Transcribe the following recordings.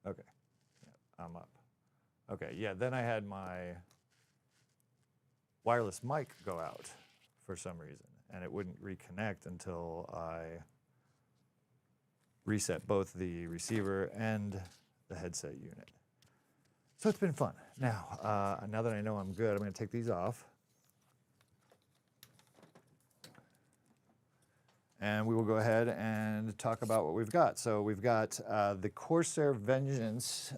Okay, yeah, I'm up. Okay, yeah, then I had my wireless mic go out for some reason, and it wouldn't reconnect until I reset both the receiver and the headset unit. So it's been fun. Now, now that I know I'm good, I'm going to take these off. And we will go ahead and talk about what we've got. So we've got the Corsair Vengeance,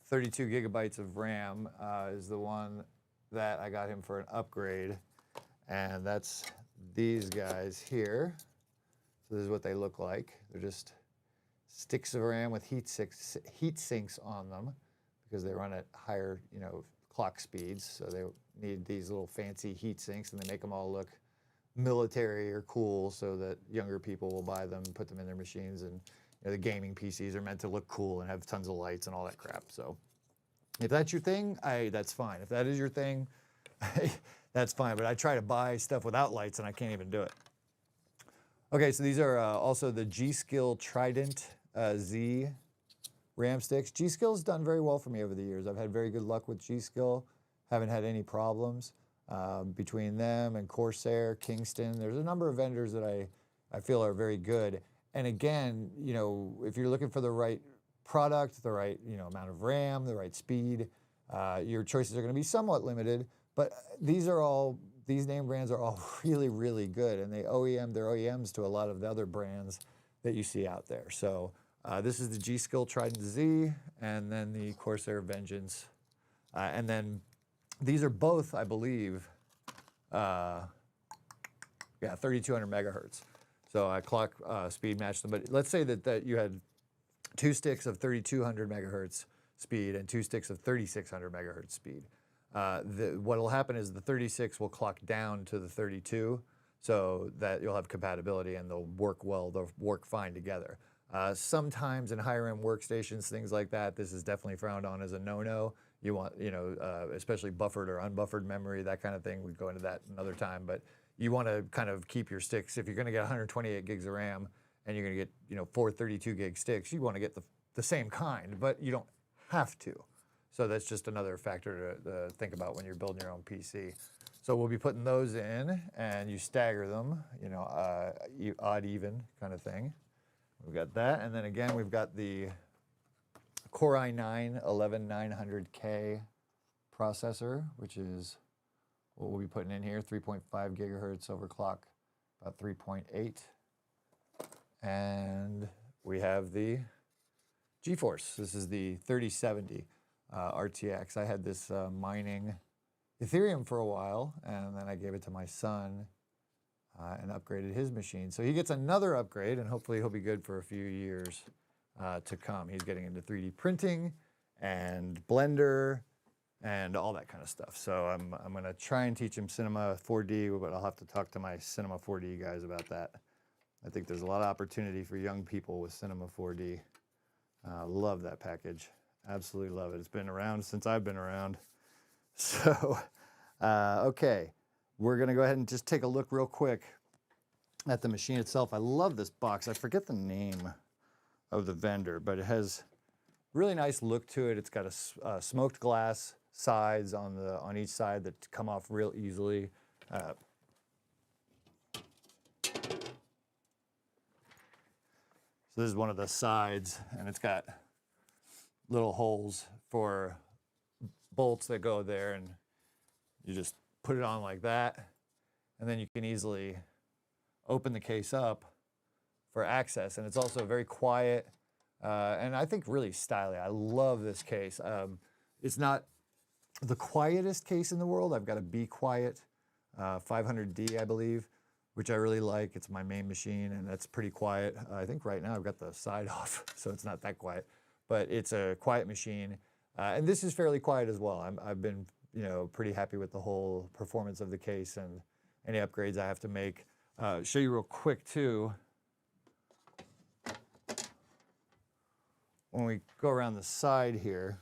32 gigabytes of RAM is the one that I got him for an upgrade. And that's these guys here. So this is what they look like. They're just sticks of RAM with heat sinks on them because they run at higher, clock speeds. So they need these little fancy heat sinks, and they make them all look military or cool so that younger people will buy them and put them in their machines. And the gaming PCs are meant to look cool and have tons of lights and all that crap. So if that's your thing, that's fine. If that is your thing, that's fine. But I try to buy stuff without lights and I can't even do it. Okay, so these are also the G-Skill Trident Z RAM sticks. G-Skill's done very well for me over the years. I've had very good luck with G-Skill. Haven't had any problems. Between them and Corsair, Kingston, there's a number of vendors that I feel are very good. And again, if you're looking for the right product, the right amount of RAM, the right speed, your choices are going to be somewhat limited. But these name brands are all really, really good, and they're OEMs to a lot of the other brands that you see out there. So this is the G-Skill Trident Z, and then the Corsair Vengeance, and then these are both, I believe, 3,200 megahertz. So I clock speed matched them. But let's say that you had 2 sticks of 3,200 megahertz speed and 2 sticks of 3,600 megahertz speed. What will happen is the 36 will clock down to the 32, so that you'll have compatibility and they'll work well. They'll work fine together. Sometimes in higher end workstations, things like that, this is definitely frowned on as a no-no. You want, especially buffered or unbuffered memory, that kind of thing. We go into that another time, but you want to kind of keep your sticks. If you're going to get 128 gigs of RAM and you're going to get, 4 32 gig sticks, you want to get the same kind, but you don't have to. So that's just another factor to think about when you're building your own PC. So we'll be putting those in, and you stagger them, odd even kind of thing. We've got that, and then again we've got the Core i9 11900K processor, which is what we'll be putting in here, 3.5 gigahertz overclock, about 3.8. And we have the GeForce. This is the 3070 RTX. I had this mining Ethereum for a while, and then I gave it to my son and upgraded his machine. So he gets another upgrade, and hopefully he'll be good for a few years to come. He's getting into 3D printing and Blender and all that kind of stuff. So I'm going to try and teach him Cinema 4D, but I'll have to talk to my Cinema 4D guys about that. I think there's a lot of opportunity for young people with Cinema 4D. Love that package. Absolutely love it. It's been around since I've been around. So, okay, we're going to go ahead and just take a look real quick at the machine itself. I love this box. I forget the name of the vendor, but it has really nice look to it. It's got a smoked glass sides on each side that come off real easily. So this is one of the sides, and it's got little holes for bolts that go there, and you just put it on like that, and then you can easily open the case up for access. And it's also very quiet, and I think really stylish. I love this case. It's not the quietest case in the world. I've got a Be Quiet 500D, I believe, which I really like. It's my main machine, and that's pretty quiet. I think right now I've got the side off, so it's not that quiet, but it's a quiet machine. And this is fairly quiet as well. I've been, pretty happy with the whole performance of the case and any upgrades I have to make. Show you real quick too. When we go around the side here,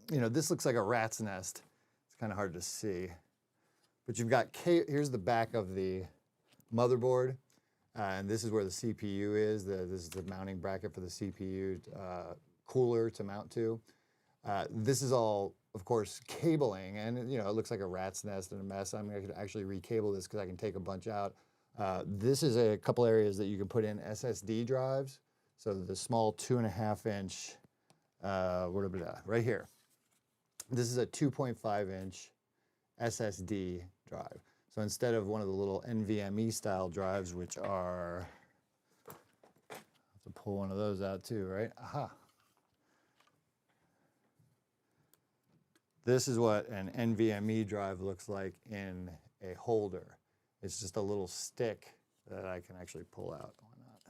this looks like a rat's nest. It's kind of hard to see. But you've got, here's the back of the motherboard. and this is where the CPU is. This is the mounting bracket for the CPU cooler to mount to. This is all, of course, cabling, and it looks like a rat's nest and a mess. I could actually recable this because I can take a bunch out. This is a couple areas that you can put in SSD drives. So the small 2.5-inch, right here. This is a 2.5-inch SSD drive. So instead of one of the little NVMe style drives, which are, I have to pull one of those out too, right? Aha. This is what an NVMe drive looks like in a holder. It's just a little stick that I can actually pull out. Why not?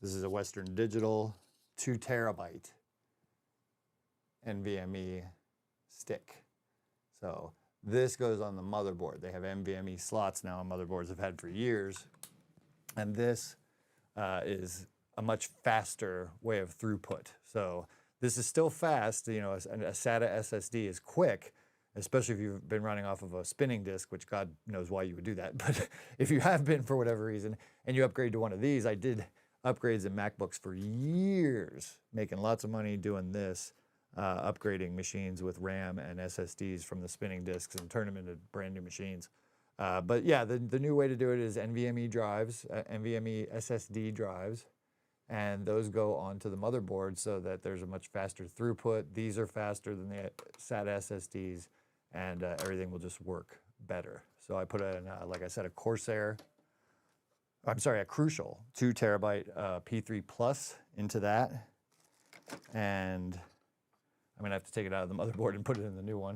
This is a Western Digital 2 terabyte NVMe stick. So this goes on the motherboard. They have NVMe slots now on motherboards I've had for years. And this is a much faster way of throughput. So this is still fast. A SATA SSD is quick, especially if you've been running off of a spinning disk, which God knows why you would do that. But if you have been for whatever reason and you upgrade to one of these, I did upgrades in MacBooks for years, making lots of money doing this, upgrading machines with RAM and SSDs from the spinning disks and turn them into brand new machines. But yeah, the new way to do it is NVMe drives, NVMe SSD drives. And those go onto the motherboard so that there's a much faster throughput. These are faster than the SATA SSDs, and everything will just work better. So I put in, like I said, a Crucial 2 terabyte P3 Plus into that. And I'm gonna have to take it out of the motherboard and put it in the new one.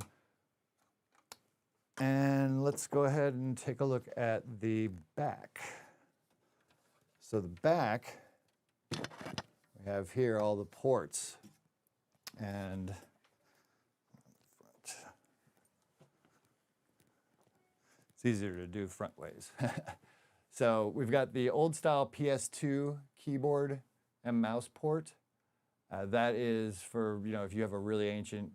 And let's go ahead and take a look at the back. So the back, we have here all the ports, and it's easier to do front ways. So we've got the old style PS2 keyboard and mouse port. That is for, if you have a really ancient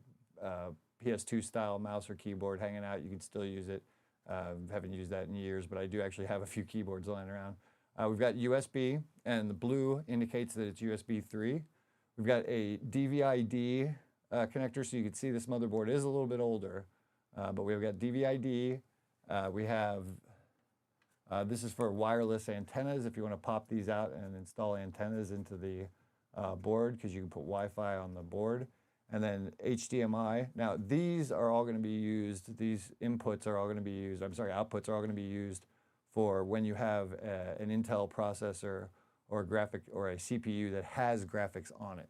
PS2 style mouse or keyboard hanging out, you can still use it. Haven't used that in years, but I do actually have a few keyboards lying around. We've got USB, and the blue indicates that it's USB 3. We've got a DVI-D connector, so you can see this motherboard is a little bit older, but we've got DVI-D. We have, this is for wireless antennas, if you want to pop these out and install antennas into the board, because you can put Wi-Fi on the board. And then HDMI. Now, these are all going to be used, these inputs are all going to be used, outputs are all going to be used for when you have an Intel processor or a CPU that has graphics on it.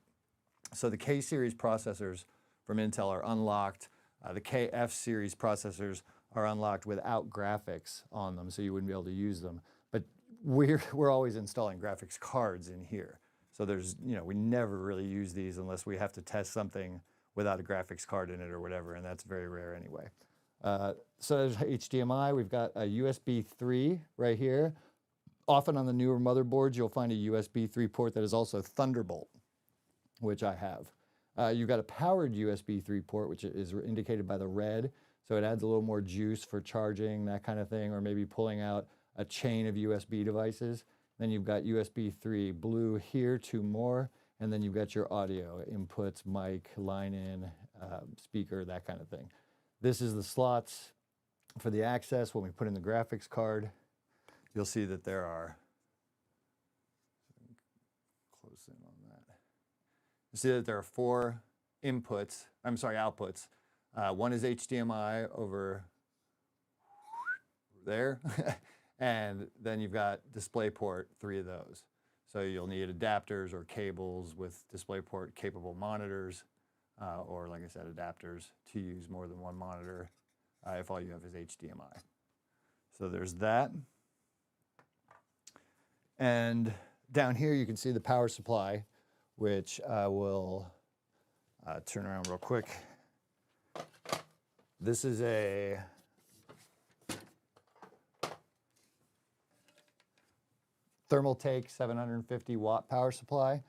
So the K series processors from Intel are unlocked. The KF series processors are unlocked without graphics on them, so you wouldn't be able to use them. But we're always installing graphics cards in here. So there's, we never really use these unless we have to test something without a graphics card in it or whatever, and that's very rare anyway. So there's HDMI. We've got a USB 3 right here. Often on the newer motherboards, you'll find a USB 3 port that is also Thunderbolt, which I have. You've got a powered USB 3 port, which is indicated by the red. So it adds a little more juice for charging, that kind of thing, or maybe pulling out a chain of USB devices. Then you've got USB 3 blue here, 2 more. And then you've got your audio inputs, mic, line in, speaker, that kind of thing. This is the slots for the access. When we put in the graphics card, you'll see that there are, close in on that. You see that there are 4 outputs. One is HDMI over there, and then you've got DisplayPort, 3 of those. So you'll need adapters or cables with DisplayPort capable monitors, or like I said, adapters to use more than one monitor if all you have is HDMI. So there's that. And down here you can see the power supply, which I will turn around real quick. This is a Thermaltake 750 watt power supply.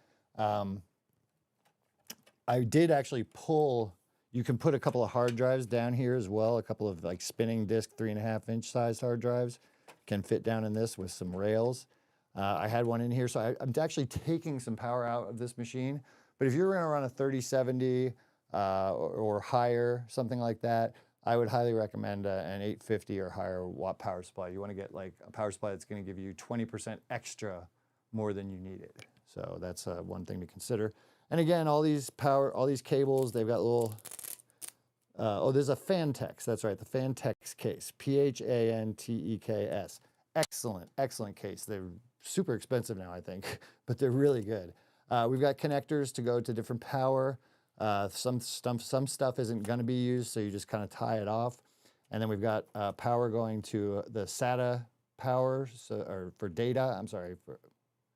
I did actually pull, you can put a couple of hard drives down here as well, a couple of like spinning disk 3.5-inch sized hard drives can fit down in this with some rails. I had one in here, so I'm actually taking some power out of this machine. But if you're gonna run a 3070 or higher, something like that, I would highly recommend an 850 or higher watt power supply. You wanna get like a power supply that's gonna give you 20% extra more than you needed. So that's one thing to consider. And again, all these cables, they've got little, oh, there's a Fantex, that's right, the Fantex case, P-H-A-N-T-E-K-S. Excellent, excellent case. They're super expensive now, I think, but they're really good. We've got connectors to go to different power. Some stuff isn't gonna be used, so you just kind of tie it off. And then we've got power going to the SATA power, or for data, I'm sorry,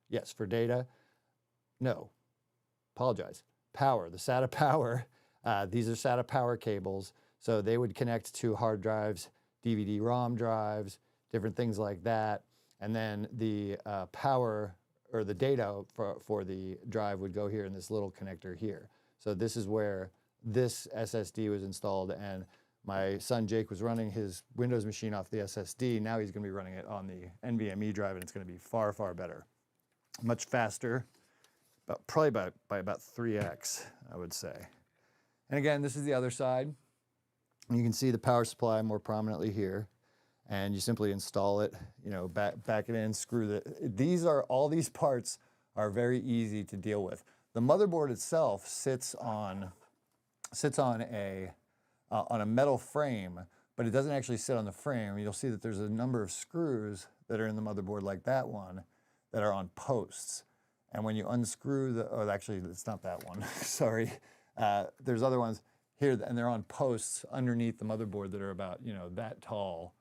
yes, for data. No, apologize. Power, the SATA power. These are SATA power cables. So they would connect to hard drives, DVD-ROM drives, different things like that. And then the power or the data for the drive would go here in this little connector here. So this is where this SSD was installed, and my son Jake was running his Windows machine off the SSD. Now he's gonna be running it on the NVMe drive, and it's gonna be far, far better. Much faster, but probably by about 3x, I would say. And again, this is the other side. You can see the power supply more prominently here, and you simply install it, you know, back it in, screw all these parts are very easy to deal with. The motherboard itself sits on a metal frame, but it doesn't actually sit on the frame. You'll see that there's a number of screws that are in the motherboard like that one that are on posts. And when you unscrew oh, actually, it's not that one, sorry. There's other ones here, and they're on posts underneath the motherboard that are about, you know, that tall.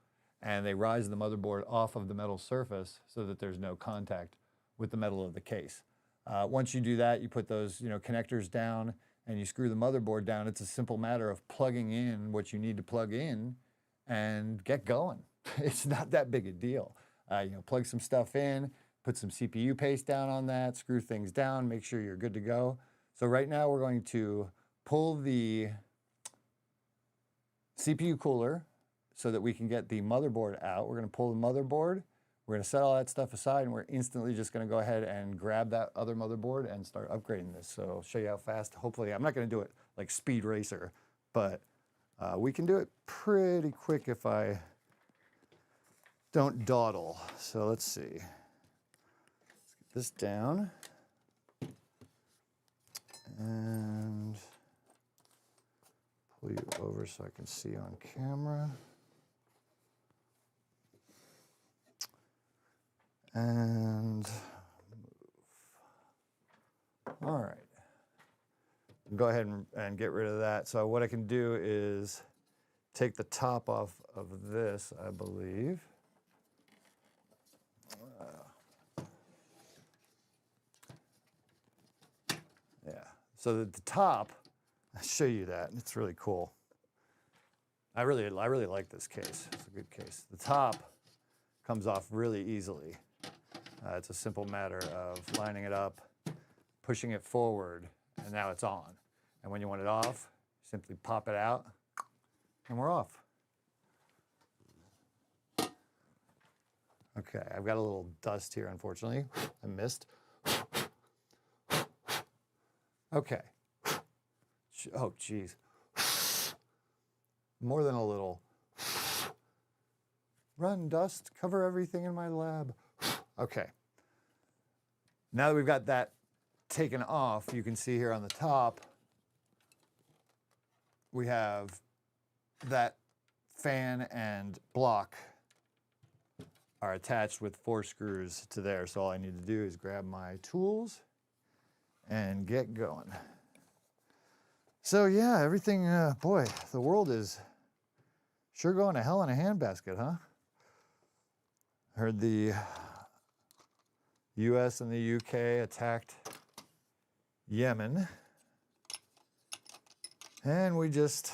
And they rise the motherboard off of the metal surface so that there's no contact with the metal of the case. Once you do that, you put those, you know, connectors down and you screw the motherboard down. It's a simple matter of plugging in what you need to plug in and get going. It's not that big a deal. You know, plug some stuff in, put some CPU paste down on that, screw things down, make sure you're good to go. So right now we're going to pull the CPU cooler so that we can get the motherboard out. We're gonna pull the motherboard, we're gonna set all that stuff aside, and we're instantly just gonna go ahead and grab that other motherboard and start upgrading this. So I'll show you how fast. Hopefully, I'm not gonna do it like Speed Racer, but we can do it pretty quick if I don't dawdle. So let's see. Let's get this down. And pull you over so I can see on camera. And move. All right. Go ahead and get rid of that. So what I can do is take the top off of this, I believe. Yeah. So the top, I'll show you that. It's really cool. I really like this case. It's a good case. The top comes off really easily. It's a simple matter of lining it up, pushing it forward, and now it's on. And when you want it off, simply pop it out, and we're off. Okay, I've got a little dust here, unfortunately. I missed. Okay. Oh, geez. More than a little. Run, dust, cover everything in my lab. Okay. Now that we've got that taken off, you can see here on the top, we have that fan and block are attached with 4 screws to there. So all I need to do is grab my tools and get going. So yeah, everything, boy, the world is sure going to hell in a handbasket, huh? I heard the US and the UK attacked Yemen, and we just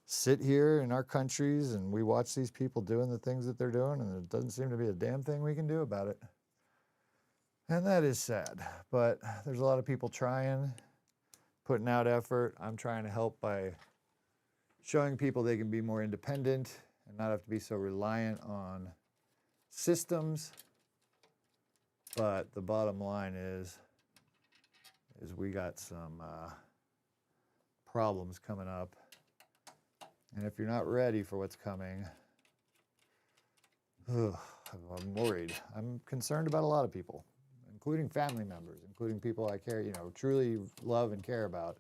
sit here in our countries and we watch these people doing the things that they're doing, and there doesn't seem to be a damn thing we can do about it. And that is sad, but there's a lot of people trying, putting out effort. I'm trying to help by showing people they can be more independent and not have to be so reliant on systems. But the bottom line is we got some problems coming up. And if you're not ready for what's coming, I'm worried. I'm concerned about a lot of people, including family members, including people I care, truly love and care about.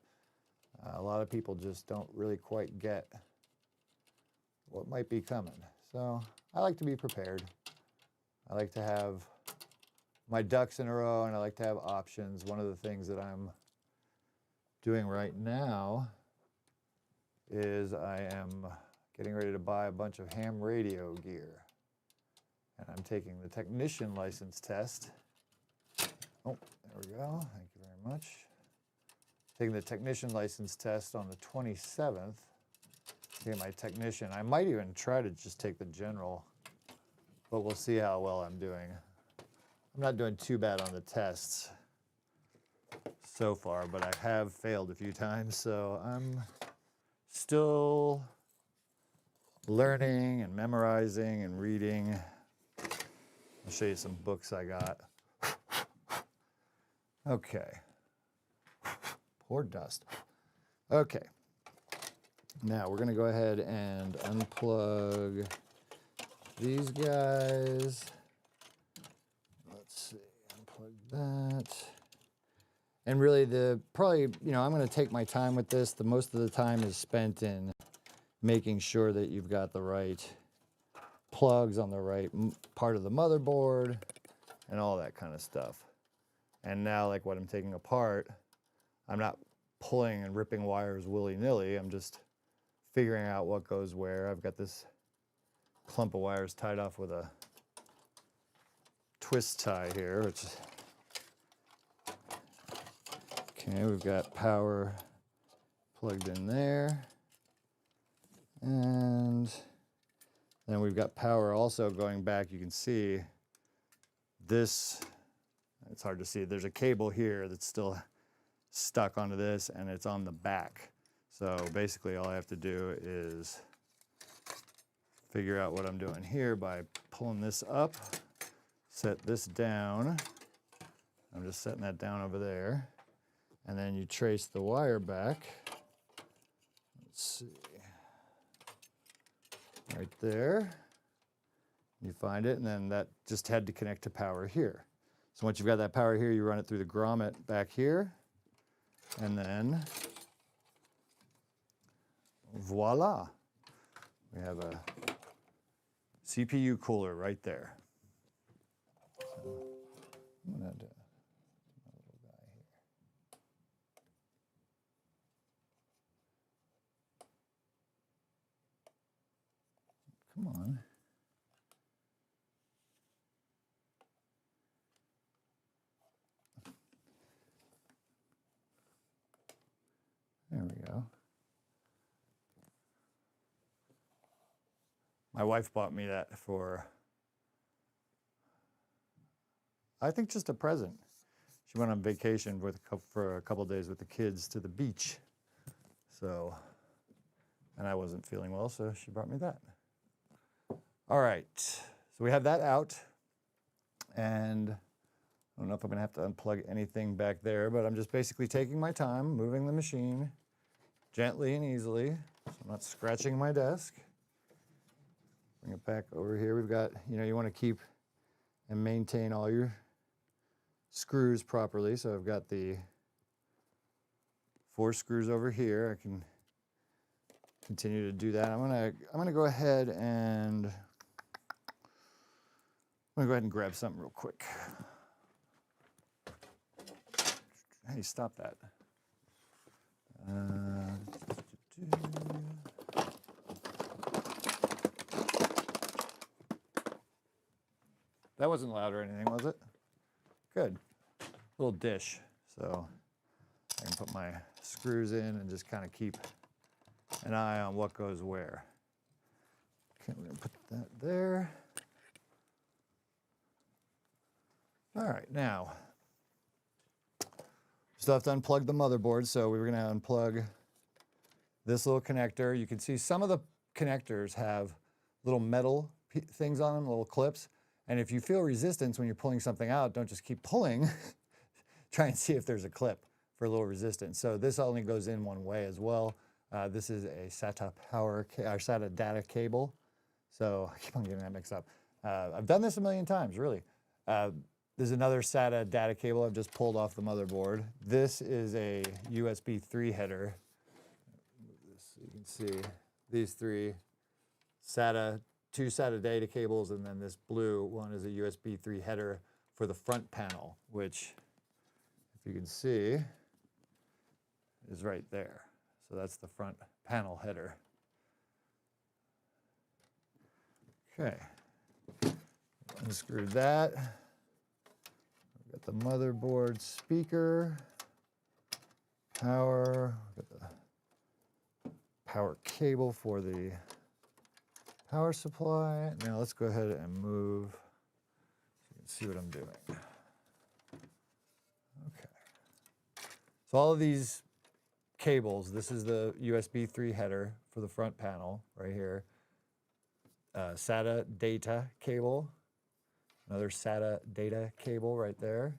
A lot of people just don't really quite get what might be coming. So I like to be prepared. I like to have my ducks in a row, and I like to have options. One of the things that I'm doing right now is I am getting ready to buy a bunch of ham radio gear. And I'm taking the technician license test. Oh, there we go. Thank you very much. Taking the technician license test on the 27th. Get my technician. I might even try to just take the general, but we'll see how well I'm doing. I'm not doing too bad on the tests so far, but I have failed a few times, so I'm still learning and memorizing and reading. I'll show you some books I got. Okay. Poor dust. Okay. Now we're going to go ahead and unplug these guys. Let's see, unplug that. And really probably, I'm going to take my time with this. The most of the time is spent in making sure that you've got the right plugs on the right part of the motherboard and all that kind of stuff. And now, like what I'm taking apart, I'm not pulling and ripping wires willy-nilly. I'm just figuring out what goes where. I've got this clump of wires tied off with a twist tie here, which okay, we've got power plugged in there. And then we've got power also going back. You can see this, it's hard to see. There's a cable here that's still stuck onto this, and it's on the back. So basically all I have to do is figure out what I'm doing here by pulling this up, set this down. I'm just setting that down over there. And then you trace the wire back. Let's see. Right there. You find it, and then that just had to connect to power here. So once you've got that power here, you run it through the grommet back here, and then voila. We have a CPU cooler right there. So I'm gonna do my little guy here. Come on. There we go. My wife bought me that for, I think, just a present. She went on vacation for a couple days with the kids to the beach. So, and I wasn't feeling well, so she brought me that. All right, so we have that out. And I don't know if I'm gonna have to unplug anything back there, but I'm just basically taking my time, moving the machine gently and easily, so I'm not scratching my desk. Bring it back over here. We've got, you want to keep and maintain all your screws properly. So I've got the 4 screws over here. I can continue to do that. I'm gonna go ahead and grab something real quick. Hey, stop that. That wasn't loud or anything, was it? Good. Little dish. So I can put my screws in and just kind of keep an eye on what goes where. Okay, we're gonna put that there. All right, now, still have to unplug the motherboard, so we were gonna unplug this little connector. You can see some of the connectors have little metal things on them, little clips, And if you feel resistance when you're pulling something out, don't just keep pulling. Try and see if there's a clip for a little resistance. So this only goes in one way as well. This is a SATA SATA data cable. So I keep on getting that mixed up. I've done this a million times, really. There's another SATA data cable I've just pulled off the motherboard. This is a USB 3 header. So you can see these three two SATA data cables, and then this blue one is a USB 3 header for the front panel, which, if you can see, is right there. So that's the front panel header. Okay, unscrew that. We've got the motherboard speaker, power, we've got the power cable for the power supply. Now let's go ahead and move so you can see what I'm doing. Okay. So all of these cables, this is the USB 3 header for the front panel right here. SATA data cable, another SATA data cable right there.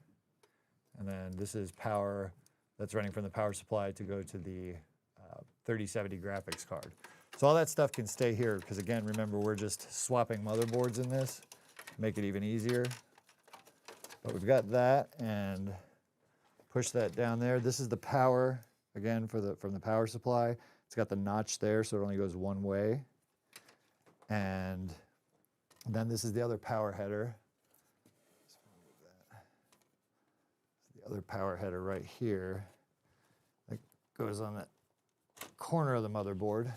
And then this is power that's running from the power supply to go to the 3070 graphics card. So all that stuff can stay here because, again, remember, we're just swapping motherboards in this to make it even easier. But we've got that, and push that down there. This is the power, again, from the power supply. It's got the notch there, so it only goes one way. And then this is the other power header. The other power header right here that goes on that corner of the motherboard.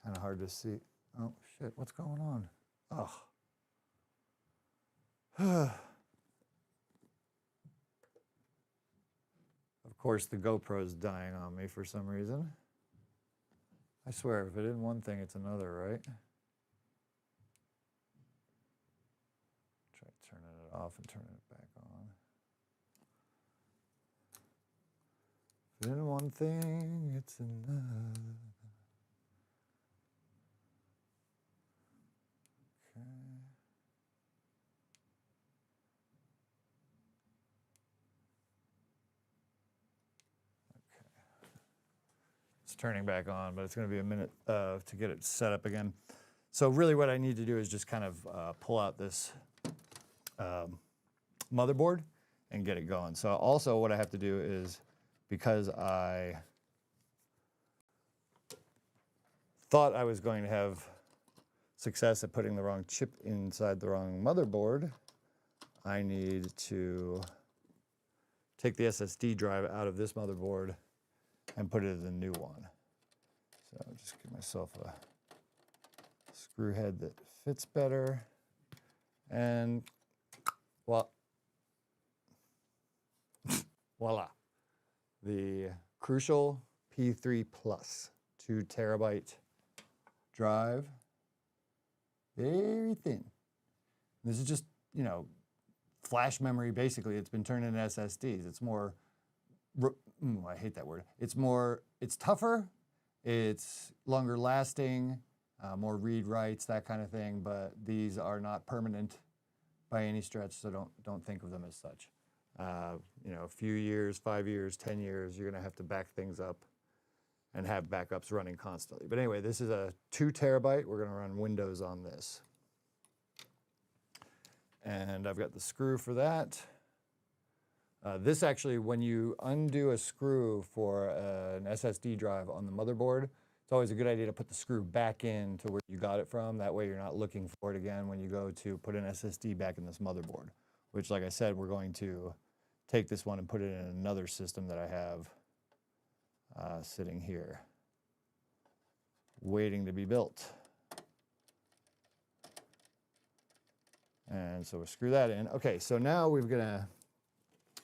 Kind of hard to see. Oh, shit, what's going on? Oh. Of course, the GoPro's dying on me for some reason. I swear, if it isn't one thing, it's another, right? Try turning it off and turning it back on. If it isn't one thing, it's another. Turning back on, but it's going to be a minute to get it set up again. So really what I need to do is just kind of pull out this motherboard and get it going. So also what I have to do is, because I thought I was going to have success at putting the wrong chip inside the wrong motherboard, I need to take the SSD drive out of this motherboard and put it in the new one. So I'll just give myself a screw head that fits better. And voila. The Crucial P3 Plus 2 terabyte drive. Very thin. This is just, flash memory basically. It's been turned into SSDs. It's more I hate that word. It's tougher, it's longer lasting, more read writes, that kind of thing, but these are not permanent by any stretch, so don't think of them as such. A few years, 5 years, 10 years, you're gonna have to back things up and have backups running constantly. But anyway, this is a 2 terabyte. We're gonna run Windows on this. And I've got the screw for that. This actually, when you undo a screw for an SSD drive on the motherboard, it's always a good idea to put the screw back in to where you got it from. That way you're not looking for it again when you go to put an SSD back in this motherboard, which, like I said, we're going to take this one and put it in another system that I have sitting here, waiting to be built. And so we'll screw that in. Okay, so now we're gonna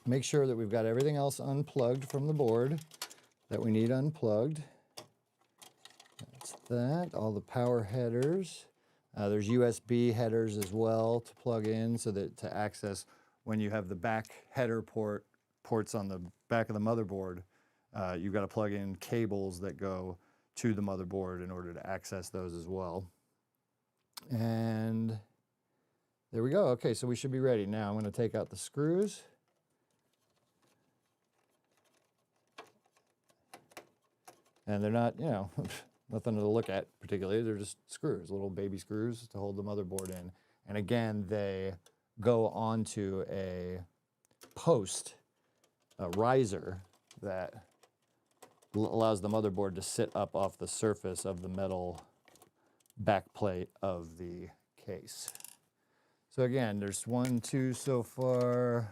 make sure that we've got everything else unplugged from the board that we need unplugged. That's that, all the power headers. There's USB headers as well to plug in so that to access when you have the back header ports on the back of the motherboard, you've got to plug in cables that go to the motherboard in order to access those as well. And There we go. Okay, so we should be ready. Now I'm going to take out the screws. And they're not, you know, nothing to look at particularly. They're just screws, little baby screws to hold the motherboard in. And again, they go onto a post, a riser that allows the motherboard to sit up off the surface of the metal backplate of the case. So again, there's 1, 2 so far.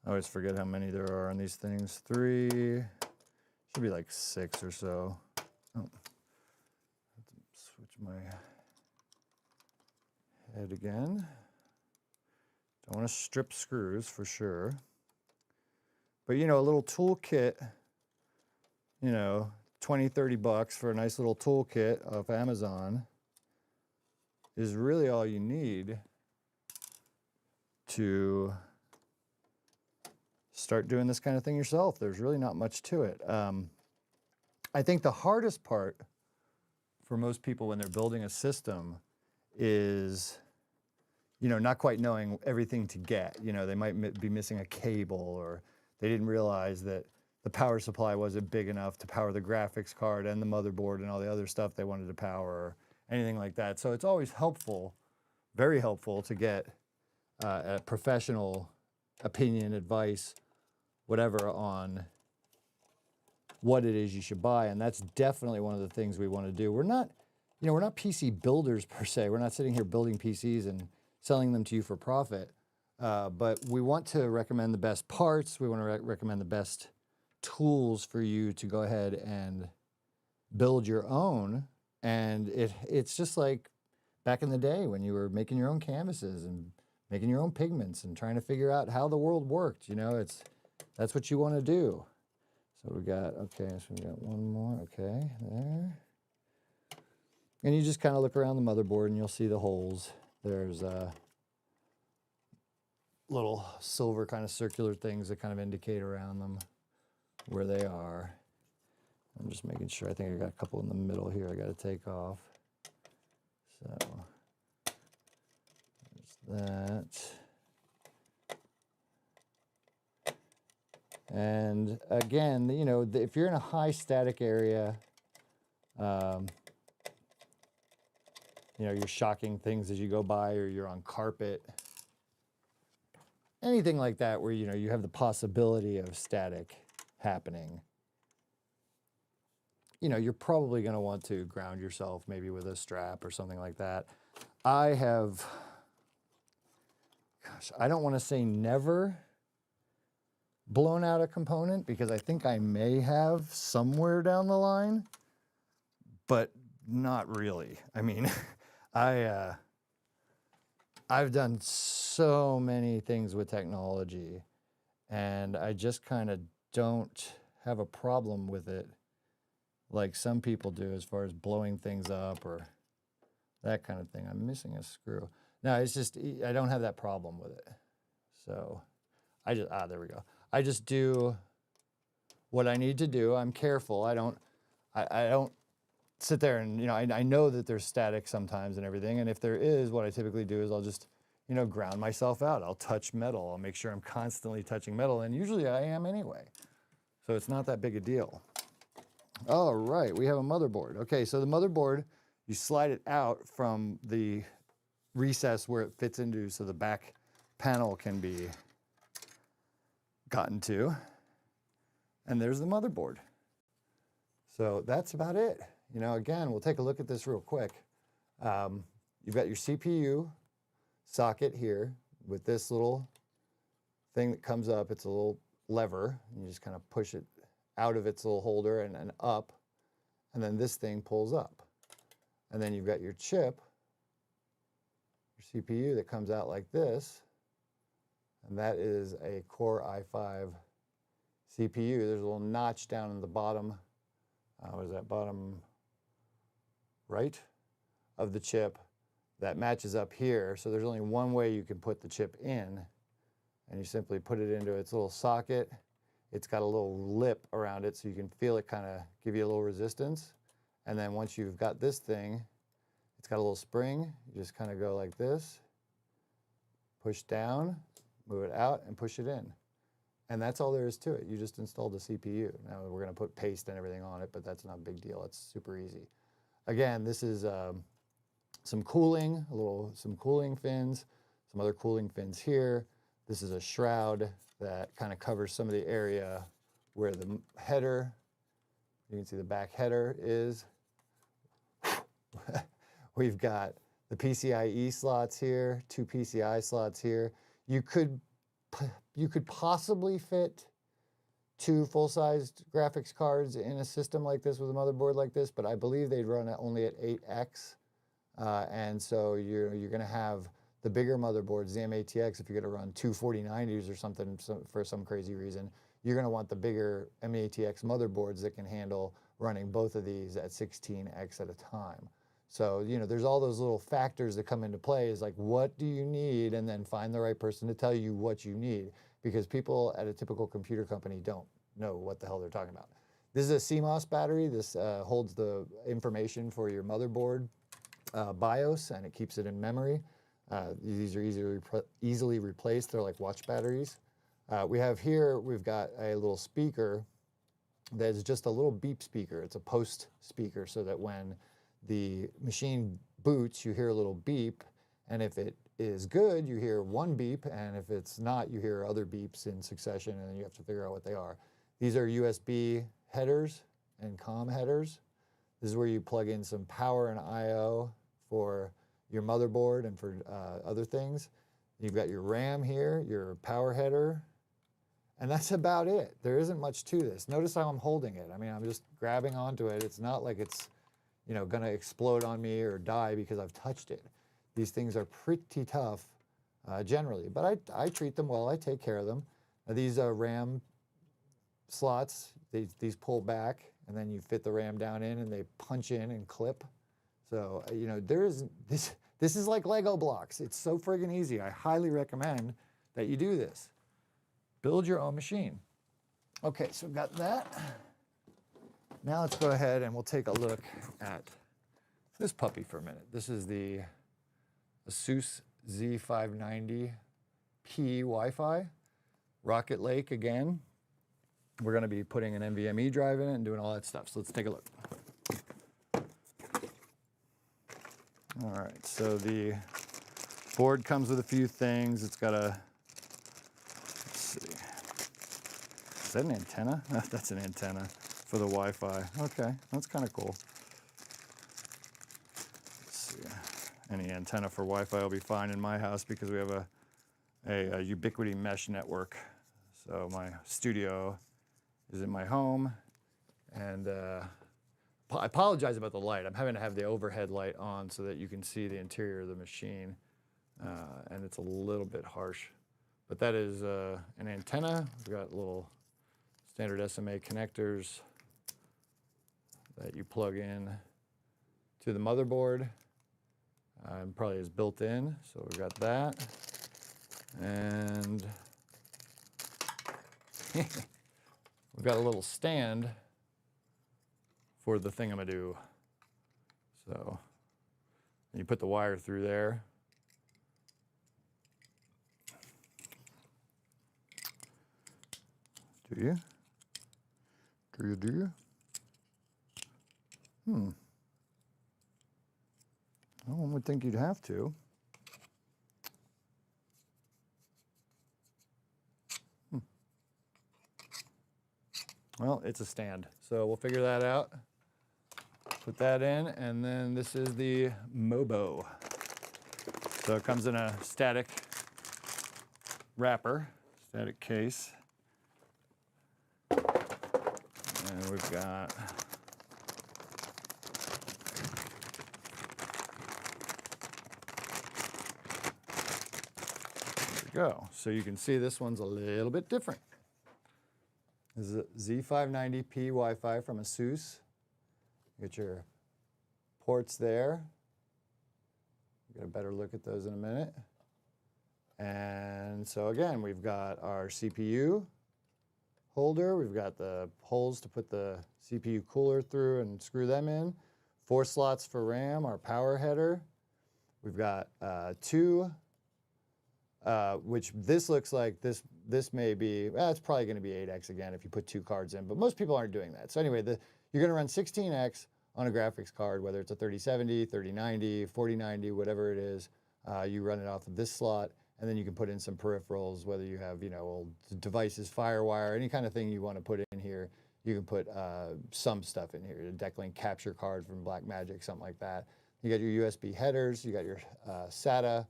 I always forget how many there are on these things. 3, should be like 6 or so. Oh, switch my head again. Don't want to strip screws for sure. But you know, a little toolkit, you know, 20, 30 bucks for a nice little toolkit off Amazon is really all you need to start doing this kind of thing yourself. There's really not much to it. I think the hardest part for most people when they're building a system is, you know, not quite knowing everything to get. You know, they might be missing a cable, or they didn't realize that the power supply wasn't big enough to power the graphics card and the motherboard and all the other stuff they wanted to power, or anything like that. So it's always helpful, very helpful, to get a professional opinion, advice, whatever, on what it is you should buy. And that's definitely one of the things we want to do. We're not, you know, we're not PC builders per se. We're not sitting here building PCs and selling them to you for profit. But we want to recommend the best parts. We want to recommend the best tools for you to go ahead and build your own. And it's just like back in the day when you were making your own canvases and making your own pigments and trying to figure out how the world worked. You know, that's what you want to do. So we got, okay, so we got one more, okay, there. And you just kind of look around the motherboard and you'll see the holes. There's little silver kind of circular things that kind of indicate around them where they are. I'm just making sure. I think I got a couple in the middle here I got to take off. So there's that. And again, you know, if you're in a high static area, you know, you're shocking things as you go by, or you're on carpet, anything like that where, you know, you have the possibility of static happening, you know, you're probably going to want to ground yourself maybe with a strap or something like that. I have, gosh, I don't want to say never blown out a component, because I think I may have somewhere down the line, but not really. I mean, I've done so many things with technology, and I just kind of don't have a problem with it like some people do as far as blowing things up or that kind of thing. I'm missing a screw. No, it's just, I don't have that problem with it. So I just, there we go. I just do what I need to do. I'm careful. I don't sit there and, you know, I know that there's static sometimes and everything. And if there is, what I typically do is I'll just, you know, ground myself out. I'll touch metal. I'll make sure I'm constantly touching metal. And usually I am anyway. So it's not that big a deal. All right, we have a motherboard. Okay, so the motherboard, you slide it out from the recess where it fits into, so the back panel can be gotten to. And there's the motherboard. So that's about it. You know, again, we'll take a look at this real quick. You've got your CPU socket here with this little thing that comes up. It's a little lever. And you just kind of push it out of its little holder and up. And then this thing pulls up. And then you've got your chip, your CPU, that comes out like this. And that is a Core i5 CPU. There's a little notch down in the bottom, what is that, bottom right of the chip that matches up here. So there's only one way you can put the chip in, and you simply put it into its little socket. It's got a little lip around it so you can feel it kind of give you a little resistance. And then once you've got this thing, it's got a little spring. You just kind of go like this, push down, move it out, and push it in. And that's all there is to it. You just installed the CPU. Now we're going to put paste and everything on it, but that's not a big deal. It's super easy. Again, this is some cooling, some cooling fins, some other cooling fins here. This is a shroud that kind of covers some of the area where the header, you can see the back header is. We've got the PCIe slots here, 2 PCI slots here. You could possibly fit 2 full-sized graphics cards in a system like this with a motherboard like this, but I believe they'd run it only at 8x. And so you're going to have the bigger motherboards, the M-ATX, if you're going to run 2 4090s or something for some crazy reason, you're going to want the bigger M-ATX motherboards that can handle running both of these at 16x at a time. So, there's all those little factors that come into play is like, what do you need? And then find the right person to tell you what you need, because people at a typical computer company don't know what the hell they're talking about. This is a CMOS battery. This holds the information for your motherboard BIOS, and it keeps it in memory. These are easily replaced. They're like watch batteries. We've got a little speaker that's just a little beep speaker. It's a post speaker, so that when the machine boots, you hear a little beep, and if it is good, you hear one beep, and if it's not, you hear other beeps in succession, and then you have to figure out what they are. These are USB headers and COM headers. This is where you plug in some power and I/O for your motherboard and for other things. You've got your RAM here, your power header, and that's about it. There isn't much to this. Notice how I'm holding it. I mean, I'm just grabbing onto it. It's not like it's going to explode on me or die because I've touched it. These things are pretty tough generally, but I treat them well. I take care of them. Now, these RAM slots, these pull back, and then you fit the RAM down in, and they punch in and clip. So, this is like Lego blocks. It's so friggin' easy. I highly recommend that you do this. Build your own machine. Okay, so we've got that. Now let's go ahead and we'll take a look at this puppy for a minute. This is the ASUS Z590P Wi-Fi. Rocket Lake again. We're going to be putting an NVMe drive in it and doing all that stuff. So let's take a look. All right, so the board comes with a few things. It's got a, let's see, is that an antenna? That's an antenna for the Wi-Fi. Okay, that's kind of cool. Let's see, any antenna for Wi-Fi will be fine in my house because we have a Ubiquiti mesh network. So my studio is in my home, and I apologize about the light. I'm having to have the overhead light on so that you can see the interior of the machine, and it's a little bit harsh. But that is an antenna. We've got little standard SMA connectors that you plug in to the motherboard. Probably is built in, so we've got that. And we've got a little stand for the thingamadoo. So you put the wire through there. Do you? Do you? Well, one would think you'd have to. Well, it's a stand, so we'll figure that out. Put that in, and then this is the Mobo. So it comes in a static wrapper, static case. And we've got go. So you can see this one's a little bit different. This is a Z590P Wi-Fi from ASUS. Get your ports there. Get a better look at those in a minute. And so again, we've got our CPU holder. We've got the holes to put the CPU cooler through and screw them in. 4 slots for RAM, our power header. We've got 2 which this looks like this may be, well, it's probably going to be 8x again if you put 2 cards in, but most people aren't doing that. So anyway, you're going to run 16x on a graphics card, whether it's a 3070, 3090, 4090, whatever it is. You run it off of this slot, and then you can put in some peripherals, whether you have, old devices, FireWire, any kind of thing you want to put in here. You can put some stuff in here, a Decklink capture card from Blackmagic, something like that. You got your USB headers, you got your SATA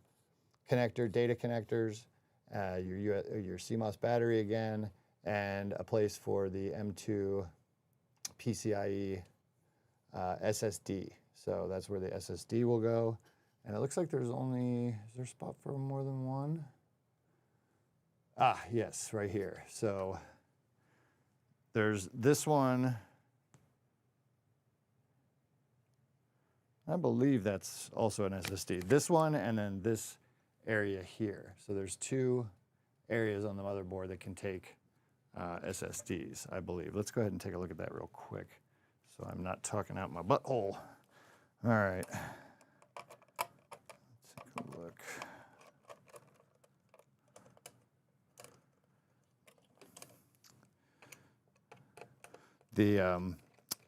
connector, data connectors, your CMOS battery again, and a place for the M2 PCIe SSD. So that's where the SSD will go. And it looks like there's only, is there a spot for more than one? Ah, yes, right here. So there's this one. I believe that's also an SSD. This one and then this area here. So there's 2 areas on the motherboard that can take SSDs, I believe. Let's go ahead and take a look at that real quick so I'm not talking out my butthole. All right. Let's take a look.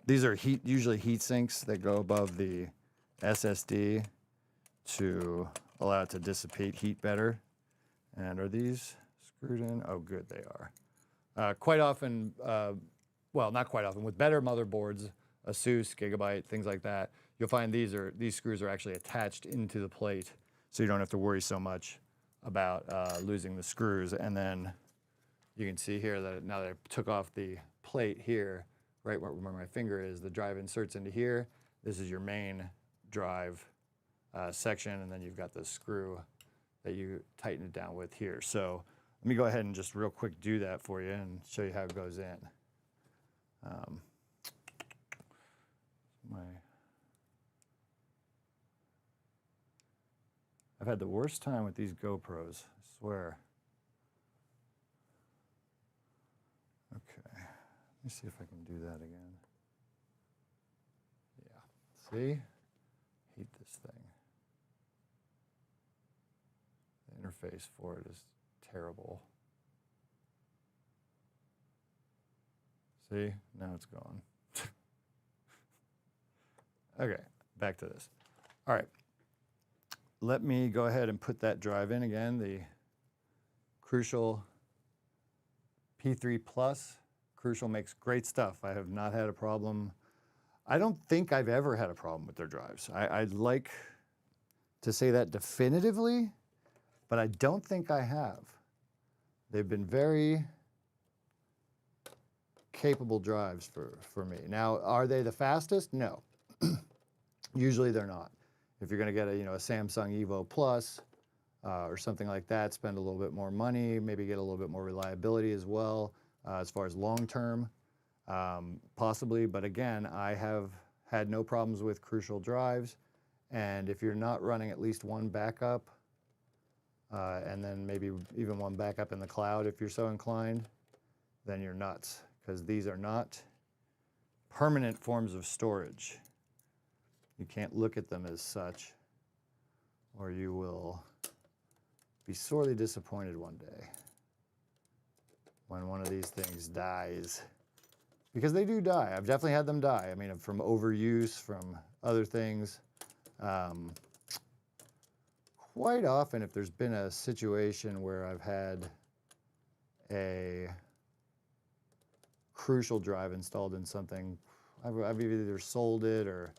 These are usually heat sinks that go above the SSD to allow it to dissipate heat better. And are these screwed in? Oh, good, they are. Quite often, well, not quite often, with better motherboards, Asus, Gigabyte, things like that, you'll find these screws are actually attached into the plate, so you don't have to worry so much about losing the screws. And then you can see here that now that I took off the plate here, right where my finger is, the drive inserts into here. This is your main drive section, and then you've got the screw that you tighten it down with here. So let me go ahead and just real quick do that for you and show you how it goes in. I've had the worst time with these GoPros, I swear. Okay, let me see if I can do that again. Yeah, see? Heat this thing. The interface for it is terrible. See, now it's gone. Okay, back to this. All right, let me go ahead and put that drive in again, the Crucial P3 Plus. Crucial makes great stuff. I have not had a problem. I don't think I've ever had a problem with their drives. I'd like to say that definitively, but I don't think I have. They've been very capable drives for me. Now, are they the fastest? No. Usually they're not. If you're going to get a Samsung Evo Plus or something like that, spend a little bit more money, maybe get a little bit more reliability as well as far as long term, possibly. But again, I have had no problems with Crucial drives. And if you're not running at least one backup, and then maybe even one backup in the cloud if you're so inclined, then you're nuts, because these are not permanent forms of storage. You can't look at them as such, or you will be sorely disappointed one day when one of these things dies. Because they do die. I've definitely had them die. I mean, from overuse, from other things. Quite often, if there's been a situation where I've had a Crucial drive installed in something, I've either sold it or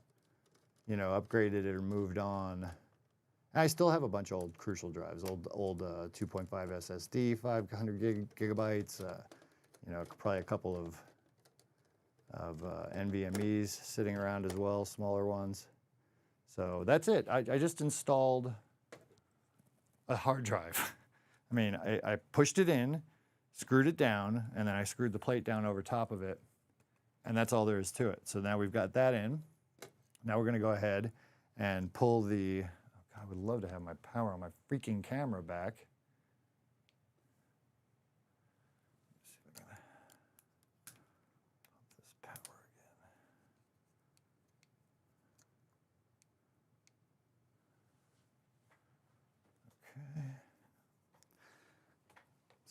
upgraded it or moved on. And I still have a bunch of old Crucial drives, old 2.5 SSD, 500 gigabytes, probably a couple of NVMEs sitting around as well, smaller ones. So that's it. I just installed a hard drive. I mean, I pushed it in, screwed it down, and then I screwed the plate down over top of it, and that's all there is to it. So now we've got that in. Now we're going to go ahead and pull the, oh God, I would love to have my power on my freaking camera back. Let's see if I can pump this power again. Okay.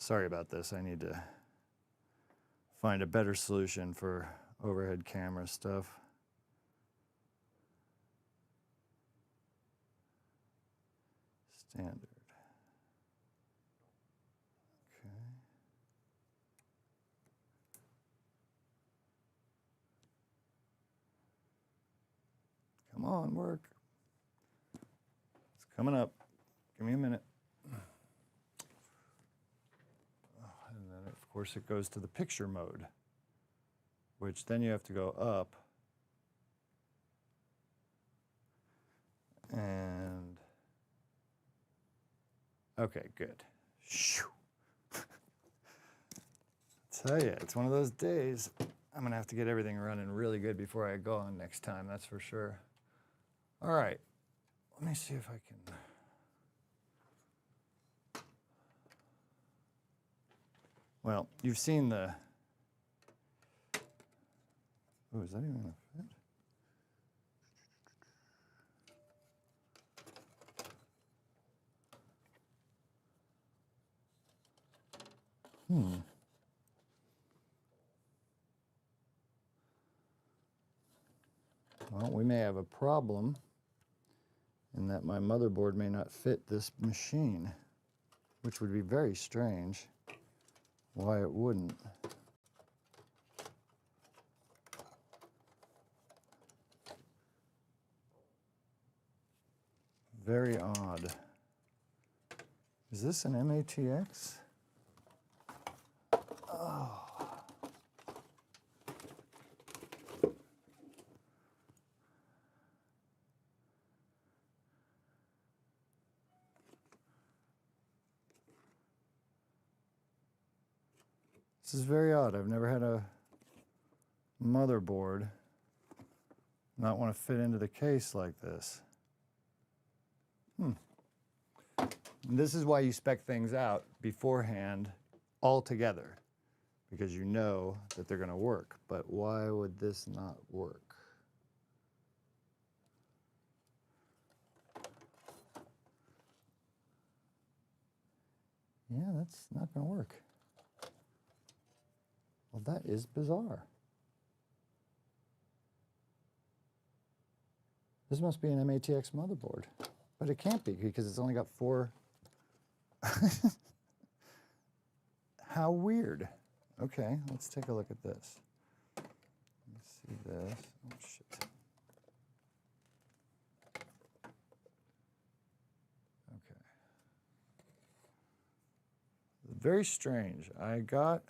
Sorry about this. I need to find a better solution for overhead camera stuff. Standard. Okay. Come on, work. It's coming up. Give me a minute. And then, of course, it goes to the picture mode, which then you have to go up. And, okay, good. Shoo. Tell you, it's one of those days. I'm going to have to get everything running really good before I go on next time, that's for sure. All right, let me see if I can. Well, you've seen the. Oh, is that even going to fit? Well, we may have a problem in that my motherboard may not fit this machine, which would be very strange why it wouldn't. Very odd. Is this an MATX? Oh. This is very odd. I've never had a motherboard not want to fit into the case like this. This is why you spec things out beforehand all together, because you know that they're going to work. But why would this not work? Yeah, that's not going to work. Well, that is bizarre. This must be an MATX motherboard, but it can't be because it's only got 4. How weird. Okay, let's take a look at this. Let's see this. Oh, shit. Okay. Very strange. I got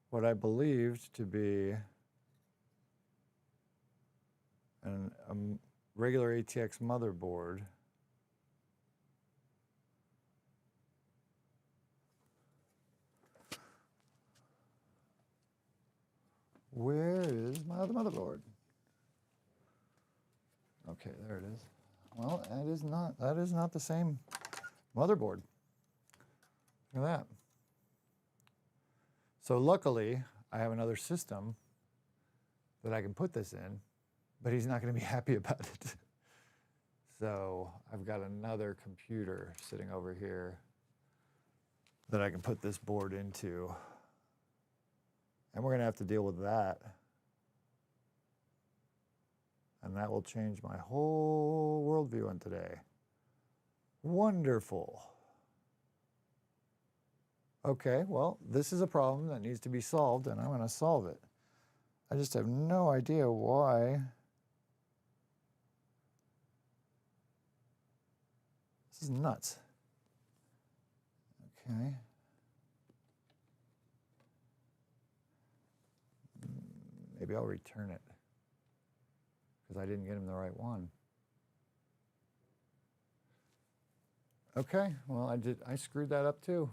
what I believed to be a regular ATX motherboard. Where is my other motherboard? Okay, there it is. Well, that is not the same motherboard. Look at that. So luckily, I have another system that I can put this in, but he's not going to be happy about it. So I've got another computer sitting over here that I can put this board into. And we're going to have to deal with that. And that will change my whole worldview on today. Wonderful. Okay, well, this is a problem that needs to be solved, and I'm going to solve it. I just have no idea why. This is nuts. Okay. Maybe I'll return it because I didn't get him the right one. Okay, well, I screwed that up too.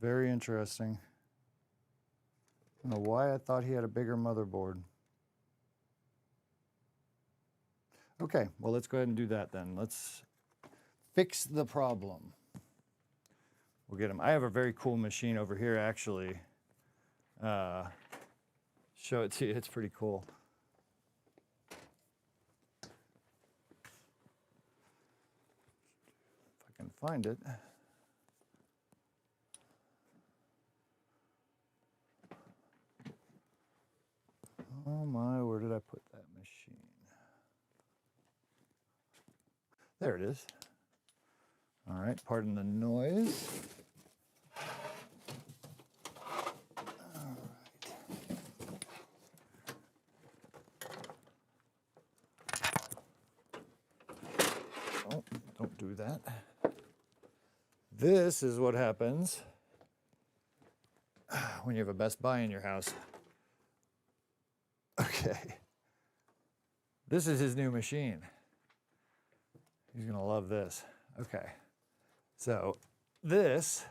Very interesting. I don't know why I thought he had a bigger motherboard. Okay, well, let's go ahead and do that then. Let's fix the problem. We'll get him. I have a very cool machine over here, actually. Show it to you. It's pretty cool. If I can find it. There it is. All right, pardon the noise. All right. Oh, don't do that. This is what happens when you have a Best Buy in your house. Okay. This is his new machine. He's gonna love this. Okay. So this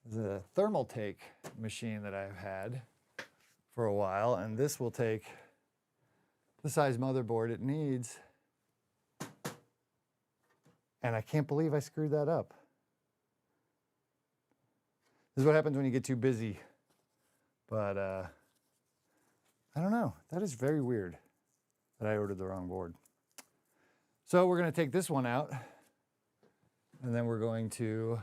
is a thermal take machine that I've had for a while, and this will take the size motherboard it needs. And I can't believe I screwed that up. This is what happens when you get too busy. But I don't know. That is very weird that I ordered the wrong board. So we're going to take this one out, and then we're going to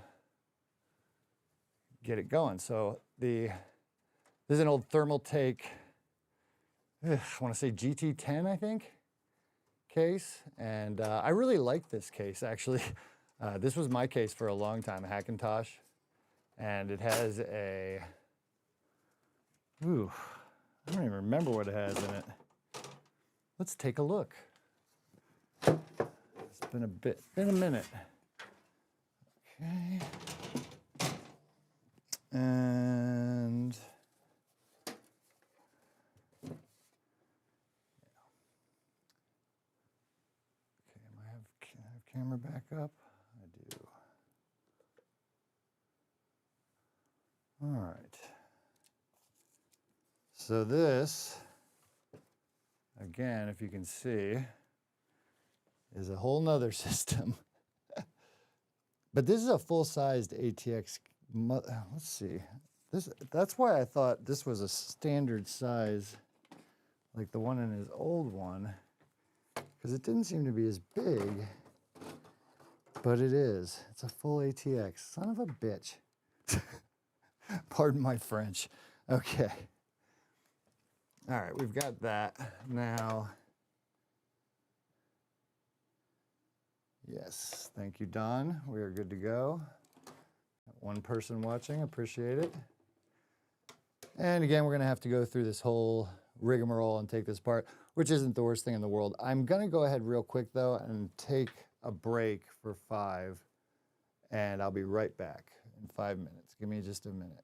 get it going. So this is an old thermal take, I want to say GT10, I think, case. And I really like this case, actually. This was my case for a long time, a Hackintosh. And it has a, I don't even remember what it has in it. Let's take a look. It's been a minute. Okay. And okay, I have camera back up? I do. All right. So this, again, if you can see, is a whole nother system. But this is a full-sized ATX. Let's see. That's why I thought this was a standard size, like the one in his old one, because it didn't seem to be as big, but it is. It's a full ATX. Son of a bitch. Pardon my French. Okay. All right, we've got that. Now, yes, thank you, Don. We are good to go. One person watching, appreciate it. And again, we're gonna have to go through this whole rigmarole and take this apart, which isn't the worst thing in the world. I'm gonna go ahead real quick though and take a break for 5, and I'll be right back in 5 minutes. Give me just a minute.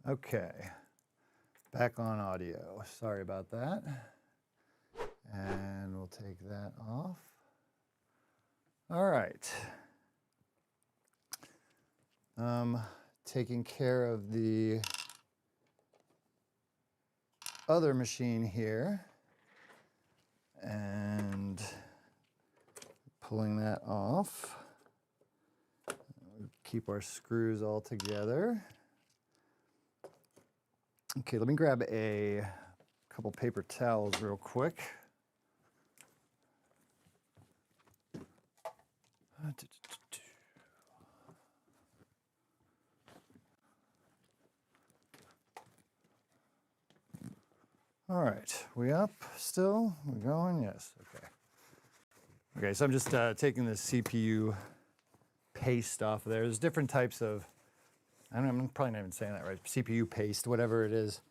Okay, back on audio. Sorry about that. And we'll take that off. All right. Taking care of the other machine here and pulling that off. Keep our screws all together. Okay, let me grab a couple paper towels real quick. All right, we up still? We going? Yes, okay. Okay, so I'm just taking the CPU paste off of there. There's different types of, I'm probably not even saying that right, CPU paste, whatever it is.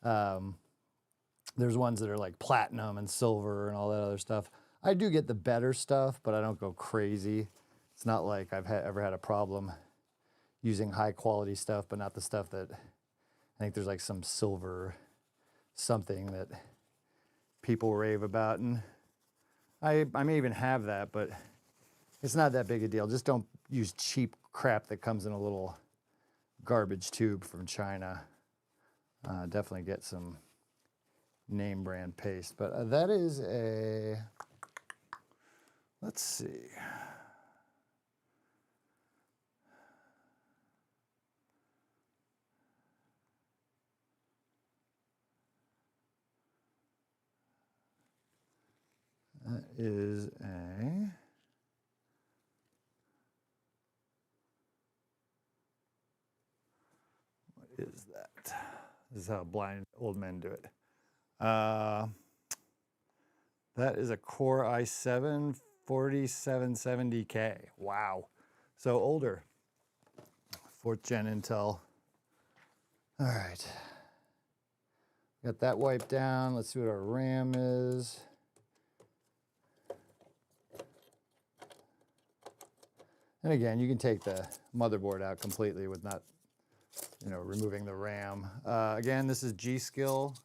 There's ones that are like platinum and silver and all that other stuff. I do get the better stuff, but I don't go crazy. It's not like I've ever had a problem using high quality stuff, but not the stuff that, I think there's like some silver something that people rave about. And I may even have that, but it's not that big a deal. Just don't use cheap crap that comes in a little garbage tube from China. Definitely get some name brand paste. But that is a, let's see. That is a, what is that? This is how blind old men do it. That is a Core i7 4770K. Wow. So older. 4th gen Intel. All right. Got that wiped down. Let's see what our RAM is. And again, you can take the motherboard out completely with not, removing the RAM. Again, this is G-Skill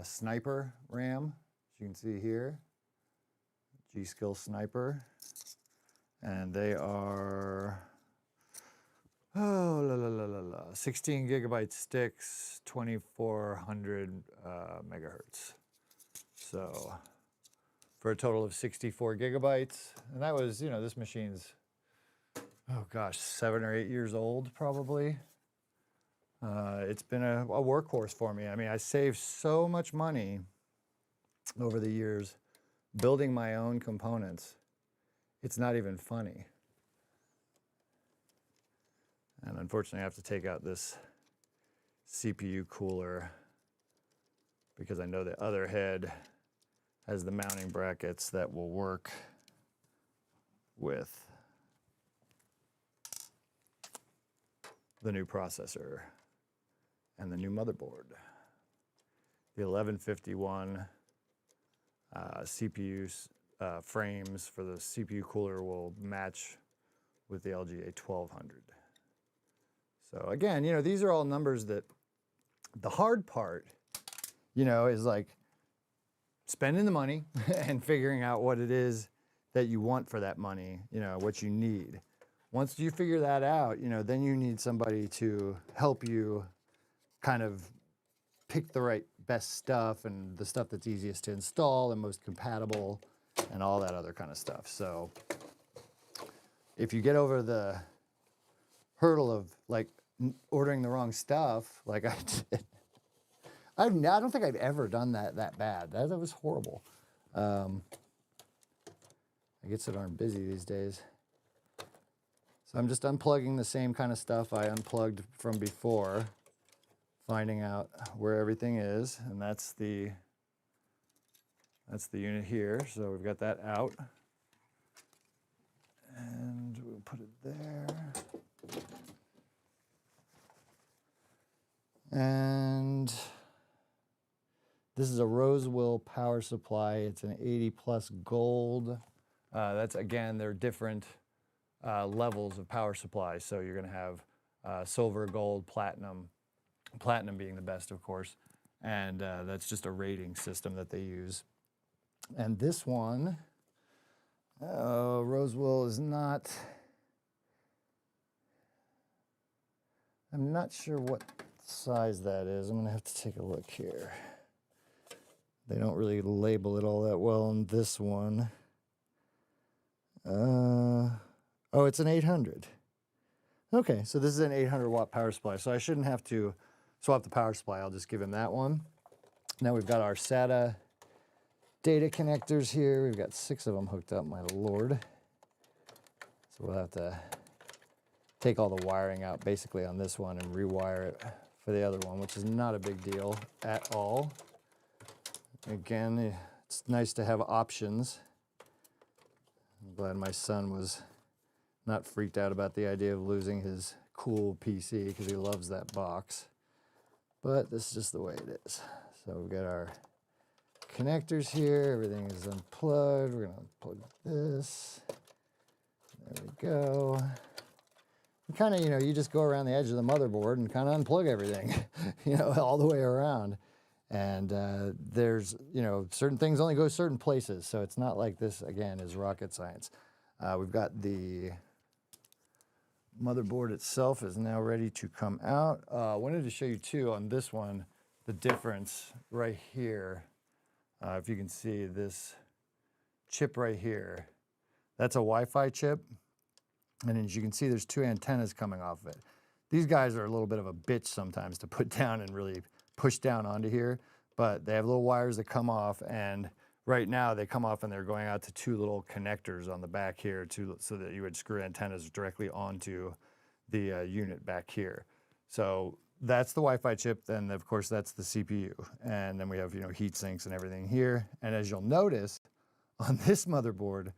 Sniper RAM, as you can see here. G-Skill Sniper. And they are, 16 gigabyte sticks, 2400 megahertz. So for a total of 64 gigabytes. And that was, this machine's, oh gosh, 7 or 8 years old probably. It's been a workhorse for me. I mean, I saved so much money over the years building my own components. It's not even funny. And unfortunately, I have to take out this CPU cooler because I know the other head has the mounting brackets that will work with the new processor and the new motherboard. The 1151 CPU frames for the CPU cooler will match with the LGA 1200. So again, these are all numbers that the hard part, is like spending the money and figuring out what it is that you want for that money, what you need. Once you figure that out, then you need somebody to help you kind of pick the right best stuff and the stuff that's easiest to install and most compatible and all that other kind of stuff. So if you get over the hurdle of like ordering the wrong stuff, like I did, I don't think I've ever done that bad. That was horrible. I get so darn busy these days. So I'm just unplugging the same kind of stuff I unplugged from before, finding out where everything is, and that's the unit here. So we've got that out. And we'll put it there. And this is a Rosewill power supply. It's an 80 plus gold. That's, again, they're different levels of power supply. So you're going to have silver, gold, platinum, Platinum being the best, of course. And that's just a rating system that they use. And this one, Rosewool is not, I'm not sure what size that is. I'm going to have to take a look here. They don't really label it all that well on this one. Oh, it's an 800. Okay, so this is an 800 watt power supply. So I shouldn't have to swap the power supply. I'll just give him that one. Now we've got our SATA data connectors here. We've got 6 of them hooked up, my lord. So we'll have to take all the wiring out basically on this one and rewire it for the other one, which is not a big deal at all. Again, it's nice to have options. I'm glad my son was not freaked out about the idea of losing his cool PC because he loves that box. But this is just the way it is. So we've got our connectors here. Everything is unplugged. We're going to unplug this. There we go. Kind of, you just go around the edge of the motherboard and kind of unplug everything, all the way around. And there's, certain things only go certain places. So it's not like this, again, is rocket science. We've got the motherboard itself is now ready to come out. I wanted to show you too on this one, the difference right here. If you can see this chip right here, that's a Wi-Fi chip. And as you can see, there's 2 antennas coming off of it. These guys are a little bit of a bitch sometimes to put down and really push down onto here, but they have little wires that come off, and right now they come off and they're going out to 2 little connectors on the back here so that you would screw antennas directly onto the unit back here. So that's the Wi-Fi chip, then of course that's the CPU. And then we have, heat sinks and everything here. And as you'll notice on this motherboard,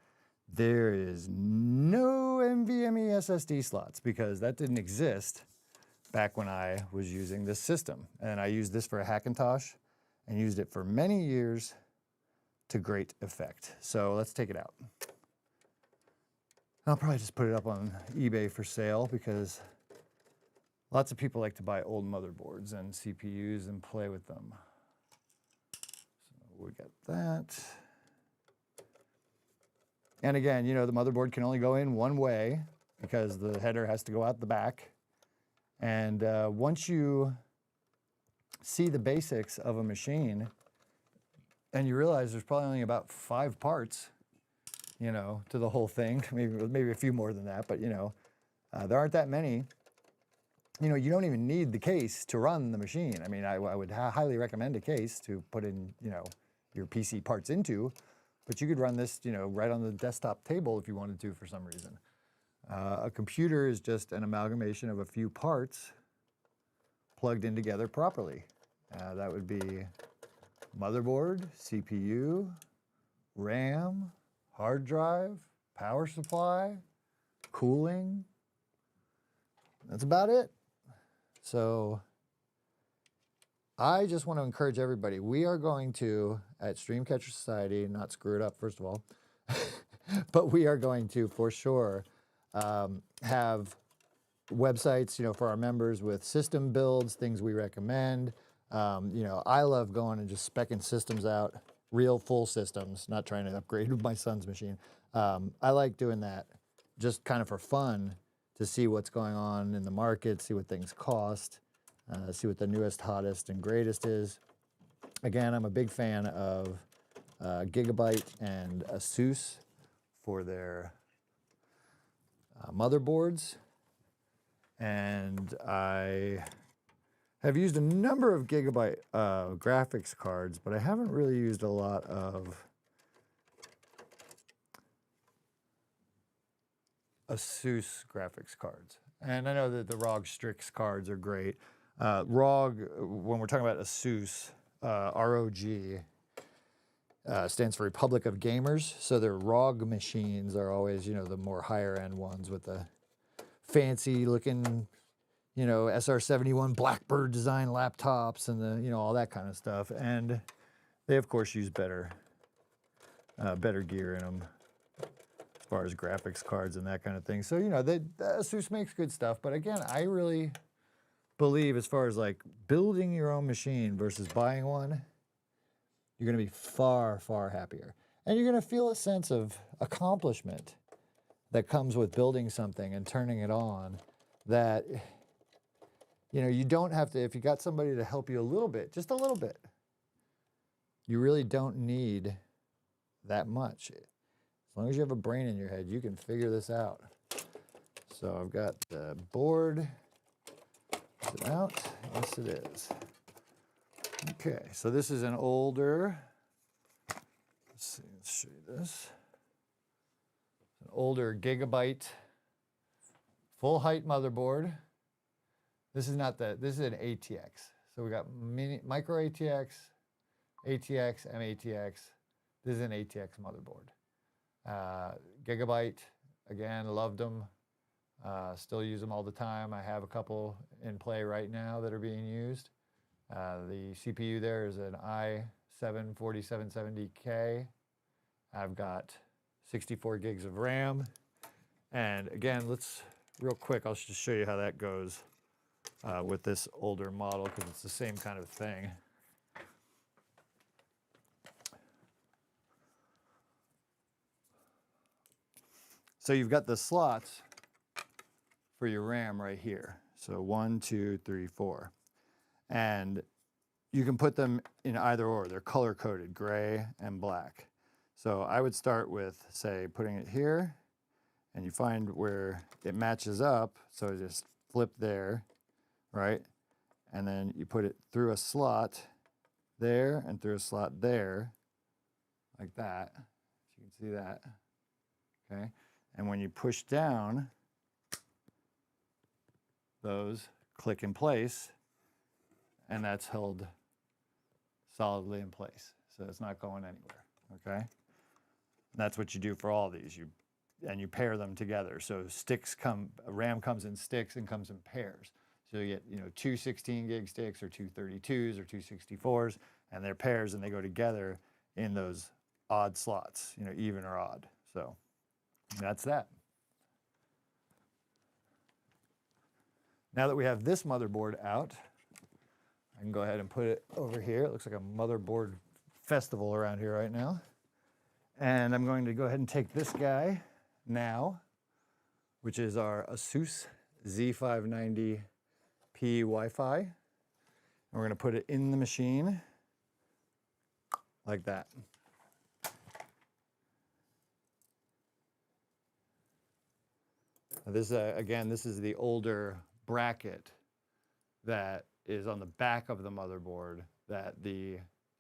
there is no NVMe SSD slots because that didn't exist back when I was using this system. And I used this for a Hackintosh and used it for many years to great effect. So let's take it out. I'll probably just put it up on eBay for sale because lots of people like to buy old motherboards and CPUs and play with them. So we got that. And again, the motherboard can only go in one way because the header has to go out the back. And once you see the basics of a machine and you realize there's probably only about 5 parts, to the whole thing, maybe a few more than that, but there aren't that many. You don't even need the case to run the machine. I mean, I would highly recommend a case to put in, your PC parts into, but you could run this, right on the desktop table if you wanted to for some reason. A computer is just an amalgamation of a few parts plugged in together properly. That would be motherboard, CPU, RAM, hard drive, power supply, cooling. That's about it. So I just want to encourage everybody. We are going to, at StreamCatcher Society, not screw it up, first of all, but we are going to, for sure, have websites, for our members with system builds, things we recommend. I love going and just speccing systems out, real full systems, not trying to upgrade my son's machine. I like doing that just kind of for fun to see what's going on in the market, see what things cost, see what the newest, hottest, and greatest is. Again, I'm a big fan of Gigabyte and ASUS for their motherboards. And I have used a number of Gigabyte graphics cards, but I haven't really used a lot of ASUS graphics cards. And I know that the ROG Strix cards are great. ROG, when we're talking about ASUS, ROG stands for Republic of Gamers. So their ROG machines are always, the more higher end ones with the fancy looking, SR71 Blackbird design laptops and the, all that kind of stuff. And they of course use better gear in them as far as graphics cards and that kind of thing. So, ASUS makes good stuff. But again, I really believe, as far as like building your own machine versus buying one, you're going to be far, far happier. And you're going to feel a sense of accomplishment that comes with building something and turning it on that, you know, you don't have to, if you got somebody to help you a little bit, just a little bit, you really don't need that much. As long as you have a brain in your head, you can figure this out. So I've got the board. Is it out? Yes, it is. Okay, so this is an older, let's see, let's show you this. An older gigabyte full height motherboard. This is not the, this is an ATX. So we got micro ATX, ATX, MATX. This is an ATX motherboard. Gigabyte, again, loved them. Still use them all the time. I have a couple in play right now that are being used. The CPU there is an i7-4770K. I've got 64 gigs of RAM. And again, let's, real quick, I'll just show you how that goes with this older model, because it's the same kind of thing. So you've got the slots for your RAM right here. So 1, 2, 3, 4. And you can put them in either or. They're color-coded, gray and black. So I would start with, say, putting it here, and you find where it matches up. So just flip there, right? And then you put it through a slot there and through a slot there, like that. You can see that, okay? And when you push down, those click in place, and that's held solidly in place. So it's not going anywhere, okay? And that's what you do for all these. You pair them together. So sticks come, RAM comes in sticks and comes in pairs. So you get, you know, 2 16 gig sticks or 2 32s or 2 64s, and they're pairs and they go together in those odd slots, you know, even or odd. So that's that. Now that we have this motherboard out, I can go ahead and put it over here. It looks like a motherboard festival around here right now. And I'm going to go ahead and take this guy now, which is our ASUS Z590P Wi-Fi. And we're going to put it in the machine like that. Now this, again, this is the older bracket that is on the back of the motherboard that the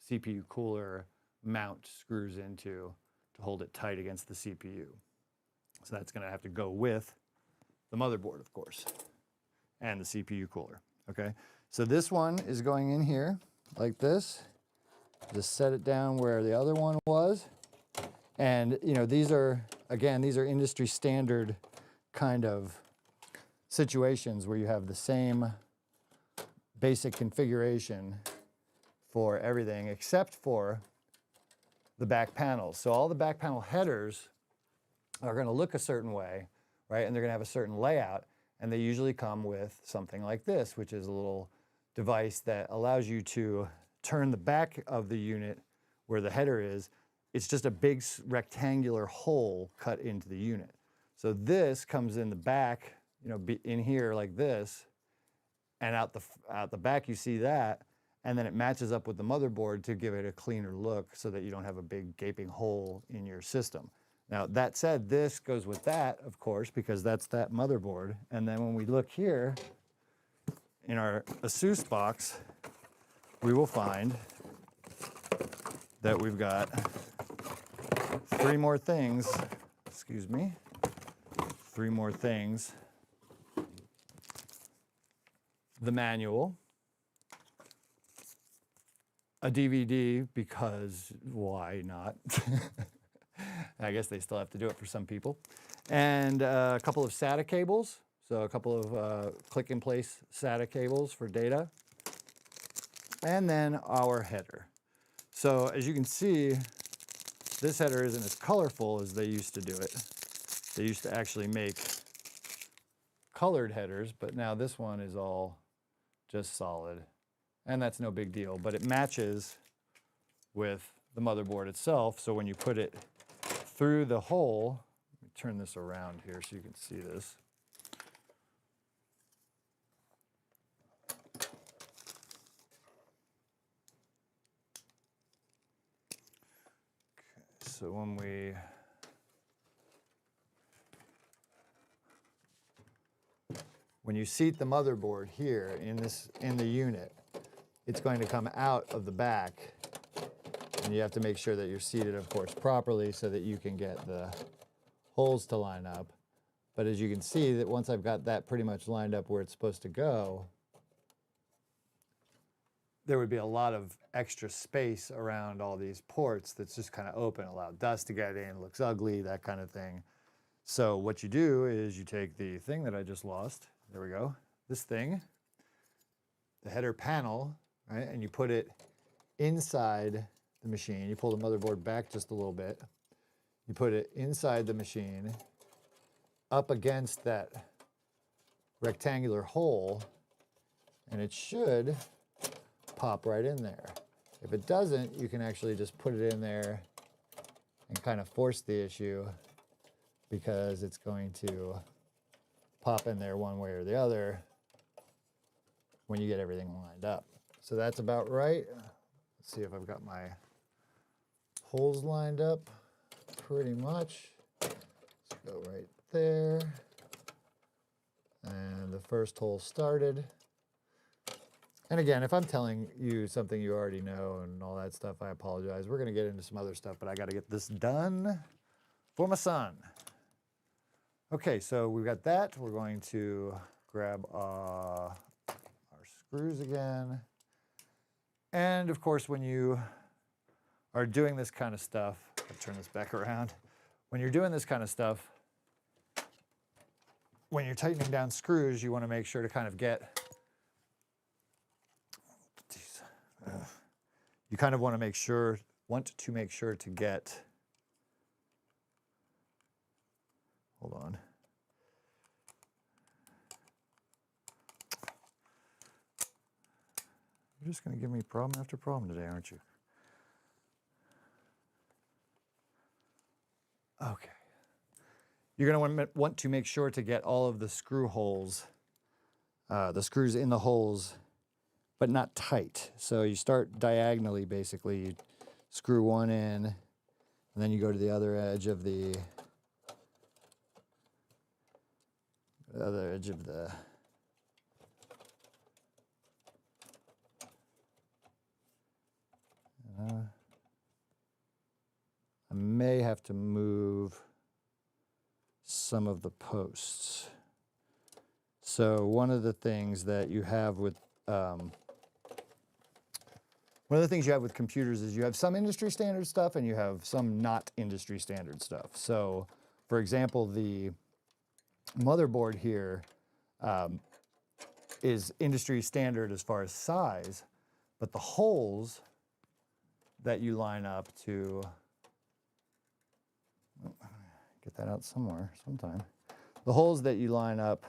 CPU cooler mount screws into to hold it tight against the CPU. So that's going to have to go with the motherboard, of course, and the CPU cooler, okay? So this one is going in here like this. Just set it down where the other one was. And, you know, these are, again, these are industry standard kind of situations where you have the same basic configuration for everything except for the back panels. So all the back panel headers are going to look a certain way, right? And they're going to have a certain layout, and they usually come with something like this, which is a little device that allows you to turn the back of the unit where the header is. It's just a big rectangular hole cut into the unit. So this comes in the back, you know, in here like this, and out the back you see that, and then it matches up with the motherboard to give it a cleaner look so that you don't have a big gaping hole in your system. Now that said, this goes with that, of course, because that's that motherboard. And then when we look here in our ASUS box, we will find that we've got 3 more things, excuse me, 3 more things. The manual, a DVD, because why not? I guess they still have to do it for some people. And a couple of SATA cables, so a couple of click-in-place SATA cables for data. And then our header. So as you can see, this header isn't as colorful as they used to do it. They used to actually make colored headers, but now this one is all just solid. And that's no big deal, but it matches with the motherboard itself. So when you put it through the hole, let me turn this around here so you can see this. Okay, so when you seat the motherboard here in the unit, it's going to come out of the back, and you have to make sure that you're seated, of course, properly so that you can get the holes to line up. But as you can see, that once I've got that pretty much lined up where it's supposed to go, there would be a lot of extra space around all these ports that's just kind of open, allow dust to get in, looks ugly, that kind of thing. So what you do is you take the thing that I just lost, there we go, this thing, the header panel, right, and you put it inside the machine. You pull the motherboard back just a little bit. You put it inside the machine, up against that rectangular hole, and it should pop right in there. If it doesn't, you can actually just put it in there and kind of force the issue, because it's going to pop in there one way or the other when you get everything lined up. So that's about right. Let's see if I've got my holes lined up pretty much. Let's go right there. And the first hole started. And again, if I'm telling you something you already know and all that stuff, I apologize. We're gonna get into some other stuff, but I gotta get this done for my son. Okay, so we've got that. We're going to grab our screws again. And of course, when you are doing this kind of stuff, I'll turn this back around. When you're doing this kind of stuff, when you're tightening down screws, you want to make sure to kind of get, you kind of want to make sure to get, hold on. You're just going to give me problem after problem today, aren't you? Okay. You're going to want to make sure to get all of the screw holes, the screws in the holes, but not tight. So you start diagonally, basically. You screw one in, and then you go to the other edge of the I may have to move some of the posts. So one of the things that you have with computers is you have some industry standard stuff and you have some not industry standard stuff. So for example, the motherboard here is industry standard as far as size, but the holes that you line up to, get that out somewhere, sometime. The holes that you line up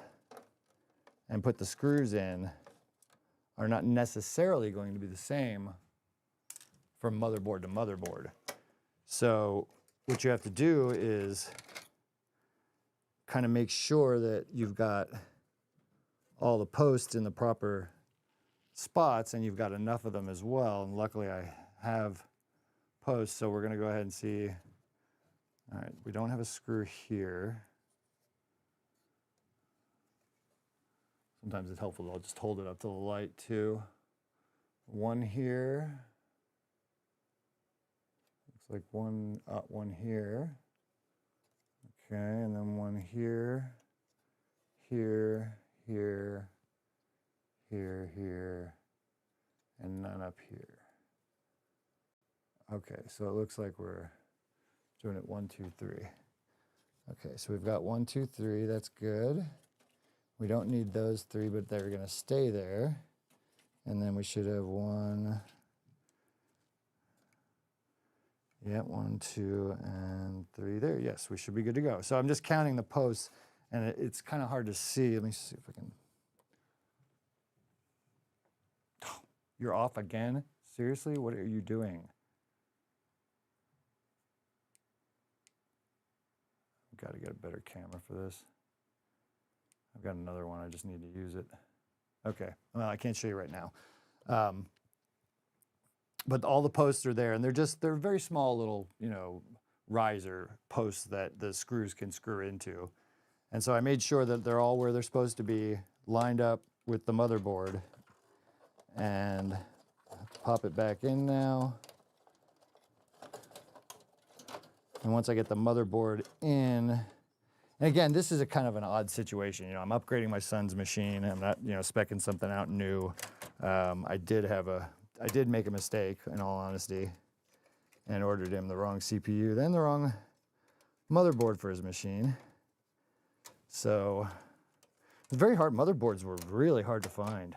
and put the screws in are not necessarily going to be the same from motherboard to motherboard. So what you have to do is kind of make sure that you've got all the posts in the proper spots and you've got enough of them as well. And luckily I have posts, so we're going to go ahead and see. All right, we don't have a screw here. Sometimes it's helpful, I'll just hold it up to the light too. One here. Looks like one here. Okay, and then one here, here, here, here, here, and none up here. Okay, so it looks like we're doing it 1, 2, 3. Okay, so we've got 1, 2, 3, that's good. We don't need those 3, but they're gonna stay there. And then we should have 1, yeah, 1, 2, and 3 there. Yes, we should be good to go. So I'm just counting the posts, and it's kind of hard to see. Let me see if I can. You're off again? Seriously? What are you doing? I've got to get a better camera for this. I've got another one. I just need to use it. Okay. Well, I can't show you right now. But all the posts are there, and they're very small little, riser posts that the screws can screw into. And so I made sure that they're all where they're supposed to be, lined up with the motherboard. And pop it back in now. And once I get the motherboard in, and again, this is a kind of an odd situation. I'm upgrading my son's machine. I'm not, speccing something out new. I did make a mistake, in all honesty, and ordered him the wrong CPU, then the wrong motherboard for his machine. So it's very hard. Motherboards were really hard to find.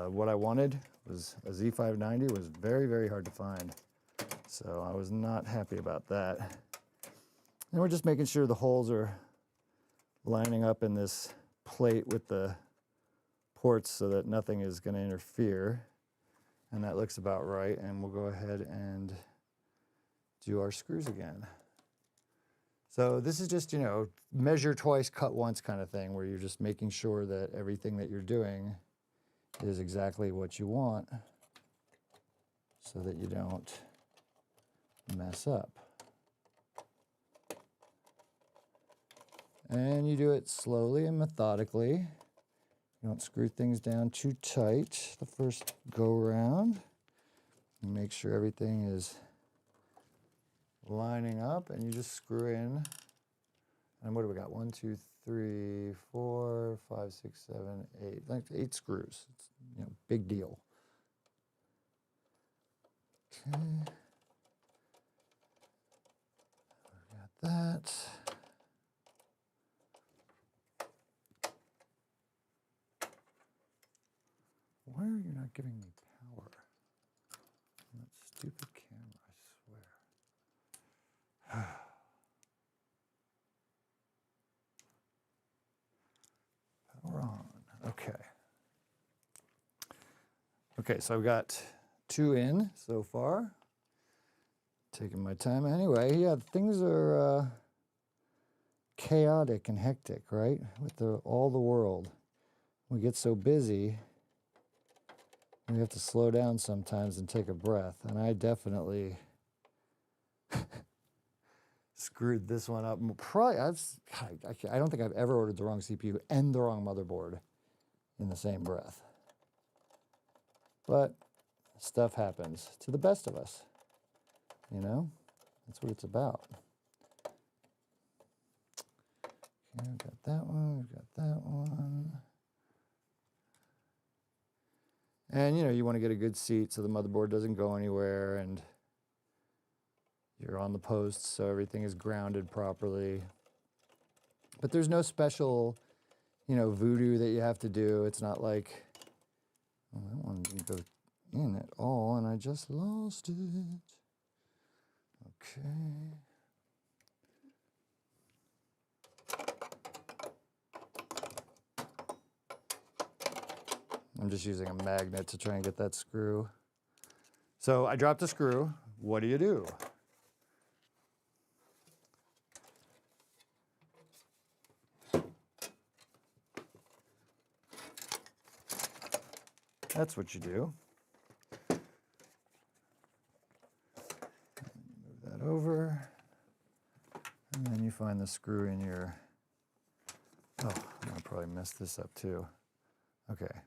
What I wanted was a Z590 was very, very hard to find. So I was not happy about that. And we're just making sure the holes are lining up in this plate with the ports so that nothing is going to interfere. And that looks about right. And we'll go ahead and do our screws again. So this is just, measure twice, cut once kind of thing, where you're just making sure that everything that you're doing is exactly what you want so that you don't mess up. And you do it slowly and methodically. You don't screw things down too tight the first go around. You make sure everything is lining up, and you just screw in. And what do we got? 1, 2, 3, 4, 5, 6, 7, 8. Like 8 screws. It's, big deal. Okay. We got that. Why are you not giving me power on that stupid camera, I swear. Power on. Okay. Okay, so I've got 2 in so far. Taking my time. Anyway, yeah, things are chaotic and hectic, right? With all the world. We get so busy, we have to slow down sometimes and take a breath. And I definitely screwed this one up. Probably, I don't think I've ever ordered the wrong CPU and the wrong motherboard in the same breath. But stuff happens to the best of us. That's what it's about. Okay, we've got that one, we've got that one. And, you want to get a good seat so the motherboard doesn't go anywhere, and you're on the post so everything is grounded properly. But there's no special, voodoo that you have to do. It's not like, well, that one didn't go in at all, and I just lost it. Okay. I'm just using a magnet to try and get that screw. So I dropped a screw. What do you do? That's what you do. Move that over. And then you find the screw in your... Oh, I probably messed this up too. Okay.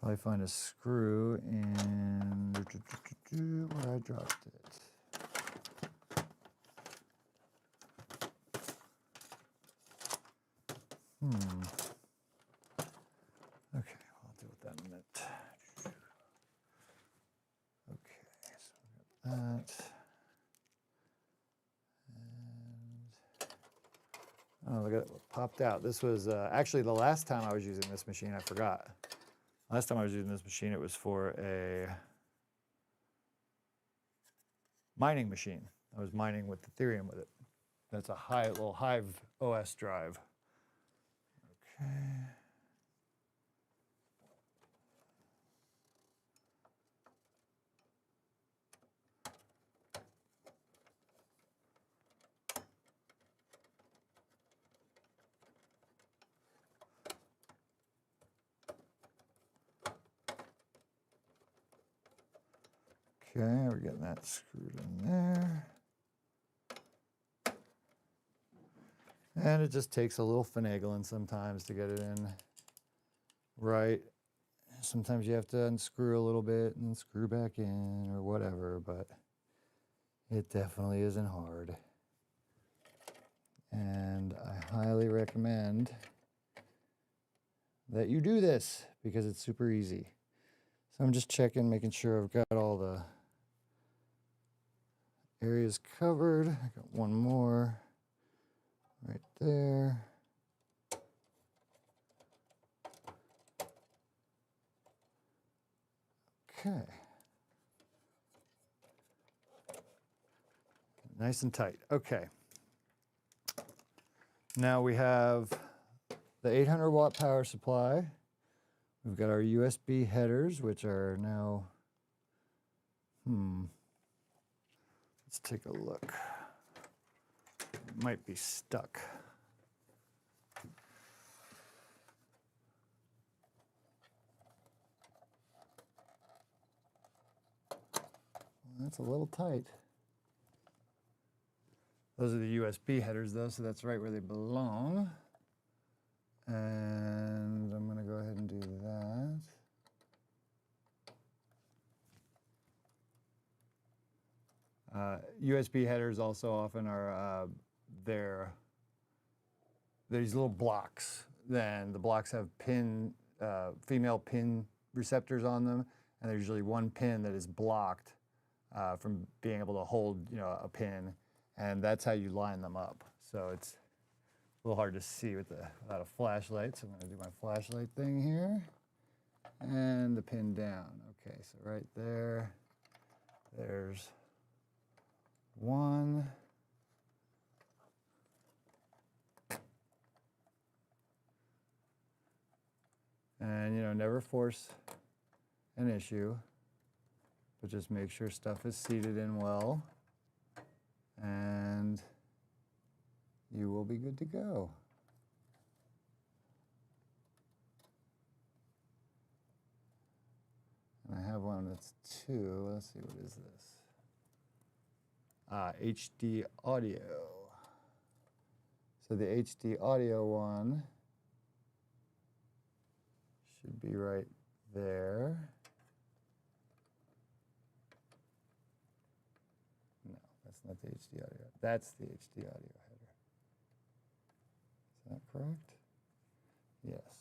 Probably find a screw in where I dropped it. Okay, I'll deal with that in a minute. Okay, so we got that. And oh, look at it, popped out. This was actually the last time I was using this machine. I forgot. Last time I was using this machine, it was for a mining machine. I was mining with Ethereum with it. That's a little Hive OS drive. Okay. Okay, we're getting that screwed in there. And it just takes a little finagling sometimes to get it in right. Sometimes you have to unscrew a little bit and screw back in or whatever, but it definitely isn't hard. And I highly recommend that you do this because it's super easy. So I'm just checking, making sure I've got all the areas covered. I got one more right there. Okay. Nice and tight. Okay. Now we have the 800 watt power supply. We've got our USB headers, which are now, let's take a look. It might be stuck. That's a little tight. Those are the USB headers though, so that's right where they belong. And I'm gonna go ahead and do that. USB headers also often are, they're these little blocks. Then the blocks have female pin receptors on them, and there's usually one pin that is blocked from being able to hold, a pin, and that's how you line them up. So it's a little hard to see without a flashlight, so I'm going to do my flashlight thing here, and the pin down. Okay, so right there, there's one. And, never force an issue, but just make sure stuff is seated in well, and you will be good to go. And I have one that's 2. Let's see, what is this? HD audio. So the HD audio one should be right there. No, that's not the HD audio. That's the HD audio header. Is that correct? Yes.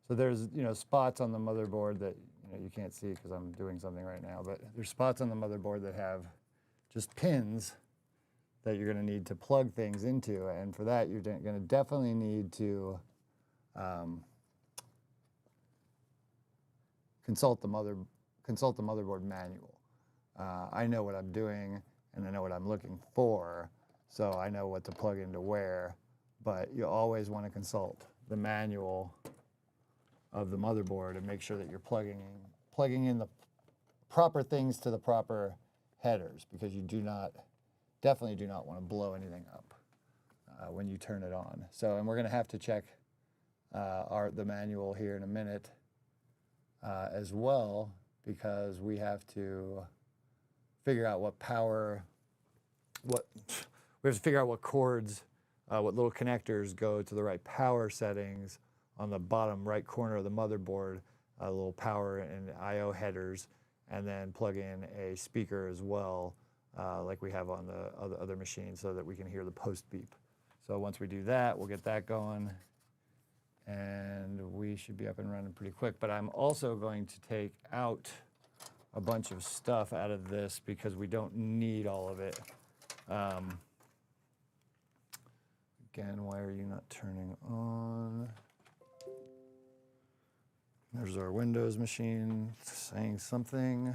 So there's, spots on the motherboard that, you can't see because I'm doing something right now, but there's spots on the motherboard that have just pins that you're going to need to plug things into, and for that you're going to definitely need to consult the motherboard manual. I know what I'm doing and I know what I'm looking for, so I know what to plug into where, but you always want to consult the manual of the motherboard and make sure that you're plugging in the proper things to the proper headers, because you definitely do not want to blow anything up when you turn it on. So, and we're going to have to check the manual here in a minute as well, because we have to figure out what cords, what little connectors go to the right power settings on the bottom right corner of the motherboard, little power and I/O headers, and then plug in a speaker as well, like we have on the other machine, so that we can hear the post beep. So once we do that, we'll get that going, and we should be up and running pretty quick. But I'm also going to take out a bunch of stuff out of this because we don't need all of it. Again, why are you not turning on? There's our Windows machine saying something.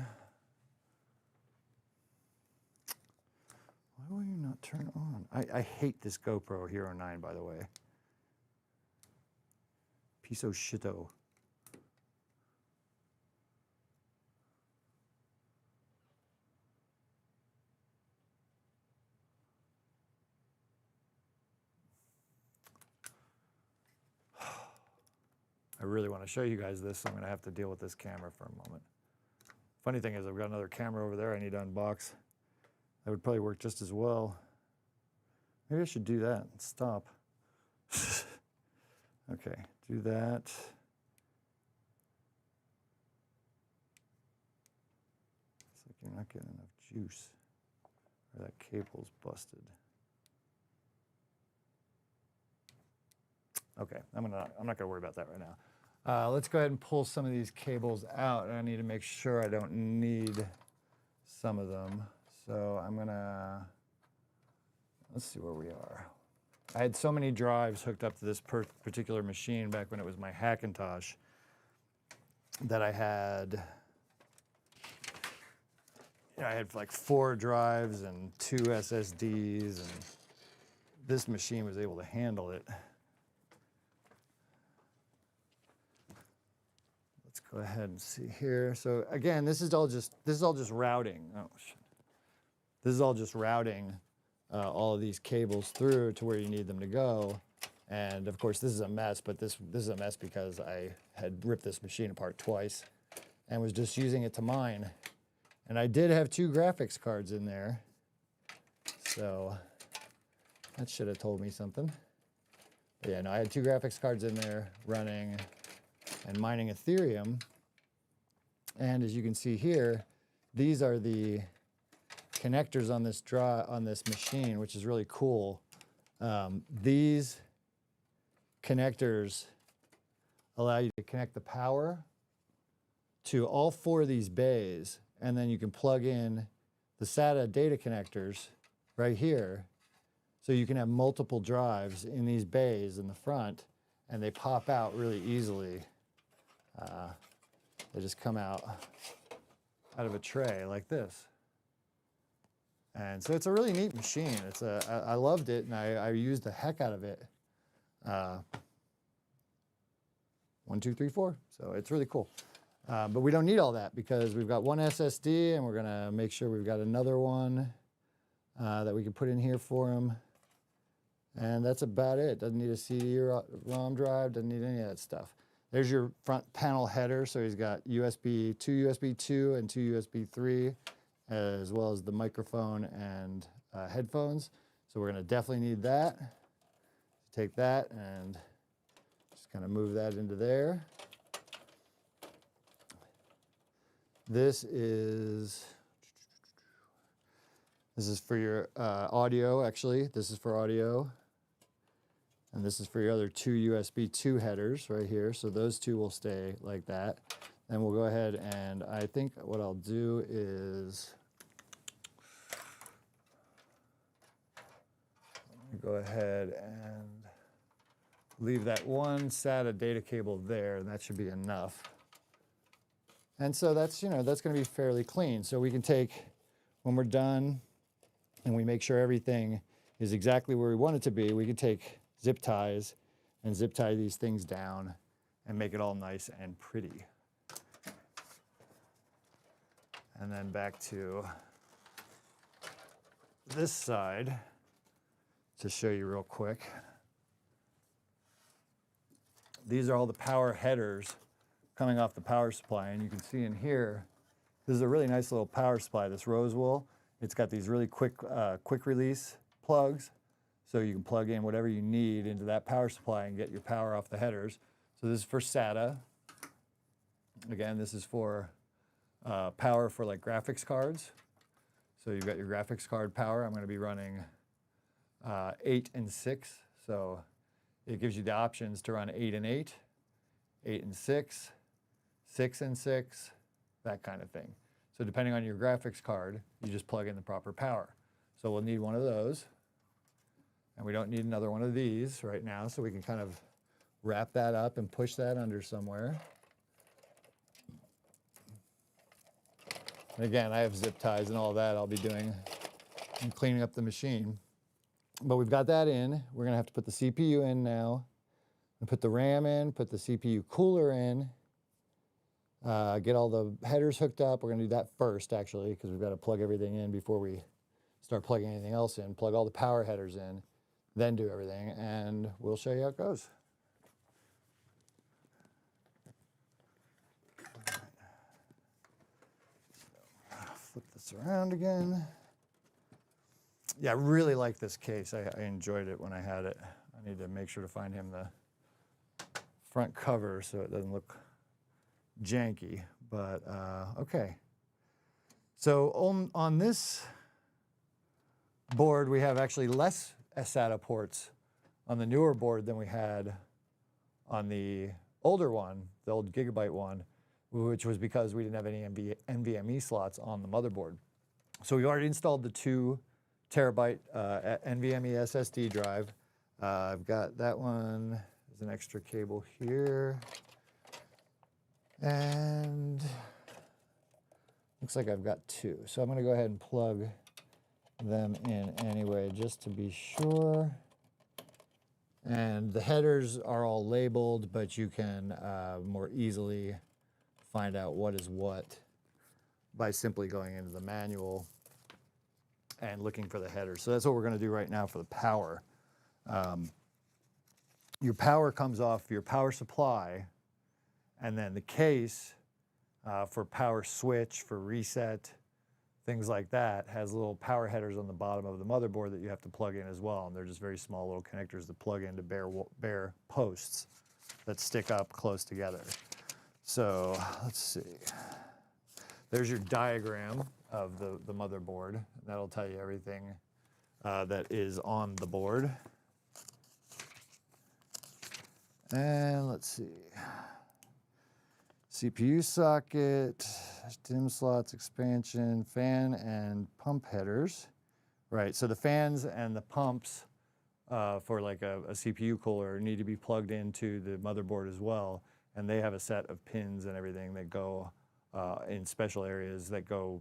Why will you not turn on? I hate this GoPro Hero 9, by the way. Piece of shito. I really want to show you guys this, so I'm going to have to deal with this camera for a moment. Funny thing is I've got another camera over there I need to unbox. That would probably work just as well. Maybe I should do that and stop. Okay, do that. It's like you're not getting enough juice, or that cable's busted. Okay, I'm not gonna worry about that right now. Let's go ahead and pull some of these cables out. I need to make sure I don't need some of them. So I'm gonna, let's see where we are. I had so many drives hooked up to this particular machine back when it was my Hackintosh that I had like 4 drives and 2 SSDs, and this machine was able to handle it. Let's go ahead and see here. So again, this is all just routing. Oh shit. This is all just routing all of these cables through to where you need them to go. And of course, this is a mess, but this is a mess because I had ripped this machine apart twice and was just using it to mine. And I did have 2 graphics cards in there, so that should have told me something. But yeah, no, I had 2 graphics cards in there running and mining Ethereum. And as you can see here, these are the connectors on this machine, which is really cool. These connectors allow you to connect the power to all 4 of these bays, and then you can plug in the SATA data connectors right here. So you can have multiple drives in these bays in the front, and they pop out really easily. They just come out of a tray like this. And so it's a really neat machine. I loved it, and I used the heck out of it. 1, 2, 3, 4. So it's really cool. But we don't need all that because we've got 1 SSD, and we're gonna make sure we've got another one that we can put in here for him. And that's about it. Doesn't need a CD-ROM drive, doesn't need any of that stuff. There's your front panel header. So he's got two USB 2 and 2 USB 3, as well as the microphone and headphones. So we're gonna definitely need that. Take that and just kind of move that into there. This is for your audio, actually. This is for audio. And this is for your other 2 USB 2 headers right here. So those 2 will stay like that. Then we'll go ahead, and I think what I'll do is go ahead and leave that 1 SATA data cable there, and that should be enough. And so that's going to be fairly clean. So we can take, when we're done and we make sure everything is exactly where we want it to be, we can take zip ties and zip tie these things down and make it all nice and pretty. And then back to this side to show you real quick. These are all the power headers coming off the power supply, and you can see in here, this is a really nice little power supply, this rose wool. It's got these really quick release plugs, so you can plug in whatever you need into that power supply and get your power off the headers. So this is for SATA. Again, this is for power for like graphics cards. So you've got your graphics card power. I'm going to be running 8 and 6, so it gives you the options to run 8 and 8, 8 and 6, 6 and 6, that kind of thing. So depending on your graphics card, you just plug in the proper power. So we'll need one of those, and we don't need another one of these right now, so we can kind of wrap that up and push that under somewhere. And again, I have zip ties and all that I'll be doing and cleaning up the machine. But we've got that in. We're gonna have to put the CPU in now, and put the RAM in, put the CPU cooler in, get all the headers hooked up. We're gonna do that first, actually, because we've got to plug everything in before we start plugging anything else in. Plug all the power headers in, then do everything, and we'll show you how it goes. this around again. Yeah, I really like this case. I enjoyed it when I had it. I need to make sure to find him the front cover so it doesn't look janky, but okay. So on this board, we have actually less SATA ports on the newer board than we had on the older one, the old Gigabyte one, which was because we didn't have any NVMe slots on the motherboard. So we already installed the 2 terabyte NVMe SSD drive. I've got that one. There's an extra cable here. And looks like I've got 2. So I'm going to go ahead and plug them in anyway, just to be sure. And the headers are all labeled, but you can more easily find out what is what by simply going into the manual and looking for the headers. So that's what we're going to do right now for the power. Your power comes off your power supply, and then the case for power switch, for reset, things like that, has little power headers on the bottom of the motherboard that you have to plug in as well. And they're just very small little connectors that plug into bare posts that stick up close together. So let's see. There's your diagram of the motherboard. That'll tell you everything that is on the board. And let's see. CPU socket, DIMM slots, expansion, fan and pump headers. Right, so the fans and the pumps for like a CPU cooler need to be plugged into the motherboard as well. And they have a set of pins and everything that go in special areas that go,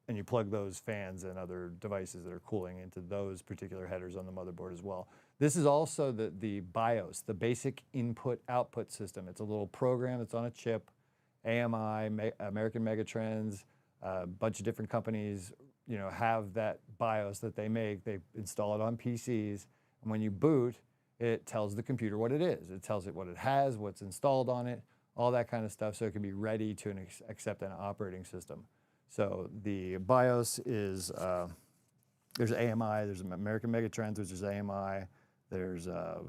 and you plug those fans and other devices that are cooling into those particular headers on the motherboard as well. This is also the BIOS, the basic input-output system. It's a little program that's on a chip. AMI, American Megatrends, a bunch of different companies, have that BIOS that they make. They install it on PCs, and when you boot, it tells the computer what it is. It tells it what it has, what's installed on it, all that kind of stuff, so it can be ready to accept an operating system. So the BIOS is, there's AMI, there's American Megatrends, there's AMI, there's a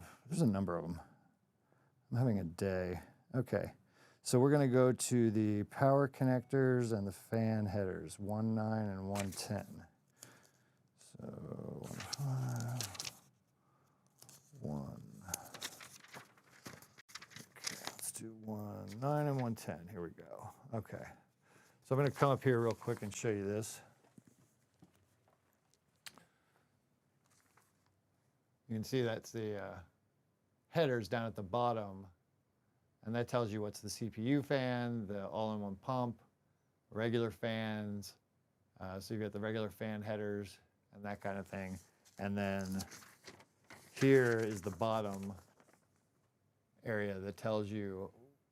number of them. I'm having a day. Okay. So we're going to go to the power connectors and the fan headers, 1.9 and 1.10. So 1.5, 1. Okay, let's do 1.9 and 1.10. Here we go. Okay. So I'm going to come up here real quick and show you this. You can see that's the headers down at the bottom. And that tells you what's the CPU fan, the all-in-one pump, regular fans. So you've got the regular fan headers and that kind of thing. And then here is the bottom area that tells you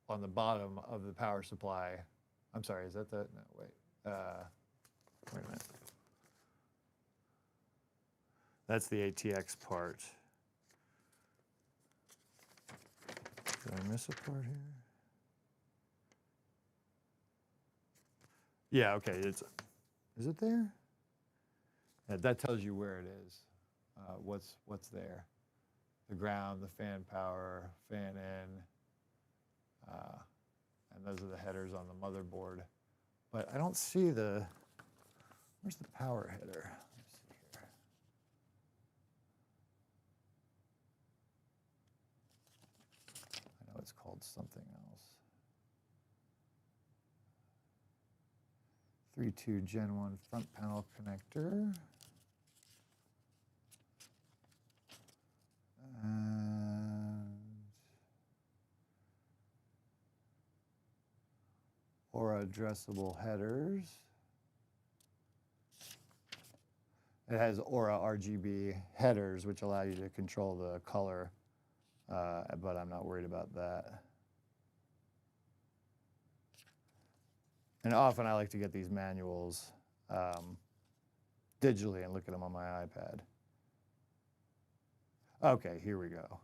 on the bottom of the power supply. I'm sorry, is that the, no, wait. Wait a minute. That's the ATX part. Did I miss a part here? Yeah, okay, is it there? Yeah, that tells you where it is, what's there. The ground, the fan power, fan in, and those are the headers on the motherboard. But I don't see where's the power header? It's called something else. 3.2 Gen 1 front panel connector. And Aura addressable headers. It has Aura RGB headers, which allow you to control the color. But I'm not worried about that. And often I like to get these manuals digitally and look at them on my iPad. Okay, here we go.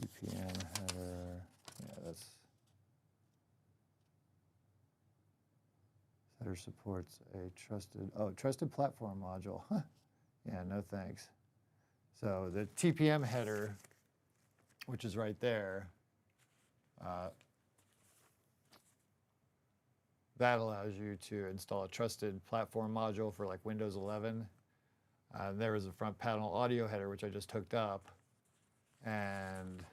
TPM header, yeah, that's header supports a trusted platform module. Huh. Yeah, no thanks. So the TPM header, which is right there, that allows you to install a trusted platform module for like Windows 11. There is a front panel audio header, which I just hooked up. And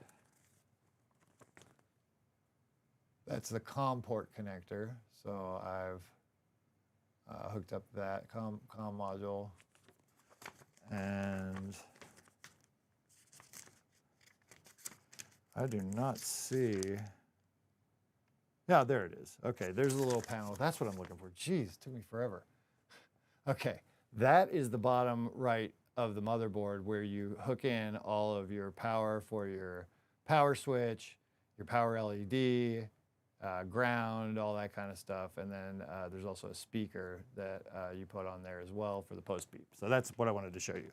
that's the COM port connector. So I've hooked up that COM module. And I do not see. Yeah, there it is. Okay, there's a little panel. That's what I'm looking for. Jeez, it took me forever. Okay, that is the bottom right of the motherboard where you hook in all of your power for your power switch, your power LED, ground, all that kind of stuff. And then there's also a speaker that you put on there as well for the post beep. So that's what I wanted to show you.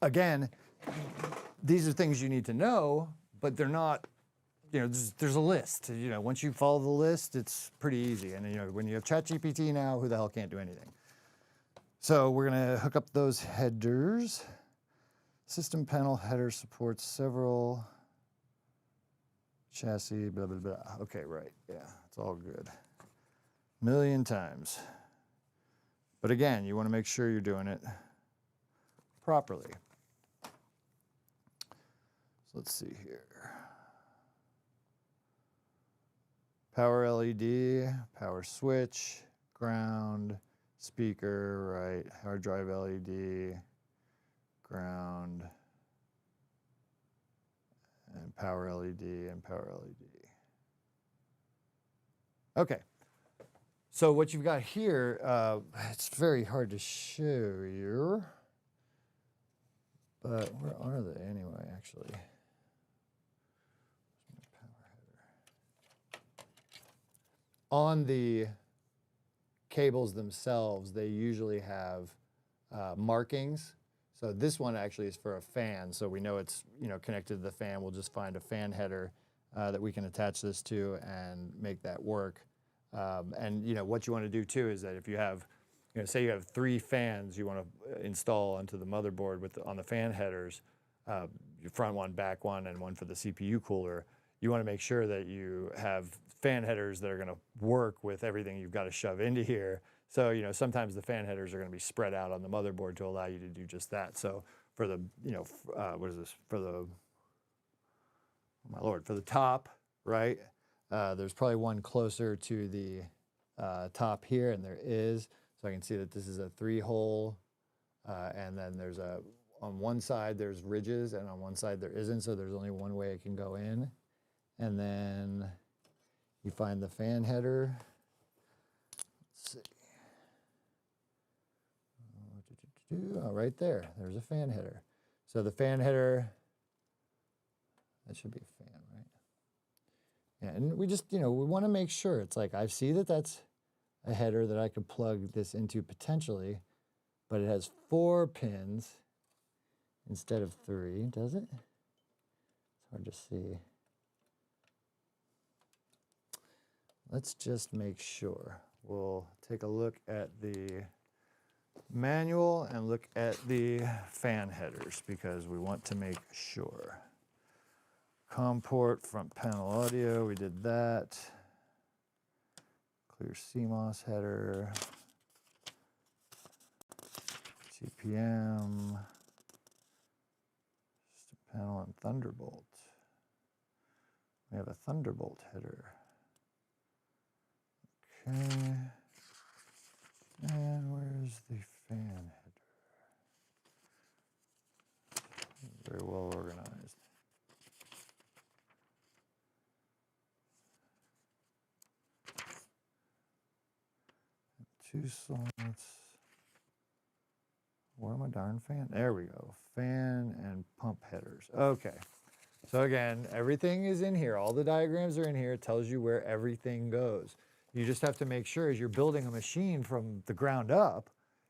Again, these are things you need to know, but they're not, you know, there's a list. You know, once you follow the list, it's pretty easy. And, you know, when you have ChatGPT now, who the hell can't do anything? So we're going to hook up those headers. System panel header supports several chassis, blah, blah, blah. Okay, right. Yeah, it's all good. Million times. But again, you want to make sure you're doing it properly. So let's see here. Power LED, power switch, ground, speaker, right, hard drive LED, ground, and power LED and power LED. Okay, so what you've got here, it's very hard to show you, but where are they anyway, actually? On the cables themselves, they usually have markings. So this one actually is for a fan, so we know it's, you know, connected to the fan. We'll just find a fan header that we can attach this to and make that work. And you know what you want to do too is that if you have, you know, say you have 3 fans you want to install onto the motherboard with on the fan headers, your front one, back one, and one for the CPU cooler. You want to make sure that you have fan headers that are going to work with everything you've got to shove into here. So, you know, sometimes the fan headers are going to be spread out on the motherboard to allow you to do just that. So for the, you know, what is this? For the, oh my Lord, for the top, right? There's probably one closer to the top here, and there is. So I can see that this is a 3-hole, and then there's a, on one side there's ridges, and on one side there isn't, so there's only one way it can go in. And then you find the fan header. Let's see. Oh, right there. There's a fan header. So the fan header, that should be a fan, right? Yeah, and we just, you know, we want to make sure. It's like, I see that that's a header that I could plug this into potentially, but it has 4 pins instead of 3, does it? It's hard to see. Let's just make sure. We'll take a look at the manual and look at the fan headers because we want to make sure. COM port, front panel audio, we did that. Clear CMOS header. TPM. System panel and Thunderbolt. We have a Thunderbolt header. Okay, and where's the fan header? Very well organized. Two slots. Where are my darn fan? There we go. Fan and pump headers. Okay. So again, everything is in here. All the diagrams are in here. It tells you where everything goes. You just have to make sure as you're building a machine from the ground up,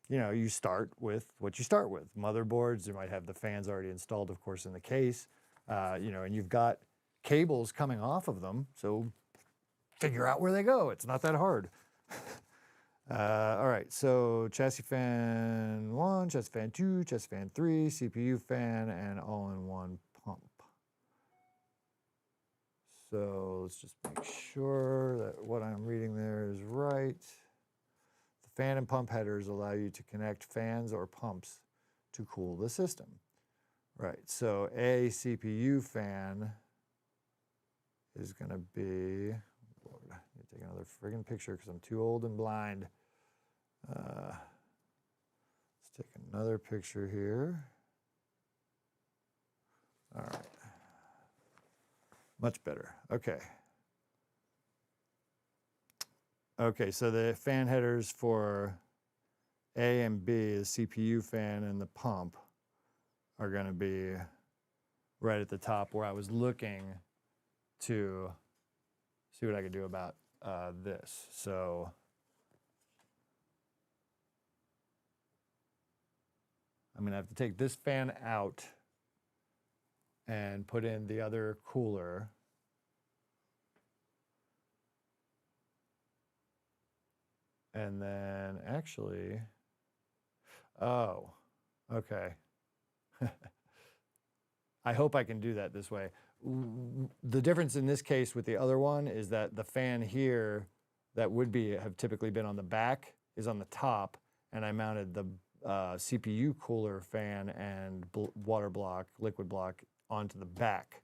you know, you start with what you start with. Motherboards, you might have the fans already installed, of course, in the case, you know, and you've got cables coming off of them. So figure out where they go. It's not that hard. All right, so chassis fan 1, chassis fan 2, chassis fan 3, CPU fan, and all-in-one pump. So let's just make sure that what I'm reading there is right. The fan and pump headers allow you to connect fans or pumps to cool the system. Right, so a CPU fan is going to be, Lord, I need to take another friggin' picture because I'm too old and blind. Let's take another picture here. All right. Much better. Okay. Okay, so the fan headers for A and B, the CPU fan and the pump, are going to be right at the top where I was looking to see what I could do about this. So I'm going to have to take this fan out and put in the other cooler. And then actually, oh, okay. I hope I can do that this way. The difference in this case with the other one is that the fan here that would have typically been on the back is on the top, and I mounted the CPU cooler fan and water block, liquid block onto the back.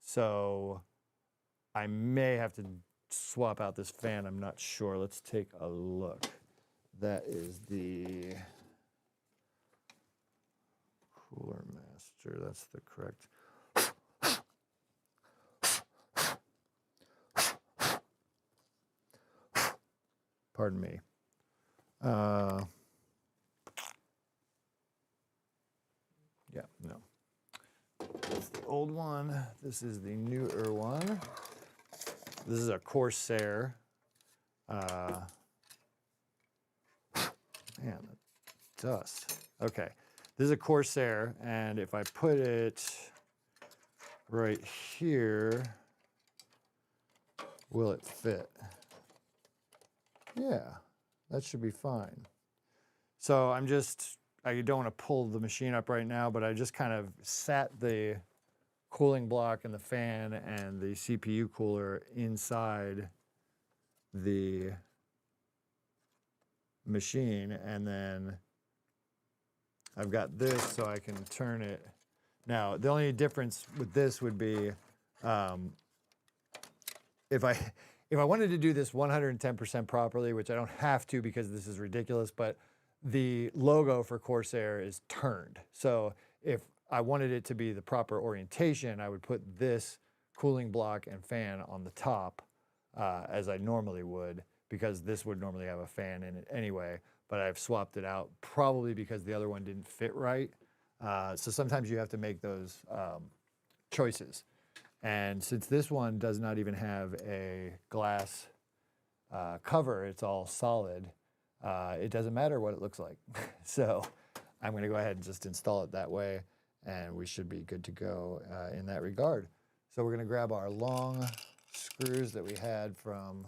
So I may have to swap out this fan, I'm not sure. Let's take a look. That is the Cooler Master, that's the correct. Pardon me. Yeah, no. That's the old one. This is the newer one. This is a Corsair. Man, the dust. Okay, this is a Corsair, and if I put it right here, will it fit? Yeah, that should be fine. So I don't want to pull the machine up right now, but I just kind of sat the cooling block and the fan and the CPU cooler inside the machine, and then I've got this so I can turn it. Now, the only difference with this would be if I wanted to do this 110% properly, which I don't have to because this is ridiculous, but the logo for Corsair is turned. So if I wanted it to be the proper orientation, I would put this cooling block and fan on the top as I normally would, because this would normally have a fan in it anyway, but I've swapped it out probably because the other one didn't fit right. So sometimes you have to make those choices. And since this one does not even have a glass cover, it's all solid, it doesn't matter what it looks like. So I'm going to go ahead and just install it that way, and we should be good to go in that regard. So we're going to grab our long screws that we had from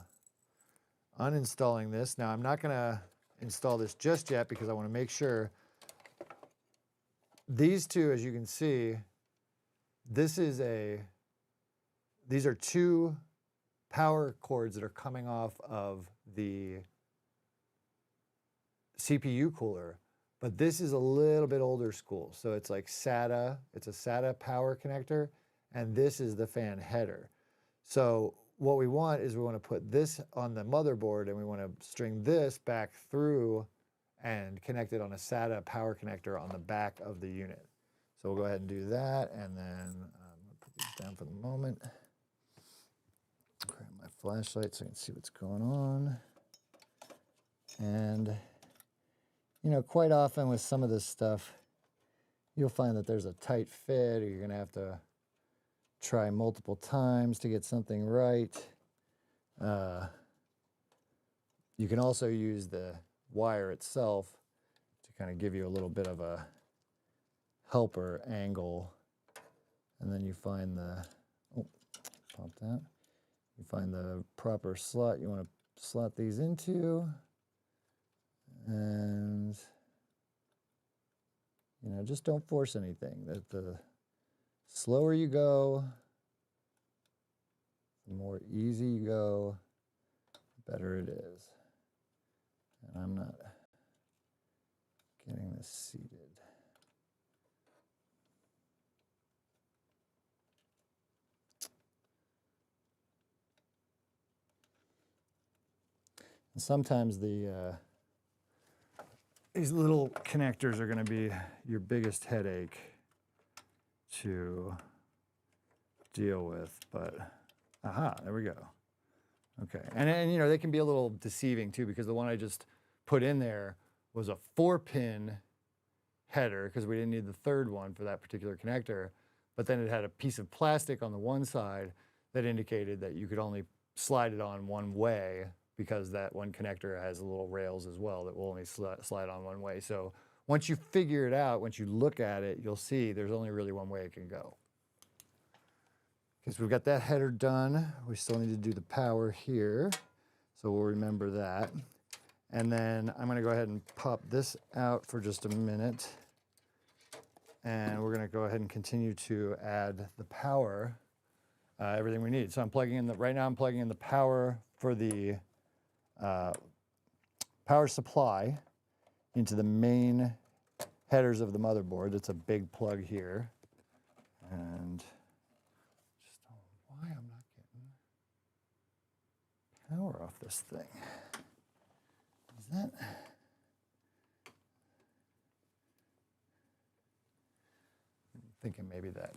uninstalling this. Now I'm not going to install this just yet because I want to make sure. These two, as you can see, these are two power cords that are coming off of the CPU cooler, but this is a little bit older school. So it's like SATA, it's a SATA power connector, and this is the fan header. So what we want is we want to put this on the motherboard, and we want to string this back through and connect it on a SATA power connector on the back of the unit. So we'll go ahead and do that, and then I'm going to put these down for the moment. Grab my flashlight so I can see what's going on. And, you know, quite often with some of this stuff, you'll find that there's a tight fit, or you're going to have to try multiple times to get something right. You can also use the wire itself to kind of give you a little bit of a helper angle, and then you find the, oh, pop that. You find the proper slot you want to slot these into. And, you know, just don't force anything. The slower you go, the more easy you go, the better it is. And I'm not getting this seated. And sometimes these little connectors are going to be your biggest headache to deal with, but aha, there we go. Okay, and you know, they can be a little deceiving too, because the one I just put in there was a 4-pin header because we didn't need the third one for that particular connector, but then it had a piece of plastic on the one side that indicated that you could only slide it on one way, because that one connector has little rails as well that will only slide on one way. So once you figure it out, once you look at it, you'll see there's only really one way it can go. Okay, so we've got that header done. We still need to do the power here, so we'll remember that. And then I'm gonna go ahead and pop this out for just a minute. And we're gonna go ahead and continue to add the power, everything we need. So I'm plugging in right now I'm plugging in the power for the power supply into the main headers of the motherboard. That's a big plug here. And just don't know why I'm not getting power off this thing. Is that? I'm thinking maybe that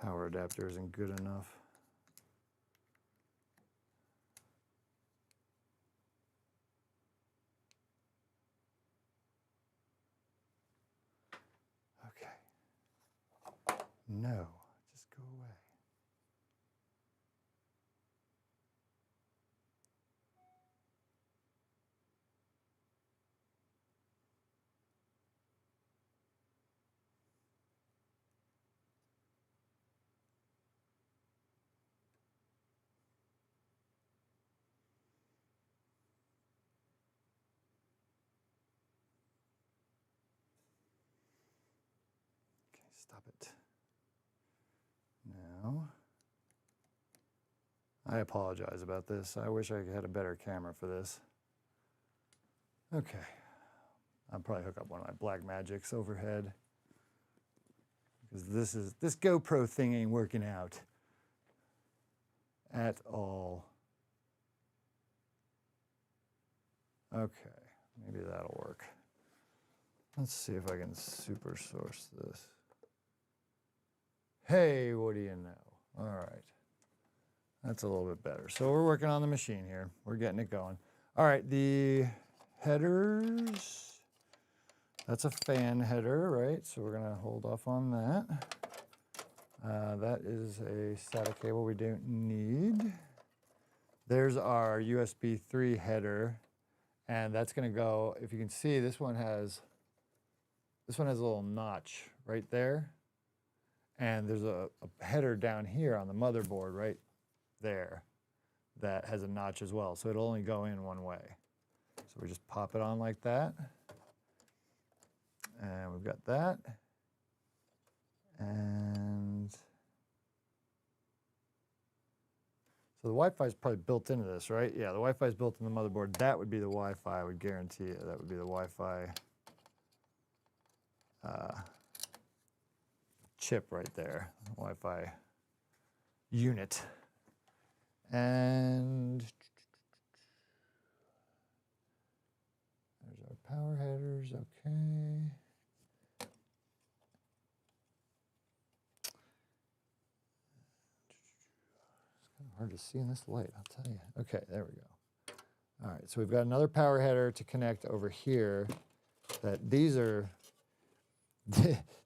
power adapter isn't good enough. No, just go away. Okay, stop it. Now, I apologize about this. I wish I had a better camera for this. Okay, I'll probably hook up one of my Black Magics overhead, because this GoPro thing ain't working out at all. Okay, maybe that'll work. Let's see if I can super source this. Hey, what do you know? All right. That's a little bit better. So we're working on the machine here. We're getting it going. All right, the headers. That's a fan header, right? So we're gonna hold off on that. That is a SATA cable we don't need. There's our USB 3 header, and that's gonna go, if you can see, this one has a little notch right there. And there's a header down here on the motherboard right there that has a notch as well. So it'll only go in one way. So we just pop it on like that. And we've got that. And so the Wi-Fi is probably built into this, right? Yeah, the Wi-Fi is built in the motherboard. That would be the Wi-Fi, I would guarantee it. That would be the Wi-Fi chip right there, Wi-Fi unit. And there's our power headers, okay. It's kind of hard to see in this light, I'll tell you. Okay, there we go. All right, so we've got another power header to connect over here. That these are,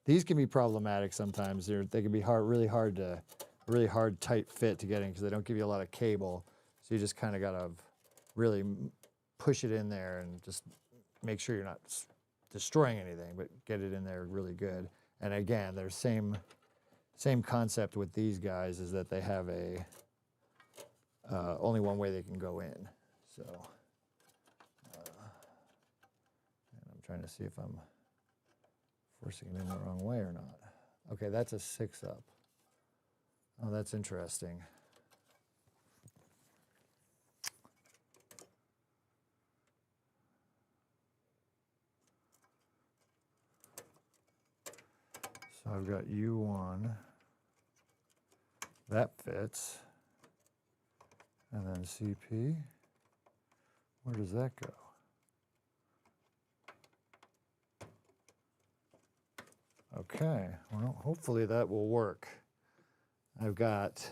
these can be problematic sometimes. They can be really hard tight fit to get in because they don't give you a lot of cable. So you just kind of got to really push it in there and just make sure you're not destroying anything, but get it in there really good. And again, there's same concept with these guys, is that they have a only one way they can go in. So, and I'm trying to see if I'm forcing it in the wrong way or not. Okay, that's a 6-up. Oh, that's interesting. So I've got U1. That fits. And then CP. Where does that go? Okay, well, hopefully that will work. I've got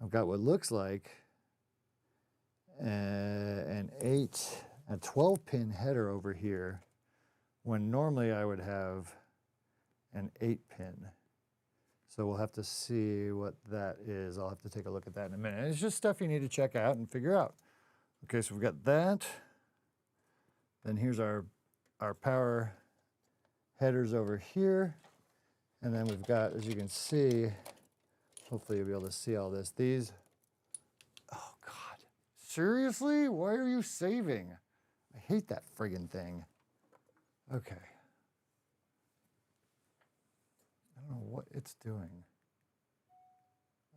what looks like a 12-pin header over here, when normally I would have an 8-pin. So we'll have to see what that is. I'll have to take a look at that in a minute. It's just stuff you need to check out and figure out. Okay, so we've got that. Then here's our power headers over here. And then we've got, as you can see, hopefully you'll be able to see all this. These, oh God, seriously? Why are you saving? I hate that friggin' thing. Okay. I don't know what it's doing.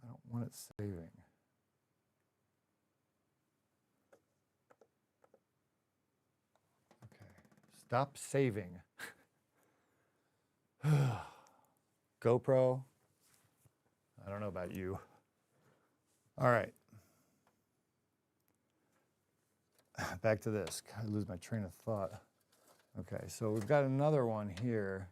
I don't want it saving. Okay, stop saving. GoPro, I don't know about you. All right. Back to this. God, I lose my train of thought. Okay, so we've got another one here.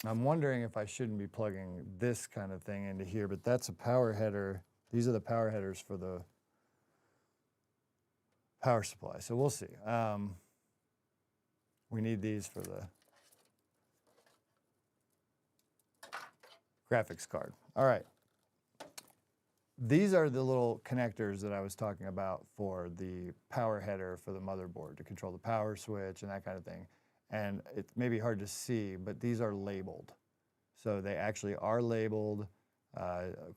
I'm wondering if I shouldn't be plugging this kind of thing into here, but that's a power header. These are the power headers for the power supply, so we'll see. We need these for the graphics card. All right. These are the little connectors that I was talking about for the power header for the motherboard to control the power switch and that kind of thing. And it may be hard to see, but these are labeled. So they actually are labeled.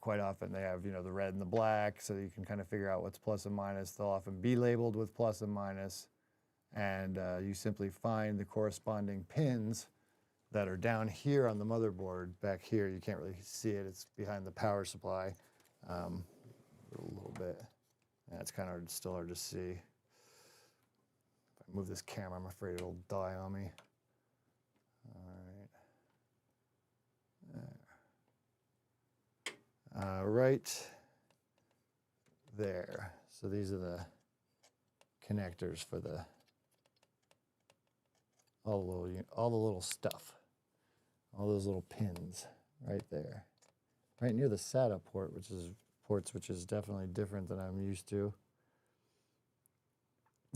Quite often they have, the red and the black, so you can kind of figure out what's plus and minus. They'll often be labeled with plus and minus. And you simply find the corresponding pins that are down here on the motherboard. Back here, you can't really see it. It's behind the power supply. A little bit. Yeah, it's kind of still hard to see. If I move this camera, I'm afraid it'll die on me. All right. Right there. So these are the connectors for all the little stuff. All those little pins right there. Right near the SATA port, which is definitely different than I'm used to.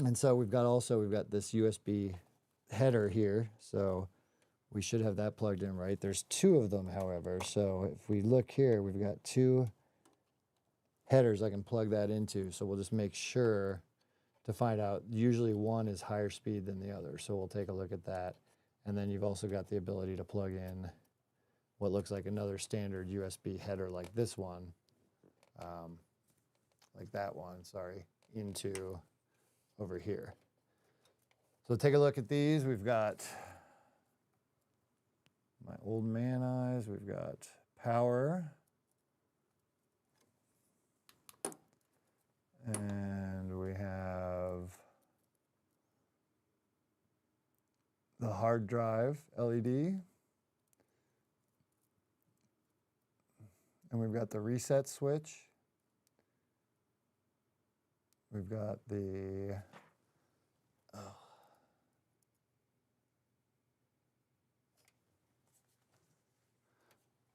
And so we've got this USB header here, so we should have that plugged in right. There's 2 of them, however, so if we look here, we've got 2 headers I can plug that into, so we'll just make sure to find out. Usually one is higher speed than the other, so we'll take a look at that. And then you've also got the ability to plug in what looks like another standard USB header like this one, like that one, sorry, into over here. So take a look at these. We've got my old man eyes. We've got power. And we have the hard drive LED. And we've got the reset switch. We've got the,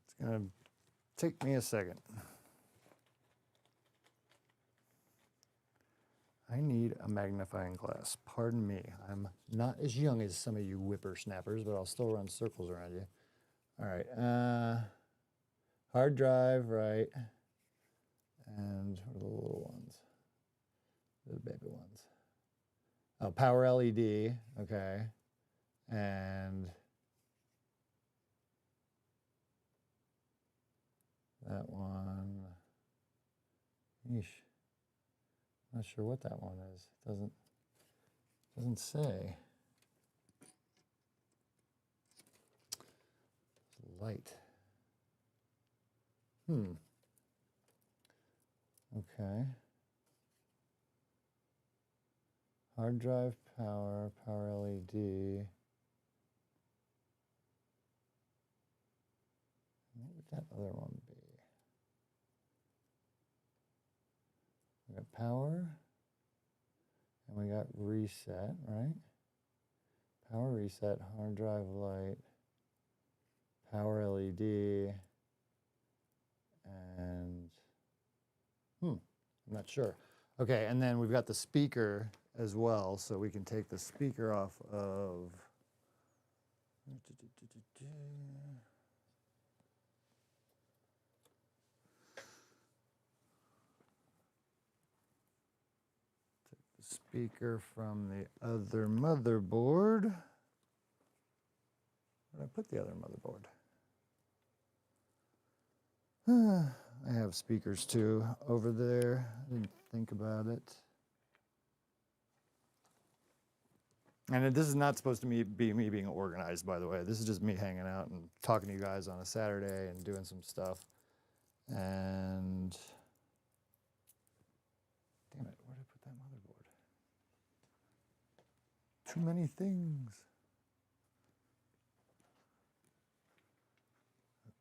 it's gonna take me a second. I need a magnifying glass. Pardon me. I'm not as young as some of you whippersnappers, but I'll still run circles around you. All right. Hard drive, right. And what are the little ones? The baby ones. Oh, power LED, okay. And That one, yeesh. Not sure what that one is. Doesn't say. It's light. Okay. Hard drive power, power LED. What would that other one be? We got power, and we got reset, right? Power reset, hard drive light, power LED, and I'm not sure. Okay, and then we've got the speaker as well, so we can take the speaker off of. Speaker from the other motherboard. Where did I put the other motherboard? I have speakers too over there. I didn't think about it. And this is not supposed to be me being organized, by the way. This is just me hanging out and talking to you guys on a Saturday and doing some stuff. And damn it, where did I put that motherboard? Too many things.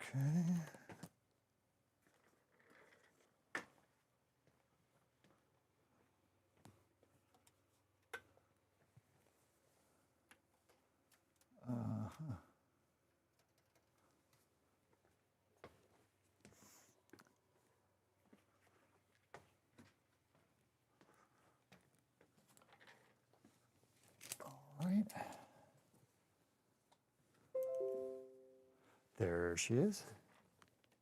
Okay. All right. There she is.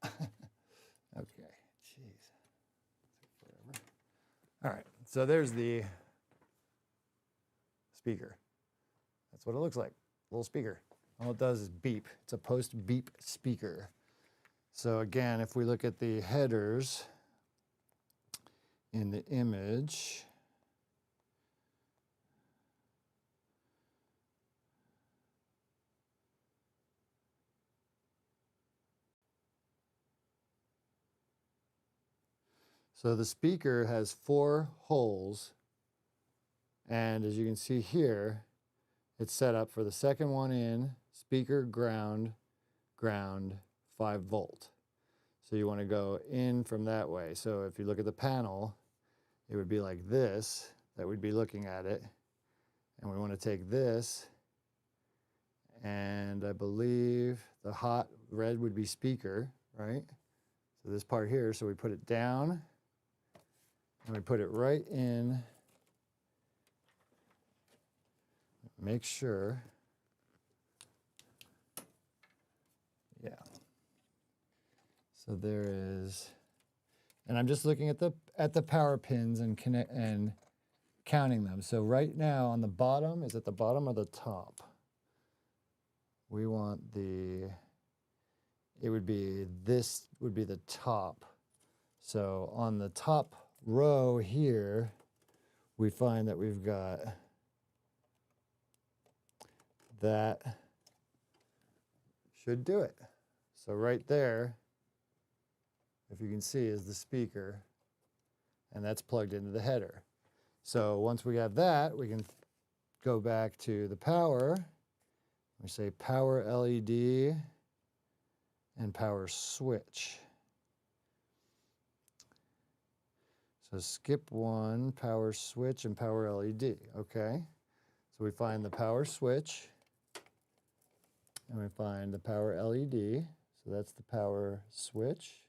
Okay, jeez. Forever. All right, so there's the speaker. That's what it looks like, little speaker. All it does is beep. It's a post-beep speaker. So again, if we look at the headers in the image, so the speaker has 4 holes, and as you can see here, it's set up for the second one in, speaker, ground, ground, 5 volt. So you want to go in from that way. So if you look at the panel, it would be like this, that we'd be looking at it. And we want to take this, and I believe the hot red would be speaker, right? So this part here, so we put it down, and we put it right in. Make sure, yeah. So there is, and I'm just looking at the power pins and counting them. So right now on the bottom, is it the bottom or the top? We want it would be, this would be the top. So on the top row here, we find that we've got that should do it. So right there, if you can see, is the speaker, and that's plugged into the header. So once we have that, we can go back to the power. We say power LED and power switch. So skip 1, power switch and power LED, okay? So we find the power switch, and we find the power LED. So that's the power switch.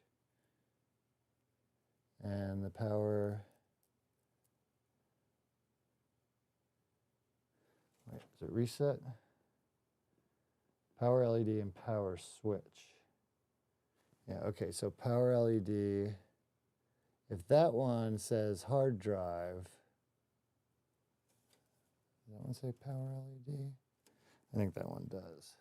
And the power, wait, is it reset? Power LED and power switch. Yeah, okay, so power LED, if that one says hard drive, does that one say power LED? I think that one does.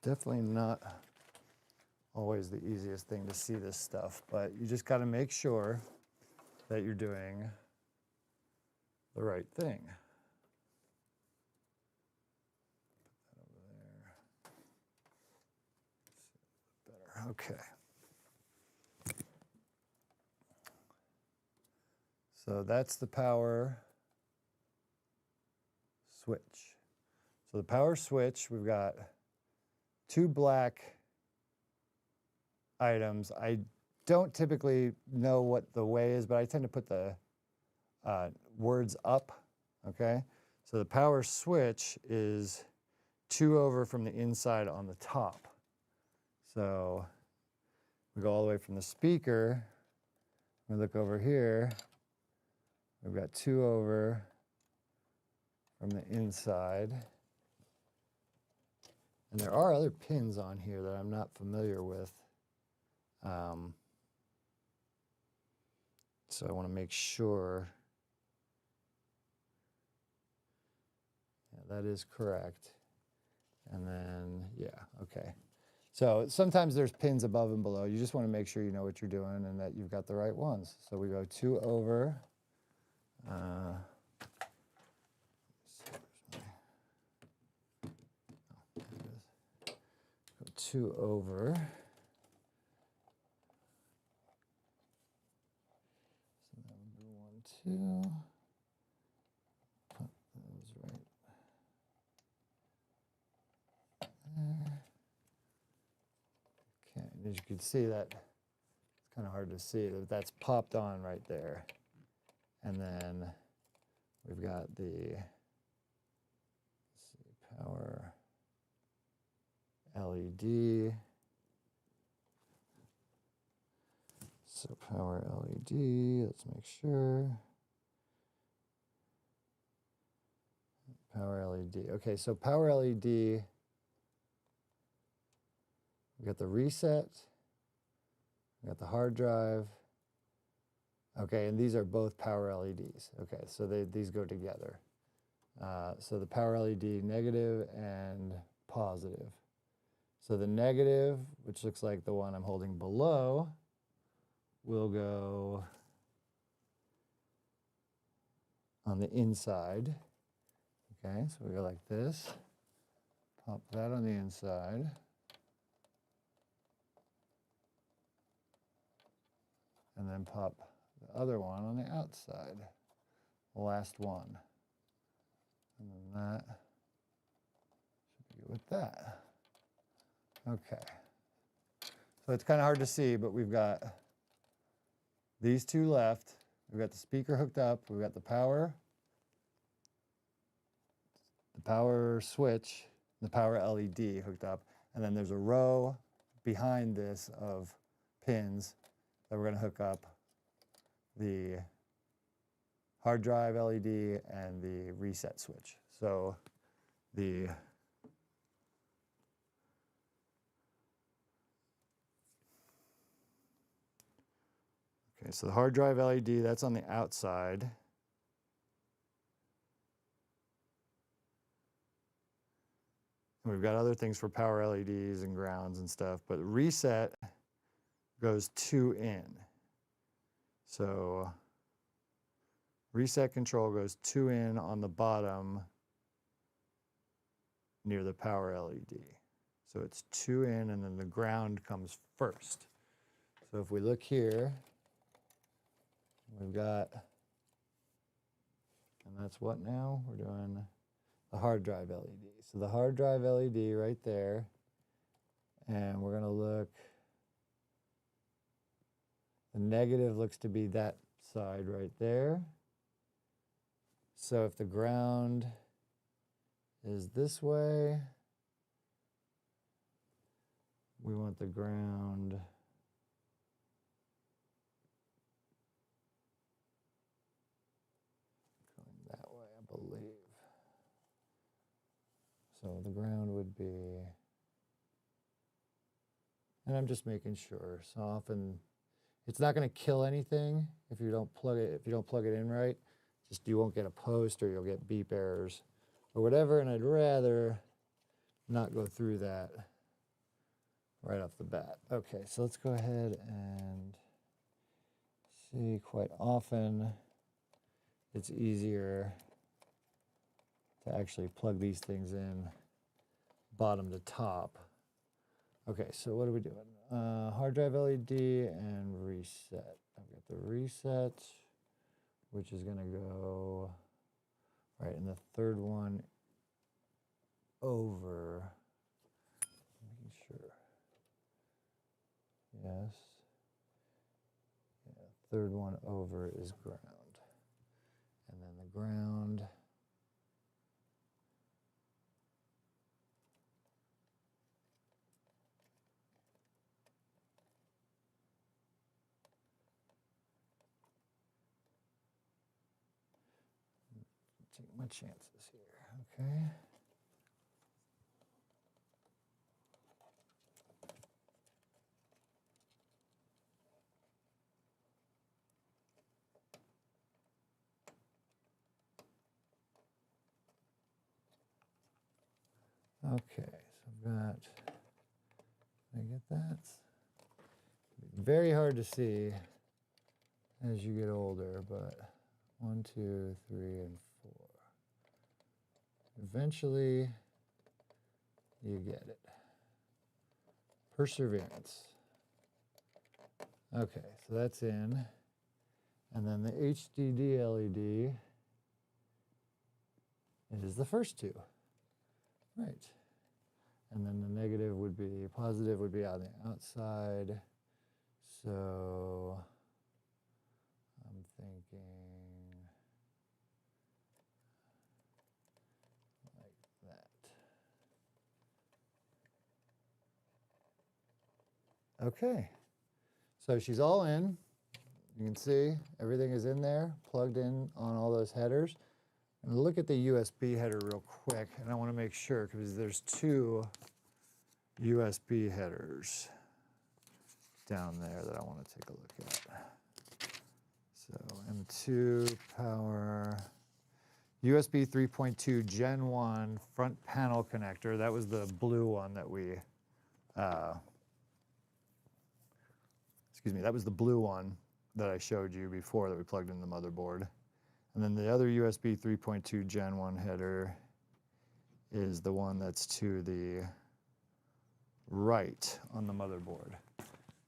Definitely not always the easiest thing to see this stuff, but you just got to make sure that you're doing the right thing. Put that over there. Better. Okay. So that's the power switch. So the power switch, we've got 2 black items. I don't typically know what the way is, but I tend to put the words up, okay? So the power switch is 2 over from the inside on the top. So we go all the way from the speaker. We look over here. We've got 2 over from the inside. And there are other pins on here that I'm not familiar with. So I want to make sure. Yeah, that is correct. And then, yeah, okay. So sometimes there's pins above and below. You just want to make sure you know what you're doing and that you've got the right ones. So we go 2 over. 2 over. So that would be 1, 2. Put those right there. Okay, and as you can see, that it's kind of hard to see that that's popped on right there. And then we've got the, let's see, power LED. So power LED, let's make sure. Power LED. Okay, so power LED, we got the reset, we got the hard drive. Okay, and these are both power LEDs. Okay, so these go together. So the power LED negative and positive. So the negative, which looks like the one I'm holding below, will go on the inside. Okay, so we go like this. Pop that on the inside. And then pop the other one on the outside. The last one. And then that should be with that. Okay. So it's kind of hard to see, but we've got these 2 left. We've got the speaker hooked up. We've got the power switch, the power LED hooked up. And then there's a row behind this of pins that we're going to hook up the hard drive LED and the reset switch. So the okay, so the hard drive LED, that's on the outside. And we've got other things for power LEDs and grounds and stuff, but reset goes 2 in. So reset control goes 2 in on the bottom near the power LED. So it's 2 in and then the ground comes first. So if we look here, we've got, and that's what now? We're doing the hard drive LED. So the hard drive LED right there, and we're going to look, the negative looks to be that side right there. So if the ground is this way, we want the ground going that way, I believe. So the ground would be, and I'm just making sure. So often It's not going to kill anything if you don't plug it in right. Just you won't get a post or you'll get beep errors or whatever, and I'd rather not go through that right off the bat. Okay, so let's go ahead and see. Quite often it's easier to actually plug these things in bottom to top. Okay, so what are we doing? Hard drive LED and reset. I've got the reset, which is going to go right, and the third one over. Making sure. Yes. Yeah, third one over is ground. And then the ground. Take my chances here, okay? Okay, so I've got, can I get that? Very hard to see as you get older, but 1, 2, 3, and 4. Eventually, you get it. Perseverance. Okay, so that's in. And then the HDD LED is the first two. Right. And then the negative would be, positive would be on the outside. So I'm thinking like that. Okay. So she's all in. You can see everything is in there, plugged in on all those headers. And look at the USB header real quick, and I want to make sure because there's 2 USB headers down there that I want to take a look at. So M2 power, USB 3.2 Gen 1 front panel connector. That was the blue one that we, excuse me, that was the blue one that I showed you before that we plugged in the motherboard. And then the other USB 3.2 Gen 1 header is the one that's to the right on the motherboard.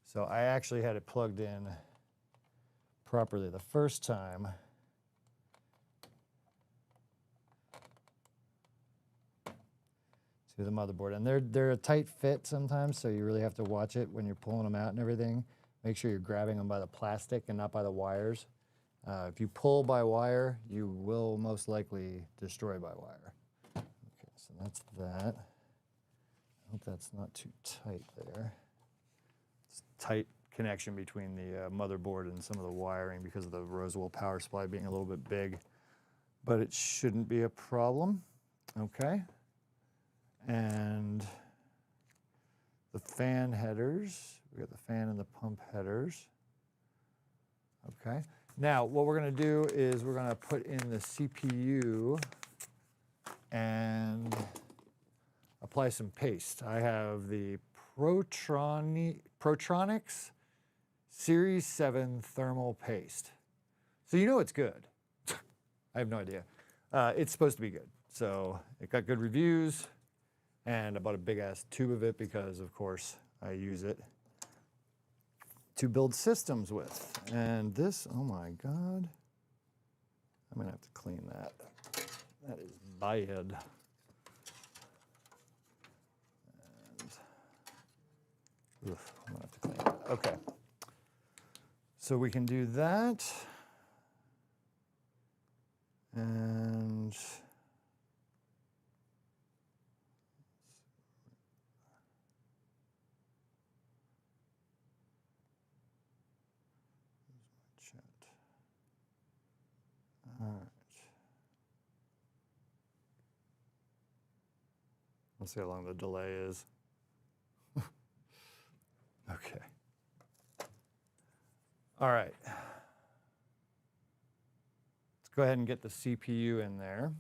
So I actually had it plugged in properly the first time. To the motherboard. And they're a tight fit sometimes, so you really have to watch it when you're pulling them out and everything. Make sure you're grabbing them by the plastic and not by the wires. If you pull by wire, you will most likely destroy by wire. Okay, so that's that. I hope that's not too tight there. It's a tight connection between the motherboard and some of the wiring because of the Roswell power supply being a little bit big, but it shouldn't be a problem. Okay. And the fan headers, we got the fan and the pump headers. Okay. Now, what we're going to do is we're going to put in the CPU and apply some paste. I have the Protronics Series 7 thermal paste. So you know it's good. I have no idea. It's supposed to be good. So it got good reviews, and I bought a big-ass tube of it because, of course, I use it to build systems with. And this, oh my God, I'm gonna have to clean that. That is bad. And oof, I'm gonna have to clean that. Okay. So we can do that. And all right. Let's see how long the delay is. Okay. All right. Let's go ahead and get the CPU in there.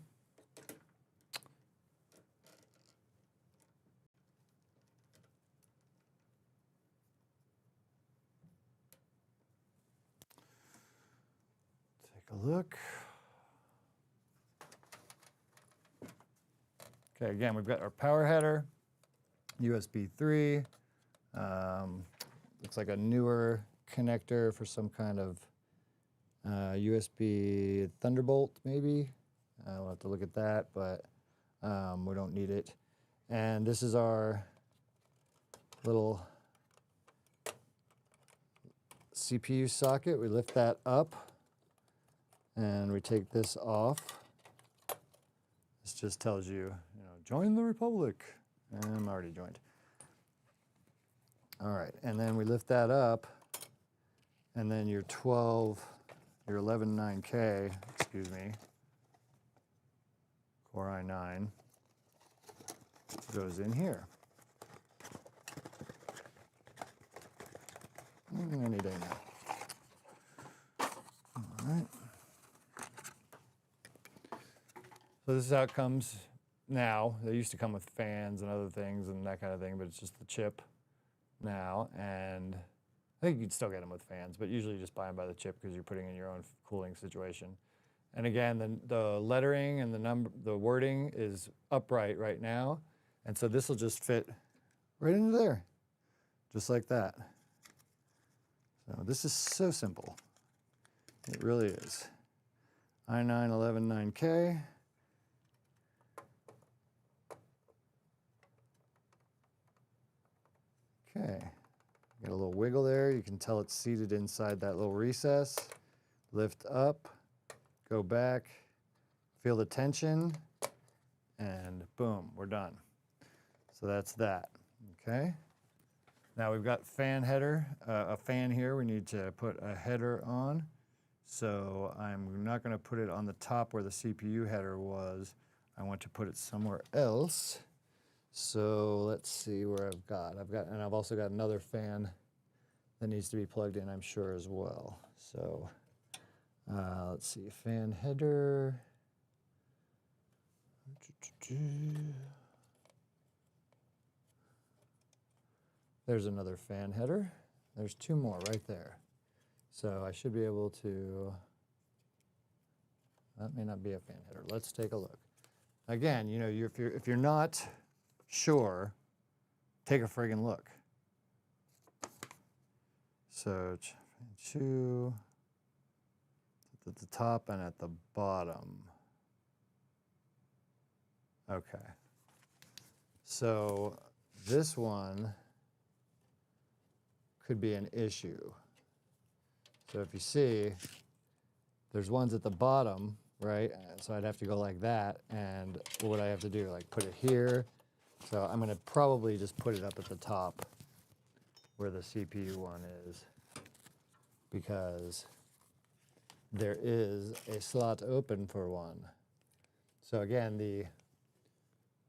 Take a look. Okay, again, we've got our power header, USB 3. Looks like a newer connector for some kind of USB Thunderbolt, maybe. We'll have to look at that, but we don't need it. And this is our little CPU socket. We lift that up, and we take this off. This just tells you, join the Republic. And I'm already joined. All right, and then we lift that up, and then your 11.9K, excuse me, Core i9 goes in here. Any day now. All right. So this is how it comes now. They used to come with fans and other things and that kind of thing, but it's just the chip now. And I think you'd still get them with fans, but usually you just buy them by the chip because you're putting in your own cooling situation. And again, the lettering and the wording is upright right now. And so this will just fit right into there, just like that. So this is so simple. It really is. i9 11.9K. Okay, got a little wiggle there. You can tell it's seated inside that little recess. Lift up, go back, feel the tension, and boom, we're done. So that's that, okay? Now we've got fan header, a fan here. We need to put a header on. So I'm not gonna put it on the top where the CPU header was. I want to put it somewhere else. So let's see where and I've also got another fan that needs to be plugged in, I'm sure, as well. So let's see, fan header. There's another fan header. There's two more right there. So I should be able to, that may not be a fan header. Let's take a look. Again, if you're not sure, take a friggin' look. So two at the top and at the bottom. Okay. So this one could be an issue. So if you see, there's ones at the bottom, right? So I'd have to go like that, and what would I have to do? Like put it here. So I'm gonna probably just put it up at the top where the CPU one is, because there is a slot open for one. So again, the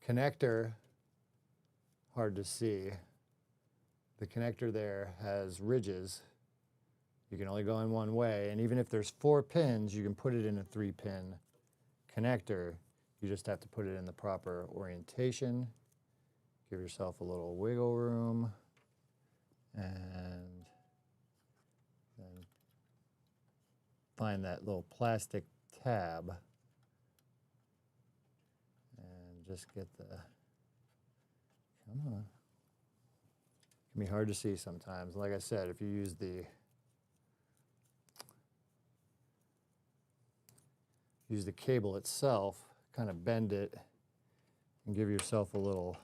connector, hard to see. The connector there has ridges. You can only go in one way, and even if there's 4 pins, you can put it in a 3-pin connector. You just have to put it in the proper orientation. Give yourself a little wiggle room, and then find that little plastic tab and just get the, come on. It can be hard to see sometimes. Like I said, if you use the cable itself, kind of bend it and give yourself a little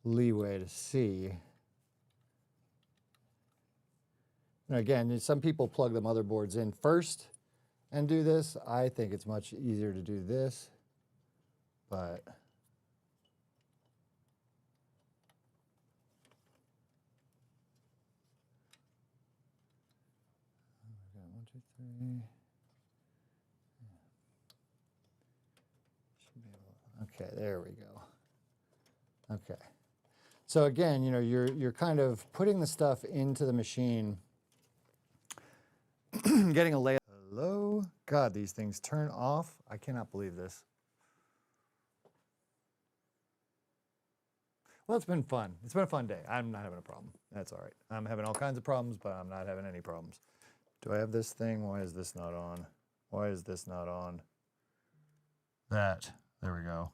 leeway to see. And again, some people plug the motherboards in first and do this. I think it's much easier to do this, but one, two, three. Okay, there we go. Okay. So again, you're kind of putting the stuff into the machine getting a lay. Hello? God, these things turn off. I cannot believe this. Well, it's been fun. It's been a fun day. I'm not having a problem. That's all right. I'm having all kinds of problems, but I'm not having any problems. Do I have this thing? Why is this not on? Why is this not on? That. There we go.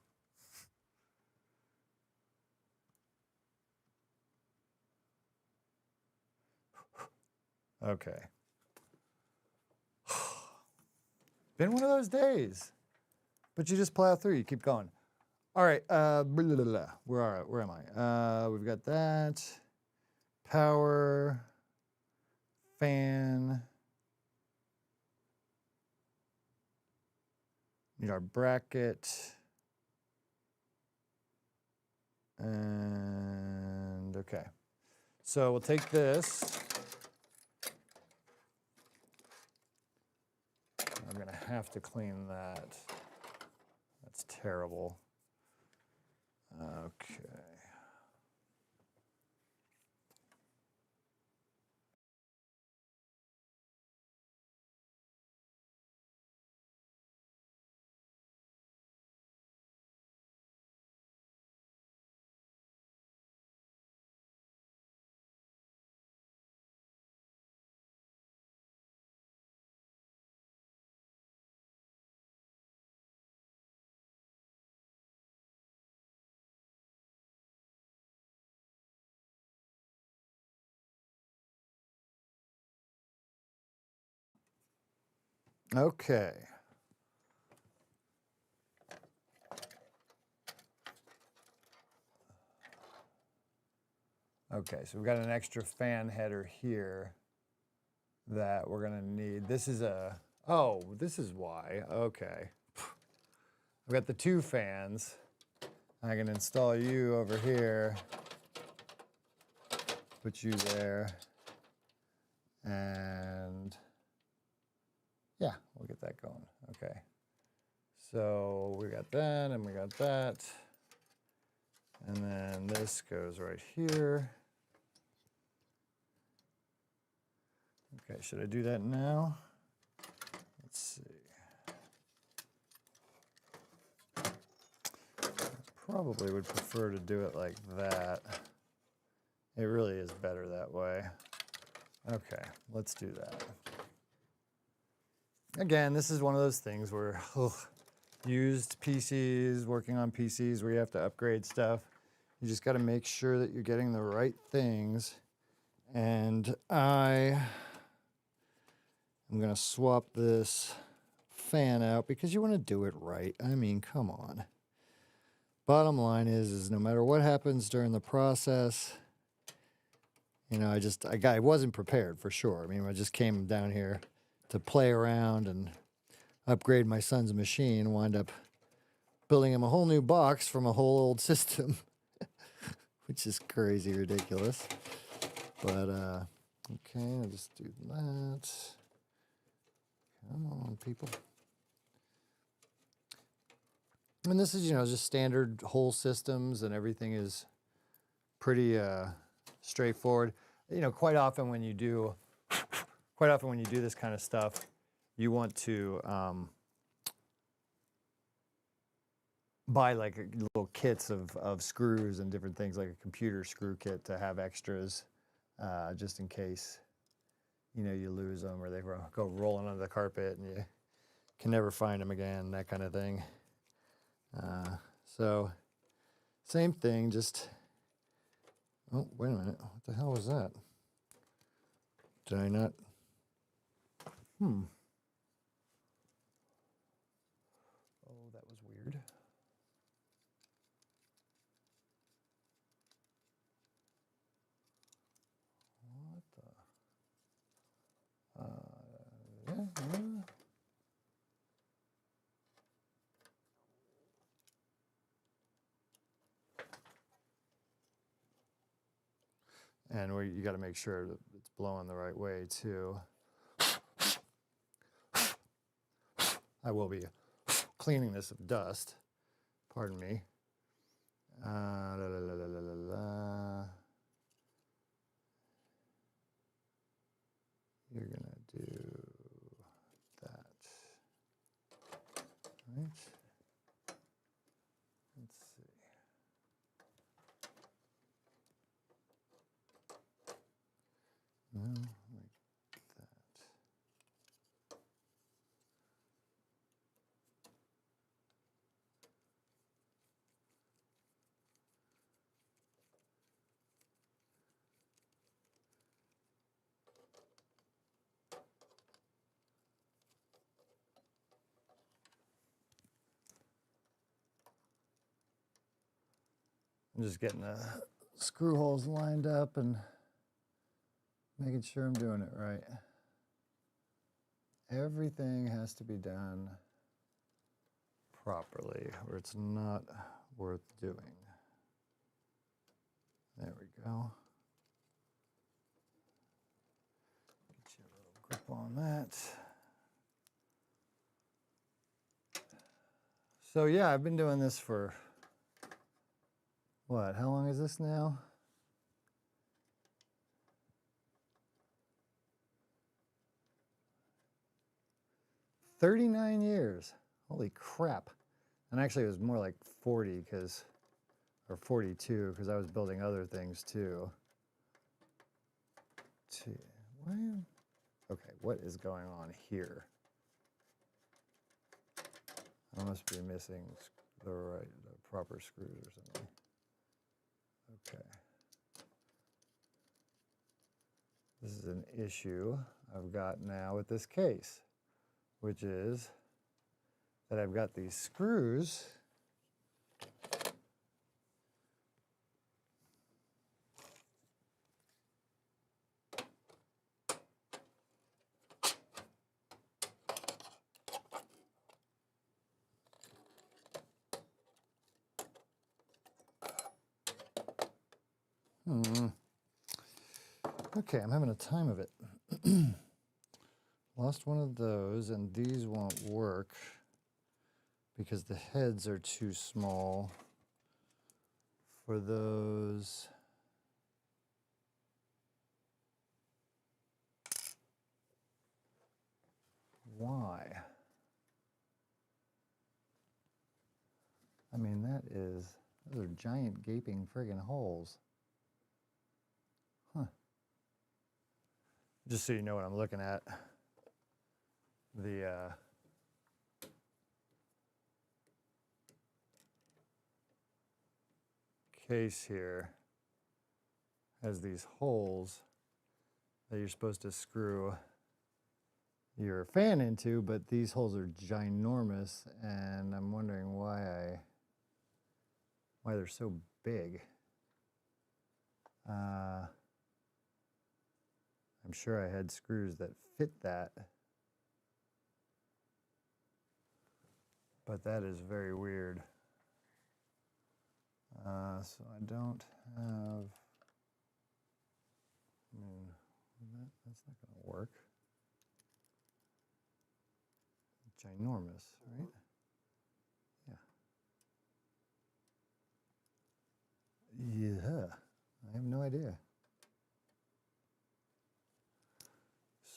Okay. Been one of those days. But you just plow through. You keep going. All right. Blah, blah, blah, blah. Where am I? We've got that. Power. Fan. Need our bracket. And okay. So we'll take this. I'm going to have to clean that. That's terrible. Okay. Okay. Okay, so we've got an extra fan header here that we're gonna need. This is a, oh, this is why, okay. I've got the two fans. I can install you over here, put you there, and yeah, we'll get that going, okay. So we got that and we got that. And then this goes right here. Okay, should I do that now? Let's see. I probably would prefer to do it like that. It really is better that way. Okay, let's do that. Again, this is one of those things where used PCs, working on PCs where you have to upgrade stuff. You just got to make sure that you're getting the right things. And I'm going to swap this fan out because you want to do it right. I mean, come on. Bottom line is no matter what happens during the process, you know, I wasn't prepared for sure. I mean, I just came down here to play around and upgrade my son's machine, wind up building him a whole new box from a whole old system, which is crazy ridiculous. But, okay, I'll just do that. Come on, people. And this is, you know, just standard whole systems and everything is pretty straightforward. You know, quite often when you do this kind of stuff, you want to buy like little kits of screws and different things, like a computer screw kit to have extras, just in case, you know, you lose them or they go rolling under the carpet and you can never find them again, that kind of thing. So same thing, just, oh, wait a minute, what the hell was that? Did I not? Oh, that was weird. What the? Yeah. And you got to make sure that it's blowing the right way too. I will be cleaning this of dust. Pardon me. La, la, la, la, la, la. You're gonna do I'm just getting the screw holes lined up and making sure I'm doing it right. Everything has to be done properly or it's not worth doing. There we go. Get you a little grip on that. So yeah, I've been doing this for, what, how long is this now? "39 years. Holy crap. And actually it was more like 40 because, or 42 because I was building other things too. Okay, what is going on here? I must be missing the proper screws or something. Okay. This is an issue I've got now with this case, which is that I've got these screws Okay, I'm having a time of it. Lost one of those, and these won't work because the heads are too small for those. Why? I mean, those are giant gaping friggin' holes. Huh. Just so you know what I'm looking at, the case here has these holes that you're supposed to screw your fan into, but these holes are ginormous, and I'm wondering why they're so big. I'm sure I had screws that fit that, but that is very weird. So I don't have, that's not going to work. Ginormous, right? Yeah, I have no idea.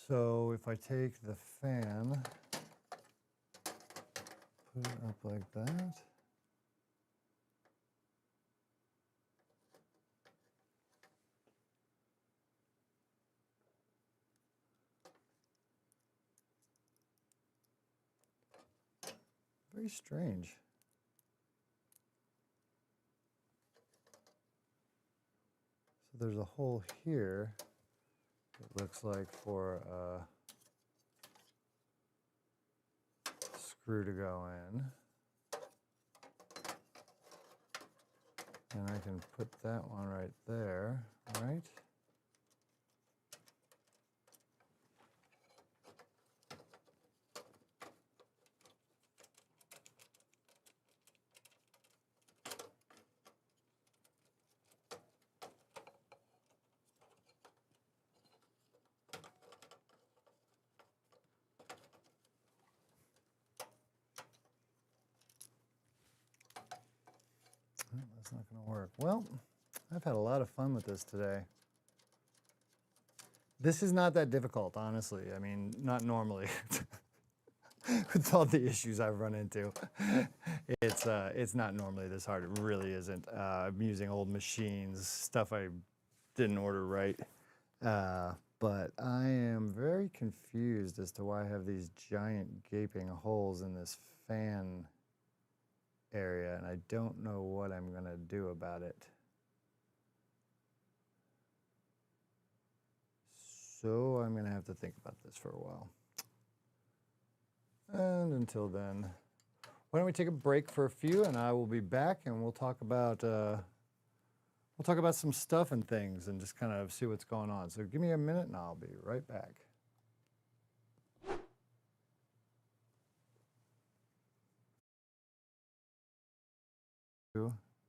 So if I take the fan, put it up like that. Very strange. So there's a hole here, it looks like, for a screw to go in. And I can put that one right there, right? That's not going to work. Well, I've had a lot of fun with this today. This is not that difficult, honestly. I mean, not normally. With all the issues I've run into, it's not normally this hard. It really isn't. I'm using old machines, stuff I didn't order right. But I am very confused as to why I have these giant gaping holes in this fan area, and I don't know what I'm going to do about it. So I'm going to have to think about this for a while. And until then, why don't we take a break for a few, and I will be back, and we'll talk about we'll talk about some stuff and things and just kind of see what's going on. So give me a minute and I'll be right back.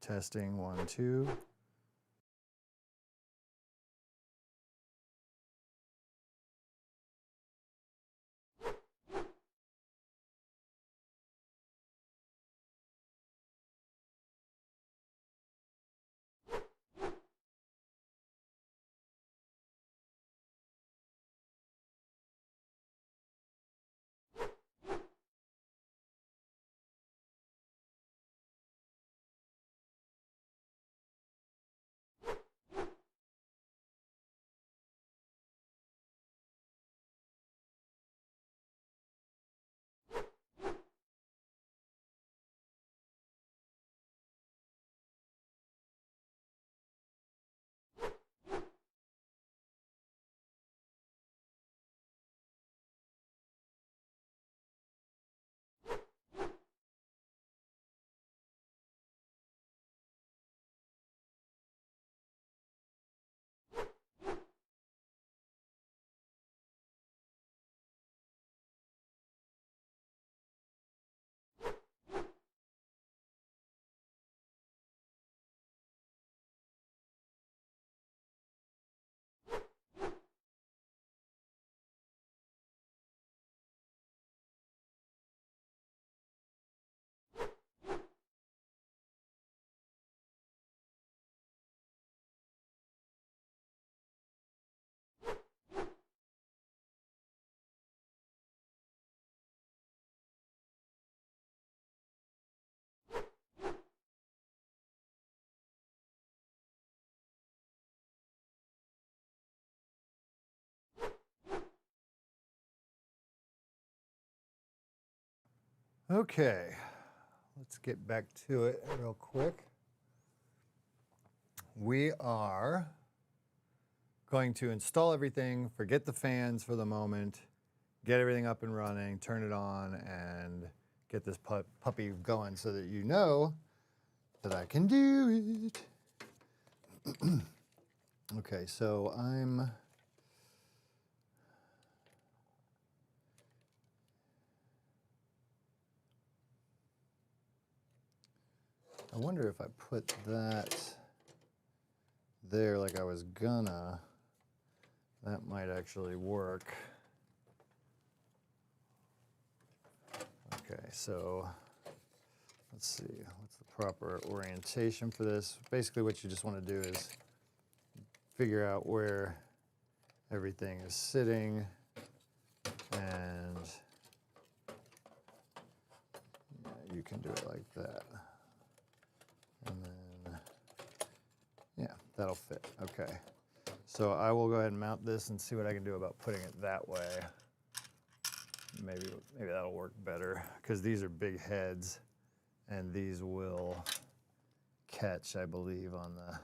Testing 1, 2. Okay, let's get back to it real quick. We are going to install everything, forget the fans for the moment, get everything up and running, turn it on, and get this puppy going so that you know that I can do it. Okay, so I wonder if I put that there like I was gonna, that might actually work. Okay, so let's see, what's the proper orientation for this? Basically what you just want to do is figure out where everything is sitting, and yeah, you can do it like that. And then, yeah, that'll fit. Okay. So I will go ahead and mount this and see what I can do about putting it that way. Maybe that'll work better, because these are big heads, and these will catch, I believe, on the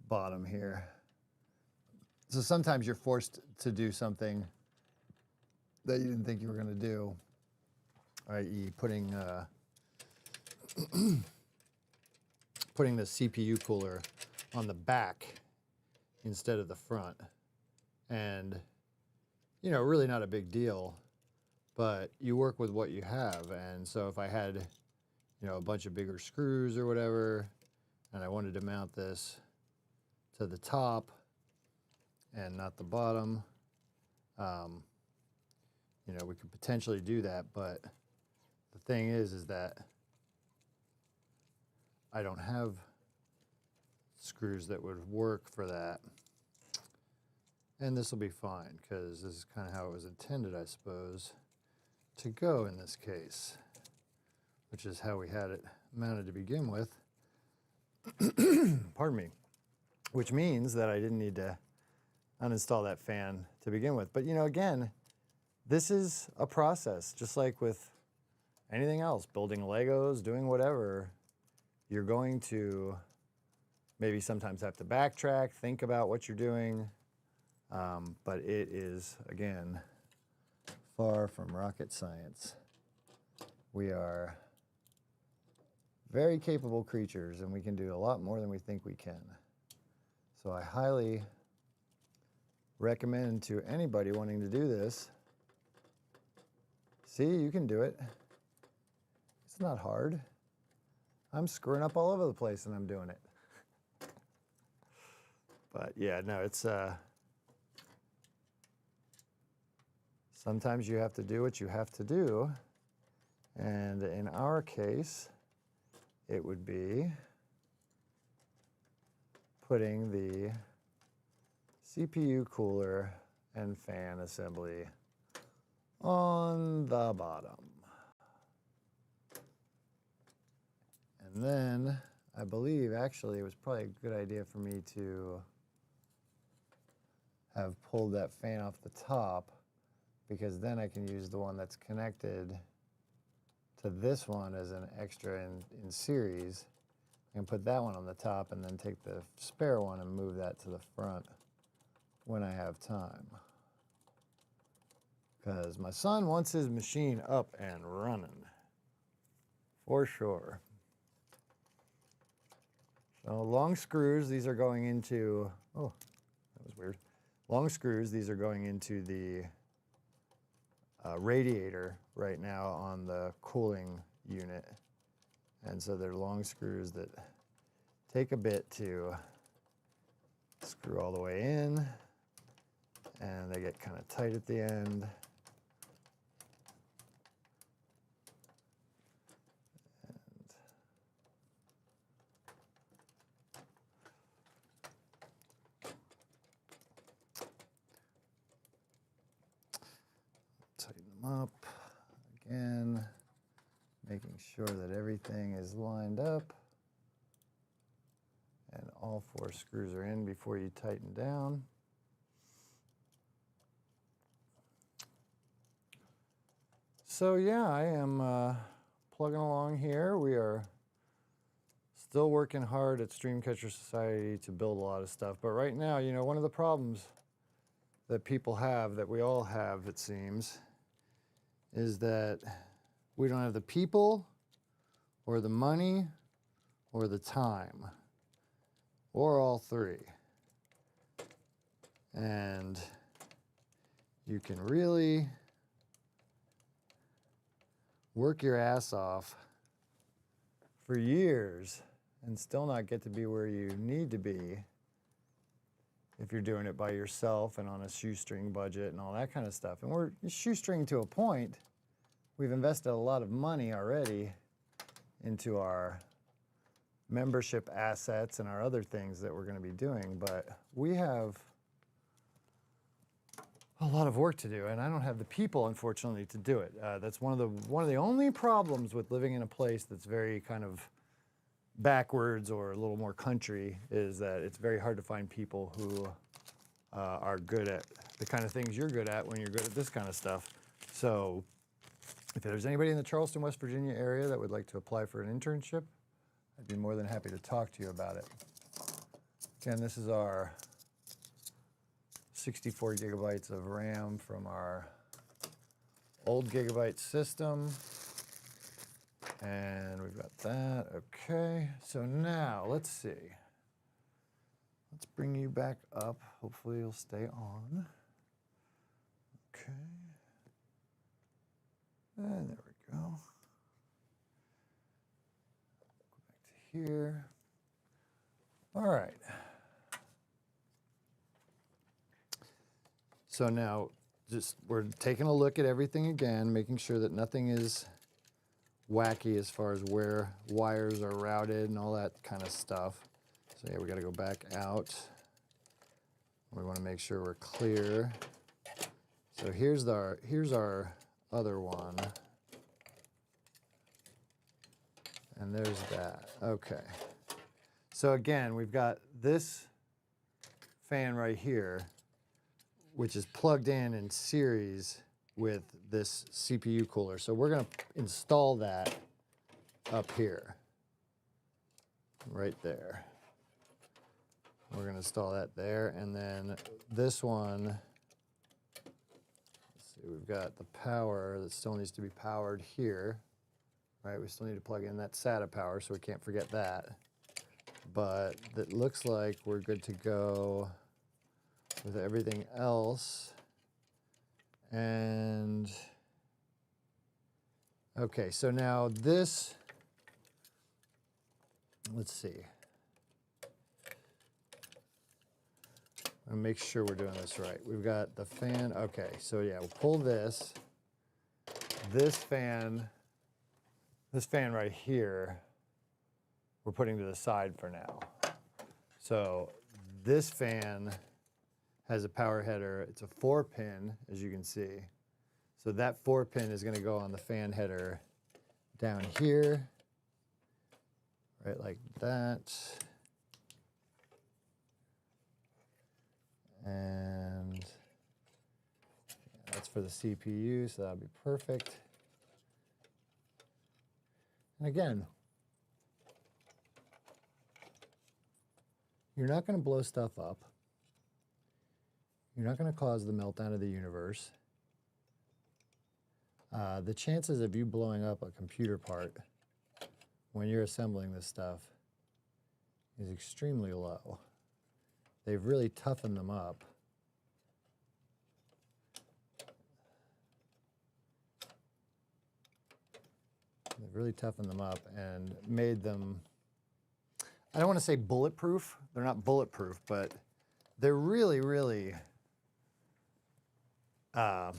bottom here. So sometimes you're forced to do something that you didn't think you were going to do, i.e. putting putting the CPU cooler on the back instead of the front. And, you know, really not a big deal, but you work with what you have. And so if I had, you know, a bunch of bigger screws or whatever, and I wanted to mount this to the top and not the bottom, you know, we could potentially do that. But the thing is that I don't have screws that would work for that. And this will be fine, because this is kind of how it was intended, I suppose, to go in this case, which is how we had it mounted to begin with. Pardon me. Which means that I didn't need to uninstall that fan to begin with. But, you know, again, this is a process, just like with anything else, building Legos, doing whatever. You're going to maybe sometimes have to backtrack, think about what you're doing. But it is, again, far from rocket science. We are very capable creatures, and we can do a lot more than we think we can. So I highly recommend to anybody wanting to do this. See, you can do it. It's not hard. I'm screwing up all over the place and I'm doing it. But yeah, no, it's sometimes you have to do what you have to do. And in our case, it would be putting the CPU cooler and fan assembly on the bottom. And then I believe actually it was probably a good idea for me to have pulled that fan off the top, because then I can use the one that's connected to this one as an extra in series. I can put that one on the top and then take the spare one and move that to the front when I have time. Because my son wants his machine up and running, for sure. So long screws, these are going into, oh, that was weird. Long screws, these are going into the radiator right now on the cooling unit. And so they're long screws that take a bit to screw all the way in, and they get kind of tight at the end. Tighten them up again, making sure that everything is lined up and all 4 screws are in before you tighten down. So yeah, I am plugging along here. We are still working hard at StreamCatcher Society to build a lot of stuff, but right now, you know, one of the problems that people have, that we all have, it seems, is that we don't have the people or the money or the time, or all 3. And you can really work your ass off for years and still not get to be where you need to be if you're doing it by yourself and on a shoestring budget and all that kind of stuff. And we're shoestring to a point. We've invested a lot of money already into our membership assets and our other things that we're going to be doing, but we have a lot of work to do, and I don't have the people, unfortunately, to do it. That's one of the only problems with living in a place that's very kind of backwards or a little more country, is that it's very hard to find people who are good at the kind of things you're good at when you're good at this kind of stuff. So if there's anybody in the Charleston, West Virginia area that would like to apply for an internship, I'd be more than happy to talk to you about it. Again, this is our 64 gigabytes of RAM from our old gigabyte system. And we've got that. Okay, so now let's see. Let's bring you back up. Hopefully you'll stay on. Okay. And there we go. Go back to here. All right. So now we're taking a look at everything again, making sure that nothing is wacky as far as where wires are routed and all that kind of stuff. So yeah, we got to go back out. We want to make sure we're clear. So here's our other one. And there's that. Okay. So again, we've got this fan right here, which is plugged in series with this CPU cooler. So we're going to install that up here, right there. We're going to install that there, and then this one, let's see, we've got the power that still needs to be powered here. right? We still need to plug in that SATA power, so we can't forget that. But it looks like we're good to go with everything else. And okay, so now this, let's see. And make sure we're doing this right. We've got the fan. Okay, so yeah, we'll pull this. This fan right here, we're putting to the side for now. So this fan has a power header. It's a 4-pin, as you can see. So that 4-pin is going to go on the fan header down here, right like that. And that's for the CPU, so that'll be perfect. And again, you're not going to blow stuff up. You're not going to cause the meltdown of the universe. The chances of you blowing up a computer part when you're assembling this stuff is extremely low. They've really toughened them up. They've really toughened them up and made them, I don't want to say bulletproof. They're not bulletproof, but they're really, really they're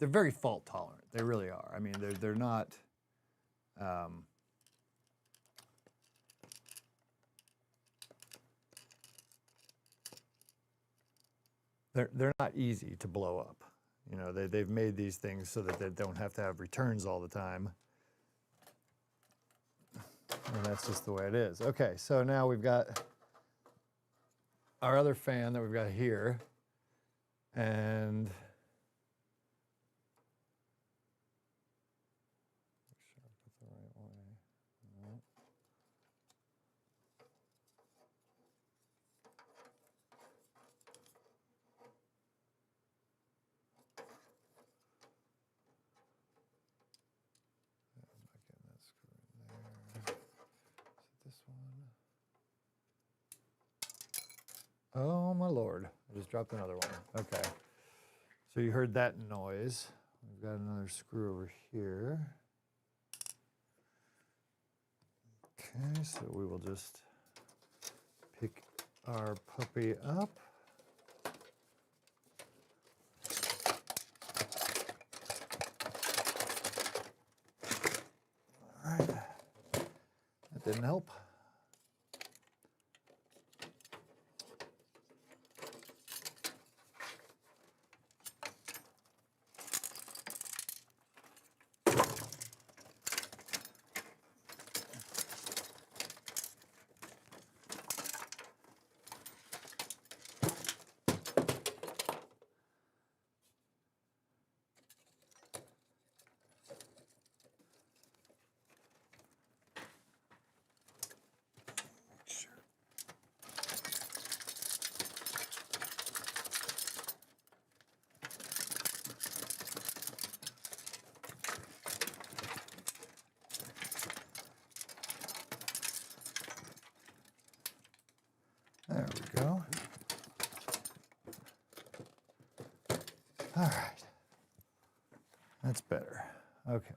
very fault tolerant. They really are. I mean, they're not. They're not easy to blow up. You know, they've made these things so that they don't have to have returns all the time. And that's just the way it is. Okay, so now we've got our other fan that we've got here. And make sure I put the right way. No. This one. Oh my Lord, I just dropped another one. Okay, so you heard that noise. We've got another screw over here. Okay, so we will just pick our puppy up. All right, that didn't help. There we go. All right. That's better. Okay.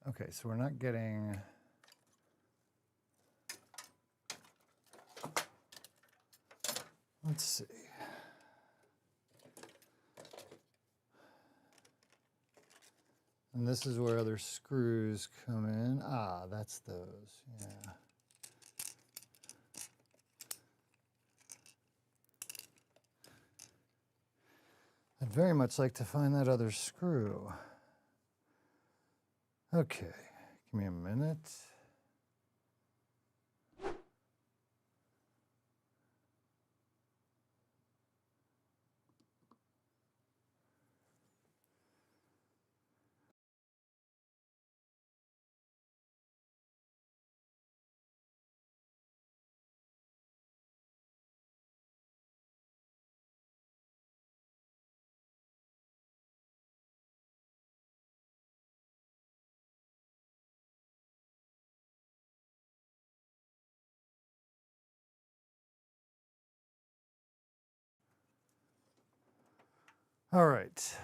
Okay, so we're not getting... Let's see. And this is where other screws come in. Ah, that's those, yeah. I'd very much like to find that other screw. Okay, give me a minute. All right.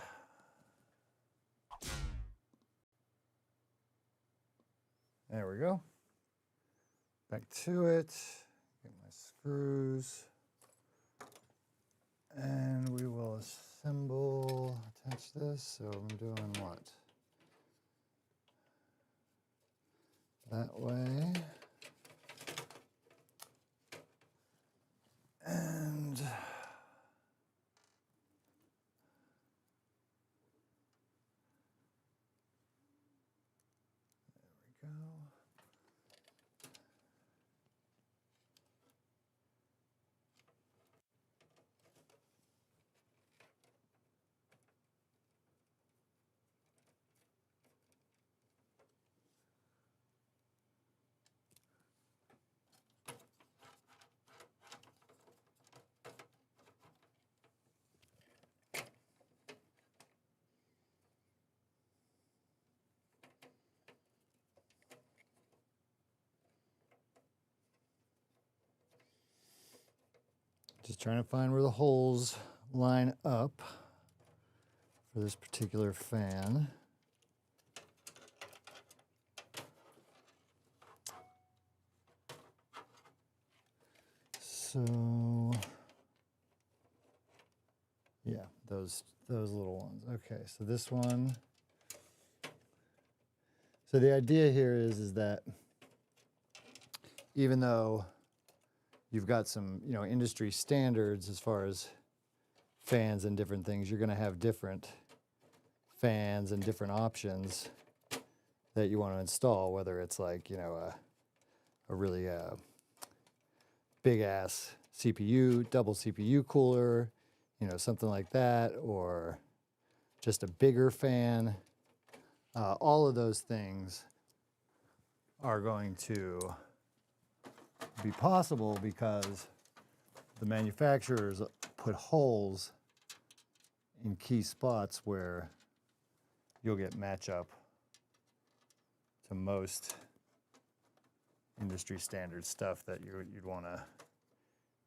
There we go. Back to it. Get my screws. And we will assemble, attach this. So I'm doing what? That way. And there we go. Just trying to find where the holes line up for this particular fan. So, yeah, those little ones. Okay, so this one. So the idea here is that even though you've got some, industry standards as far as fans and different things, you're going to have different fans and different options that you want to install, whether it's like, a really big ass CPU, double CPU cooler, something like that, or just a bigger fan. All of those things are going to be possible because the manufacturers put holes in key spots where you'll get matchup to most industry standard stuff that you'd want to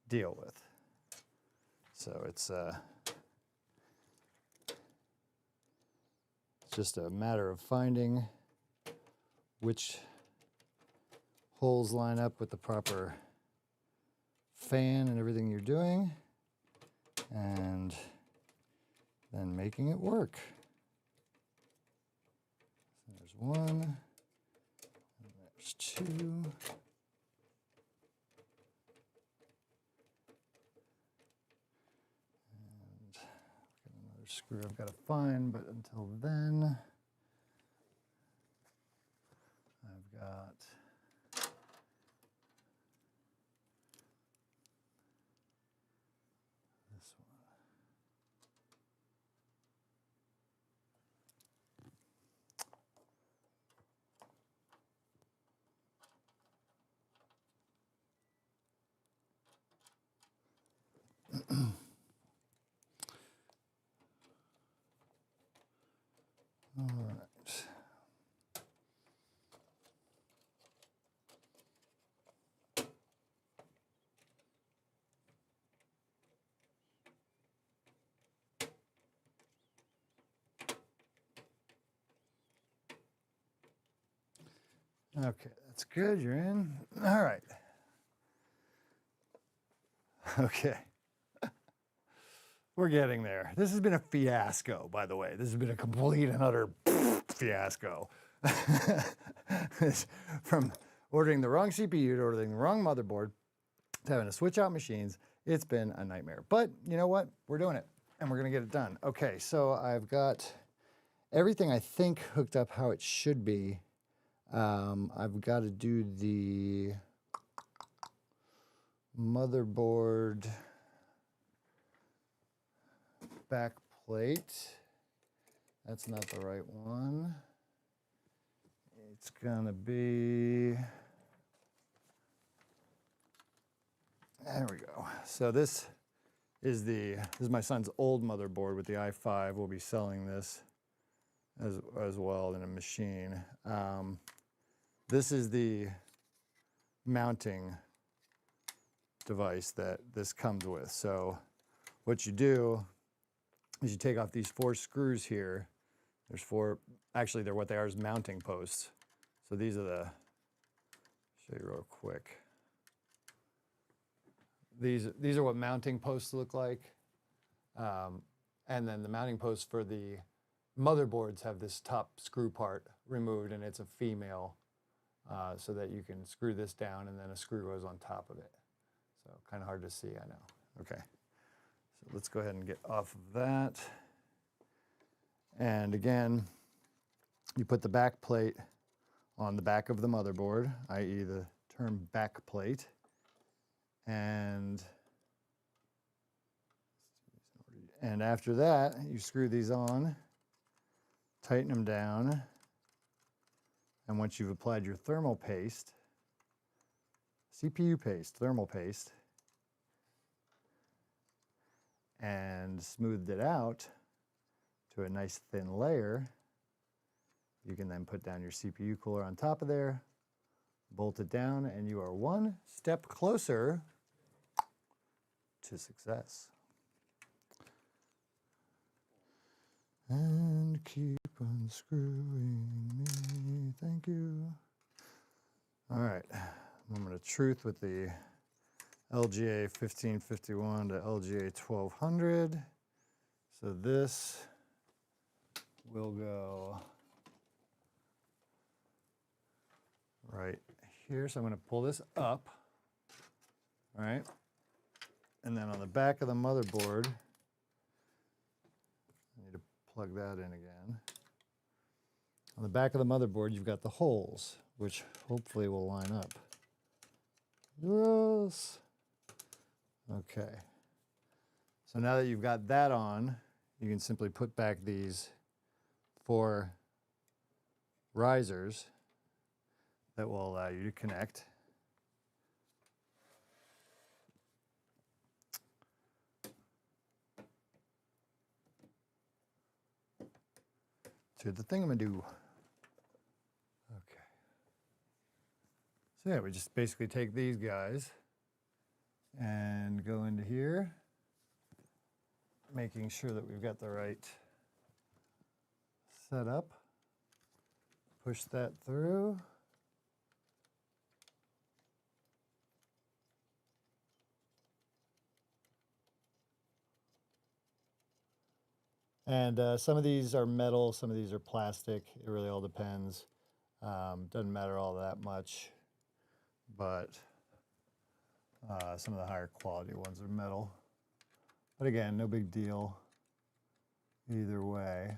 deal with. So it's just a matter of finding which holes line up with the proper fan and everything you're doing, and then making it work. So there's one, and there's two. And I've got another screw I've got to find, but until then, I've got this one. All right. Okay, that's good. You're in. All right. Okay. We're getting there. This has been a fiasco, by the way. This has been a complete and utter fiasco. From ordering the wrong CPU to ordering the wrong motherboard to having to switch out machines, it's been a nightmare. But you know what? We're doing it, and we're going to get it done. Okay, so I've got everything I think hooked up how it should be. I've got to do the motherboard back plate. That's not the right one. It's gonna be, there we go. So this is my son's old motherboard with the i5. We'll be selling this as well in a machine. This is the mounting device that this comes with. So what you do is you take off these 4 screws here. There's 4, actually they're what they are is mounting posts. So these are the, show you real quick. These are what mounting posts look like. And then the mounting posts for the motherboards have this top screw part removed, and it's a female, so that you can screw this down and then a screw goes on top of it. So kind of hard to see, I know. Okay, so let's go ahead and get off of that. And again, you put the back plate on the back of the motherboard, i.e. the term back plate. And after that, you screw these on, tighten them down, and once you've applied your thermal paste, CPU paste, thermal paste, and smoothed it out to a nice thin layer, you can then put down your CPU cooler on top of there, bolt it down, and you are one step closer to success. And keep unscrewing me, thank you. All right, moment of truth with the LGA 1551 to LGA 1200. So this will go right here. So I'm going to pull this up, all right? And then on the back of the motherboard, I need to plug that in again. On the back of the motherboard, you've got the holes, which hopefully will line up. Yes. Okay. So now that you've got that on, you can simply put back these 4 risers that will allow you to connect. To the thingamadoo. Okay. So yeah, we just basically take these guys and go into here, making sure that we've got the right setup. Push that through. And some of these are metal, some of these are plastic. It really all depends. Doesn't matter all that much, but some of the higher quality ones are metal. But again, no big deal either way.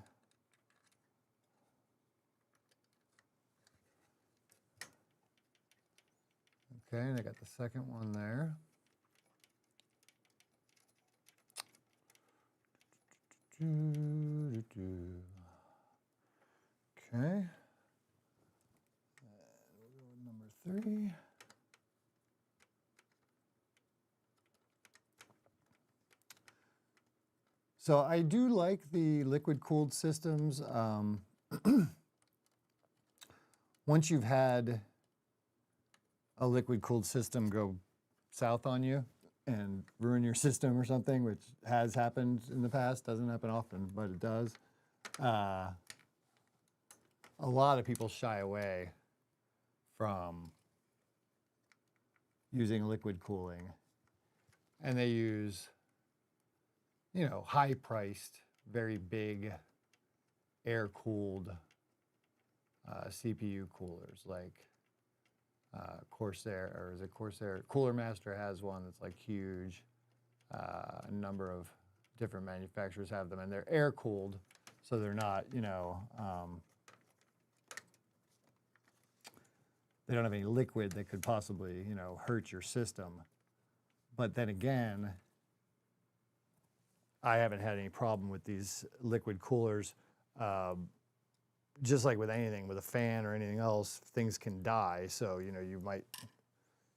Okay, and I got the second one there. Okay. We'll go with number 3. So I do like the liquid-cooled systems. Once you've had a liquid-cooled system go south on you and ruin your system or something, which has happened in the past, doesn't happen often, but it does. A lot of people shy away from using liquid cooling, and they use, you know, high-priced, very big, air-cooled CPU coolers, like Corsair, or is it Corsair? Cooler Master has one that's like huge. A number of different manufacturers have them, and they're air-cooled, so they're not, you know, they don't have any liquid that could possibly, you know, hurt your system. But then again, I haven't had any problem with these liquid coolers. Just like with anything, with a fan or anything else, things can die. So, you know, you might,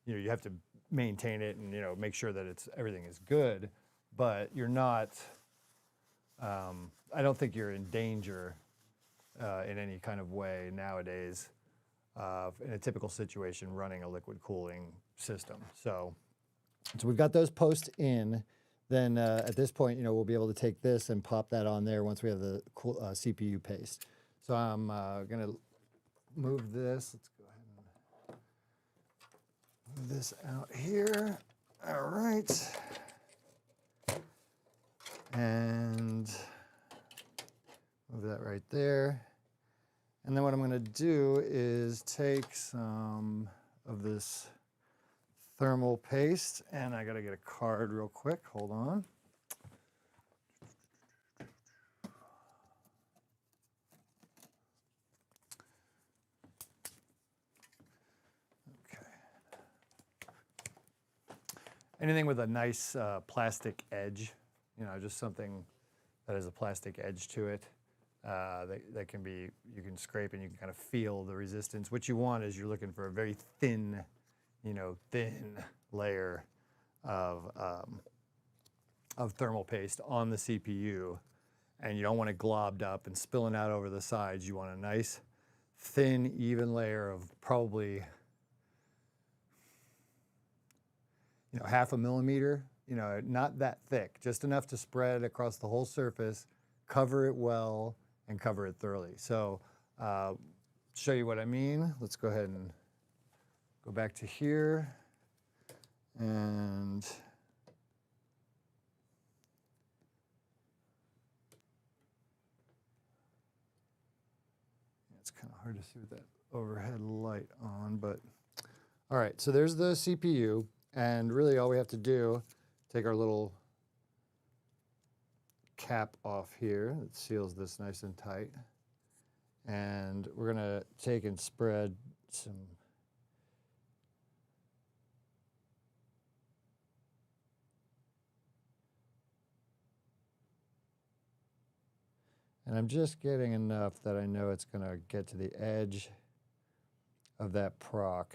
you know, you have to maintain it and, you know, make sure that everything is good. But you're not, I don't think you're in danger in any kind of way nowadays in a typical situation running a liquid cooling system. So we've got those posts in. then at this point, we'll be able to take this and pop that on there once we have the cool, CPU paste. So I'm going to move this. Let's go ahead and move this out here. All right. And move that right there. And then what I'm going to do is take some of this thermal paste, and I got to get a card real quick. Hold on. Okay. Anything with a nice plastic edge, just something that has a plastic edge to it. That can be, you can scrape and you can kind of feel the resistance. What you want is you're looking for a very thin, thin layer of thermal paste on the CPU, and you don't want it globbed up and spilling out over the sides. You want a nice, thin, even layer of probably, half a millimeter, not that thick, just enough to spread across the whole surface, cover it well, and cover it thoroughly. So show you what I mean. Let's go ahead and go back to here. And it's kind of hard to see with that overhead light on, but all right, so there's the CPU, and really all we have to do, take our little cap off here that seals this nice and tight, and we're going to take and spread some and I'm just getting enough that I know it's going to get to the edge of that proc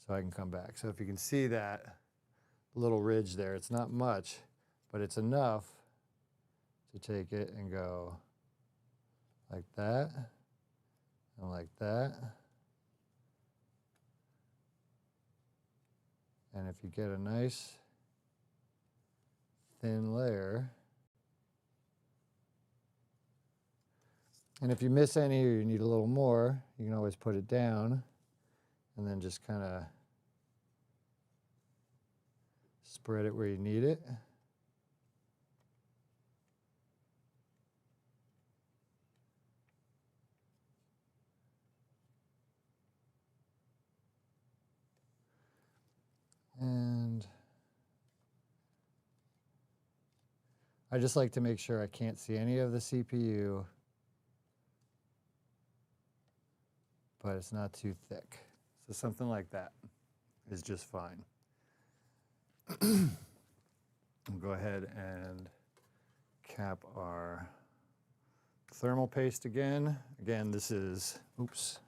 so I can come back. So if you can see that little ridge there, it's not much, but it's enough to take it and go like that and like that. And if you get a nice thin layer, and if you miss any or you need a little more, you can always put it down and then just kind of spread it where you need it. And I just like to make sure I can't see any of the CPU, but it's not too thick. So something like that is just fine. We'll go ahead and cap our thermal paste again. Again, this is, oops.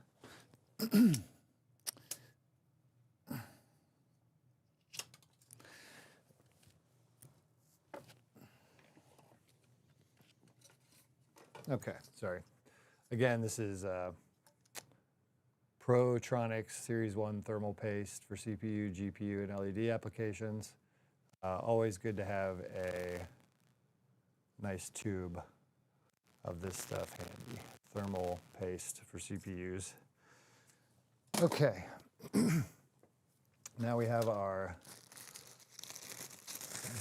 Okay, sorry. Again, this is Protronics Series 1 thermal paste for CPU, GPU, and LED applications. Always good to have a nice tube of this stuff handy. Thermal paste for CPUs. Okay. Now we have our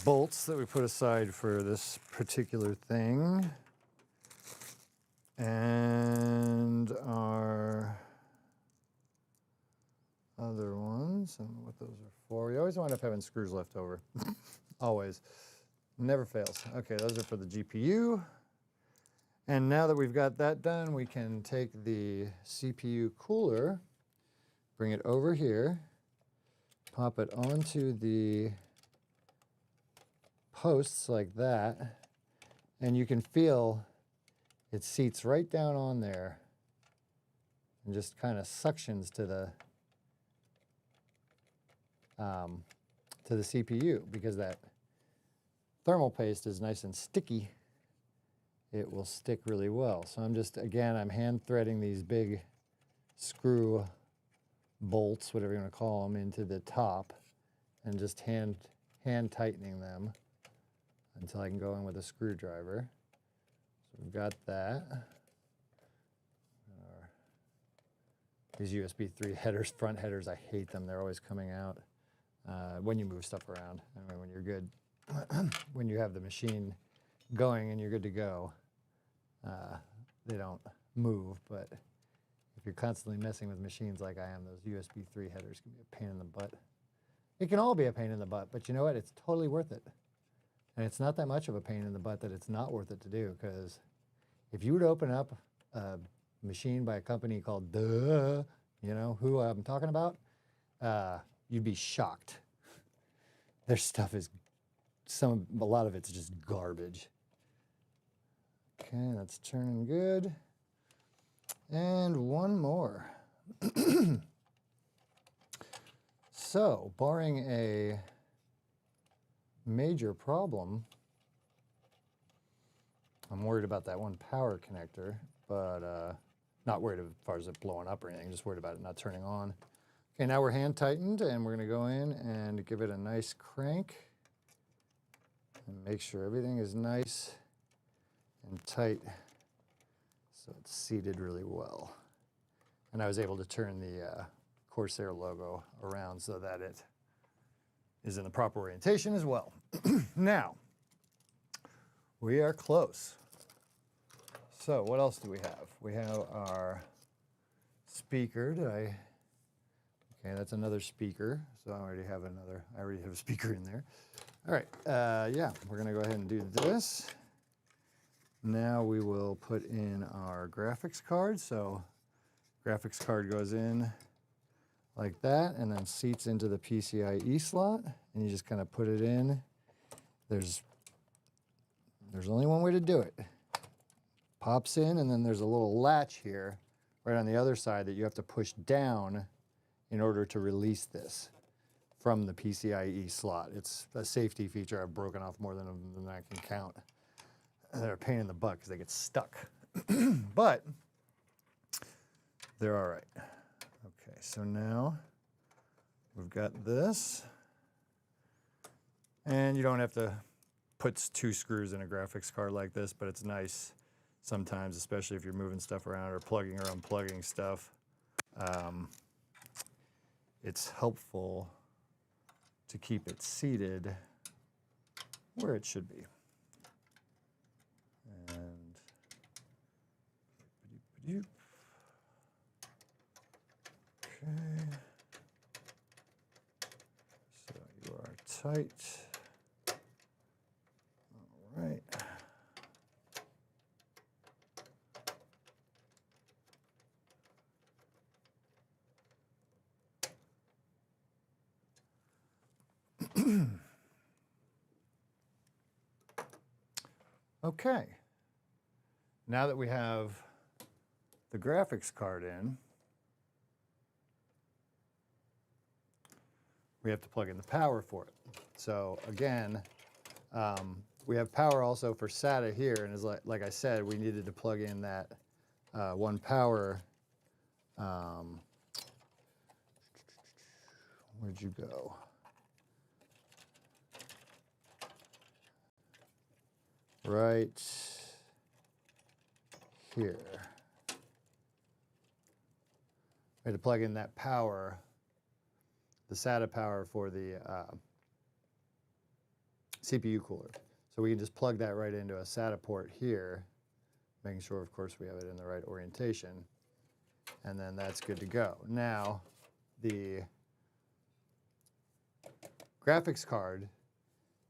bolts that we put aside for this particular thing. And our other ones, I don't know what those are for. We always wind up having screws left over. Always. Never fails. Okay, those are for the GPU. And now that we've got that done, we can take the CPU cooler, bring it over here, pop it onto the posts like that, and you can feel it seats right down on there and just kind of suctions to the CPU, because that thermal paste is nice and sticky. It will stick really well. So I'm just, again, I'm hand threading these big screw bolts, whatever you want to call them, into the top. and just hand tightening them until I can go in with a screwdriver. So we've got that. These USB 3 headers, front headers, I hate them. They're always coming out when you move stuff around. I mean, when you're good, when you have the machine going and you're good to go, they don't move. But if you're constantly messing with machines like I am, those USB 3 headers can be a pain in the butt. It can all be a pain in the butt, but you know what? It's totally worth it. And it's not that much of a pain in the butt that it's not worth it to do, because if you were to open up a machine by a company called you know who I'm talking about, you'd be shocked. Their stuff is a lot of it's just garbage. Okay, that's turning good. And one more. So, barring a major problem, I'm worried about that one power connector, but not worried as far as it blowing up or anything, just worried about it not turning on. Okay, now we're hand tightened, and we're gonna go in and give it a nice crank and make sure everything is nice and tight so it's seated really well. And I was able to turn the Corsair logo around so that it is in the proper orientation as well. Now, we are close. So what else do we have? We have our speaker. Okay, that's another speaker. So I already have a speaker in there. All right, yeah, we're gonna go ahead and do this. Now we will put in our graphics card. So graphics card goes in like that and then seats into the PCIe slot, and you just kind of put it in. There's only one way to do it. Pops in, and then there's a little latch here right on the other side that you have to push down in order to release this from the PCIe slot. It's a safety feature. I've broken off more than I can count. They're a pain in the butt because they get stuck. But they're all right. Okay, so now we've got this. And you don't have to put 2 screws in a graphics card like this, but it's nice sometimes, especially if you're moving stuff around or plugging or unplugging stuff. It's helpful to keep it seated where it should be. And okay. So you are tight. All right. Okay. Now that we have the graphics card in, we have to plug in the power for it. So again, we have power also for SATA here, and as like I said, we needed to plug in that one power. Where'd you go? Right here. We had to plug in that power, the SATA power for the CPU cooler. So we can just plug that right into a SATA port here, making sure, of course, we have it in the right orientation. And then that's good to go. Now, the graphics card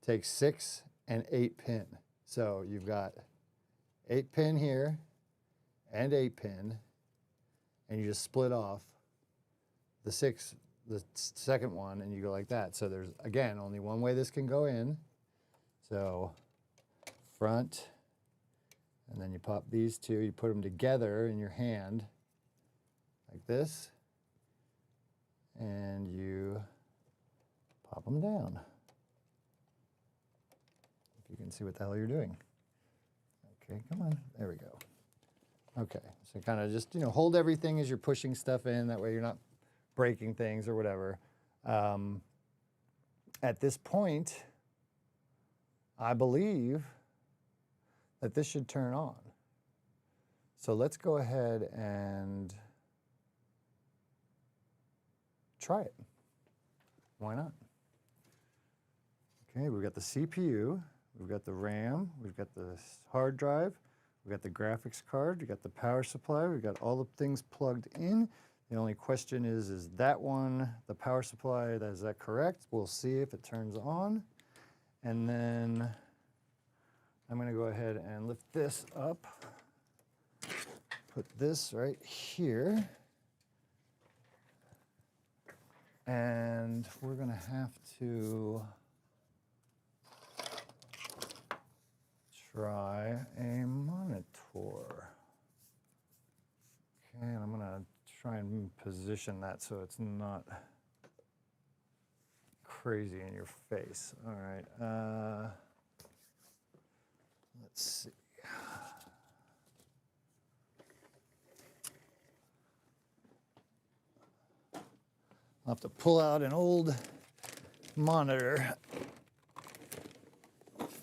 takes 6 and 8 pin. So you've got 8 pin here and 8 pin, and you just split off the second one, and you go like that. So there's, again, only one way this can go in. So front, and then you pop these two, you put them together in your hand like this, and you pop them down. If you can see what the hell you're doing. Okay, come on, there we go. Okay, so kind of just, hold everything as you're pushing stuff in, that way you're not breaking things or whatever. at this point, I believe that this should turn on. So let's go ahead and try it. Why not? Okay, we've got the CPU, we've got the RAM, we've got the hard drive, we've got the graphics card, we've got the power supply, we've got all the things plugged in. The only question is that one, the power supply, is that correct? We'll see if it turns on. And then I'm gonna go ahead and lift this up, put this right here. And we're gonna have to try a monitor. Okay, and I'm gonna try and position that so it's not crazy in your face. All right, let's see. I'll have to pull out an old monitor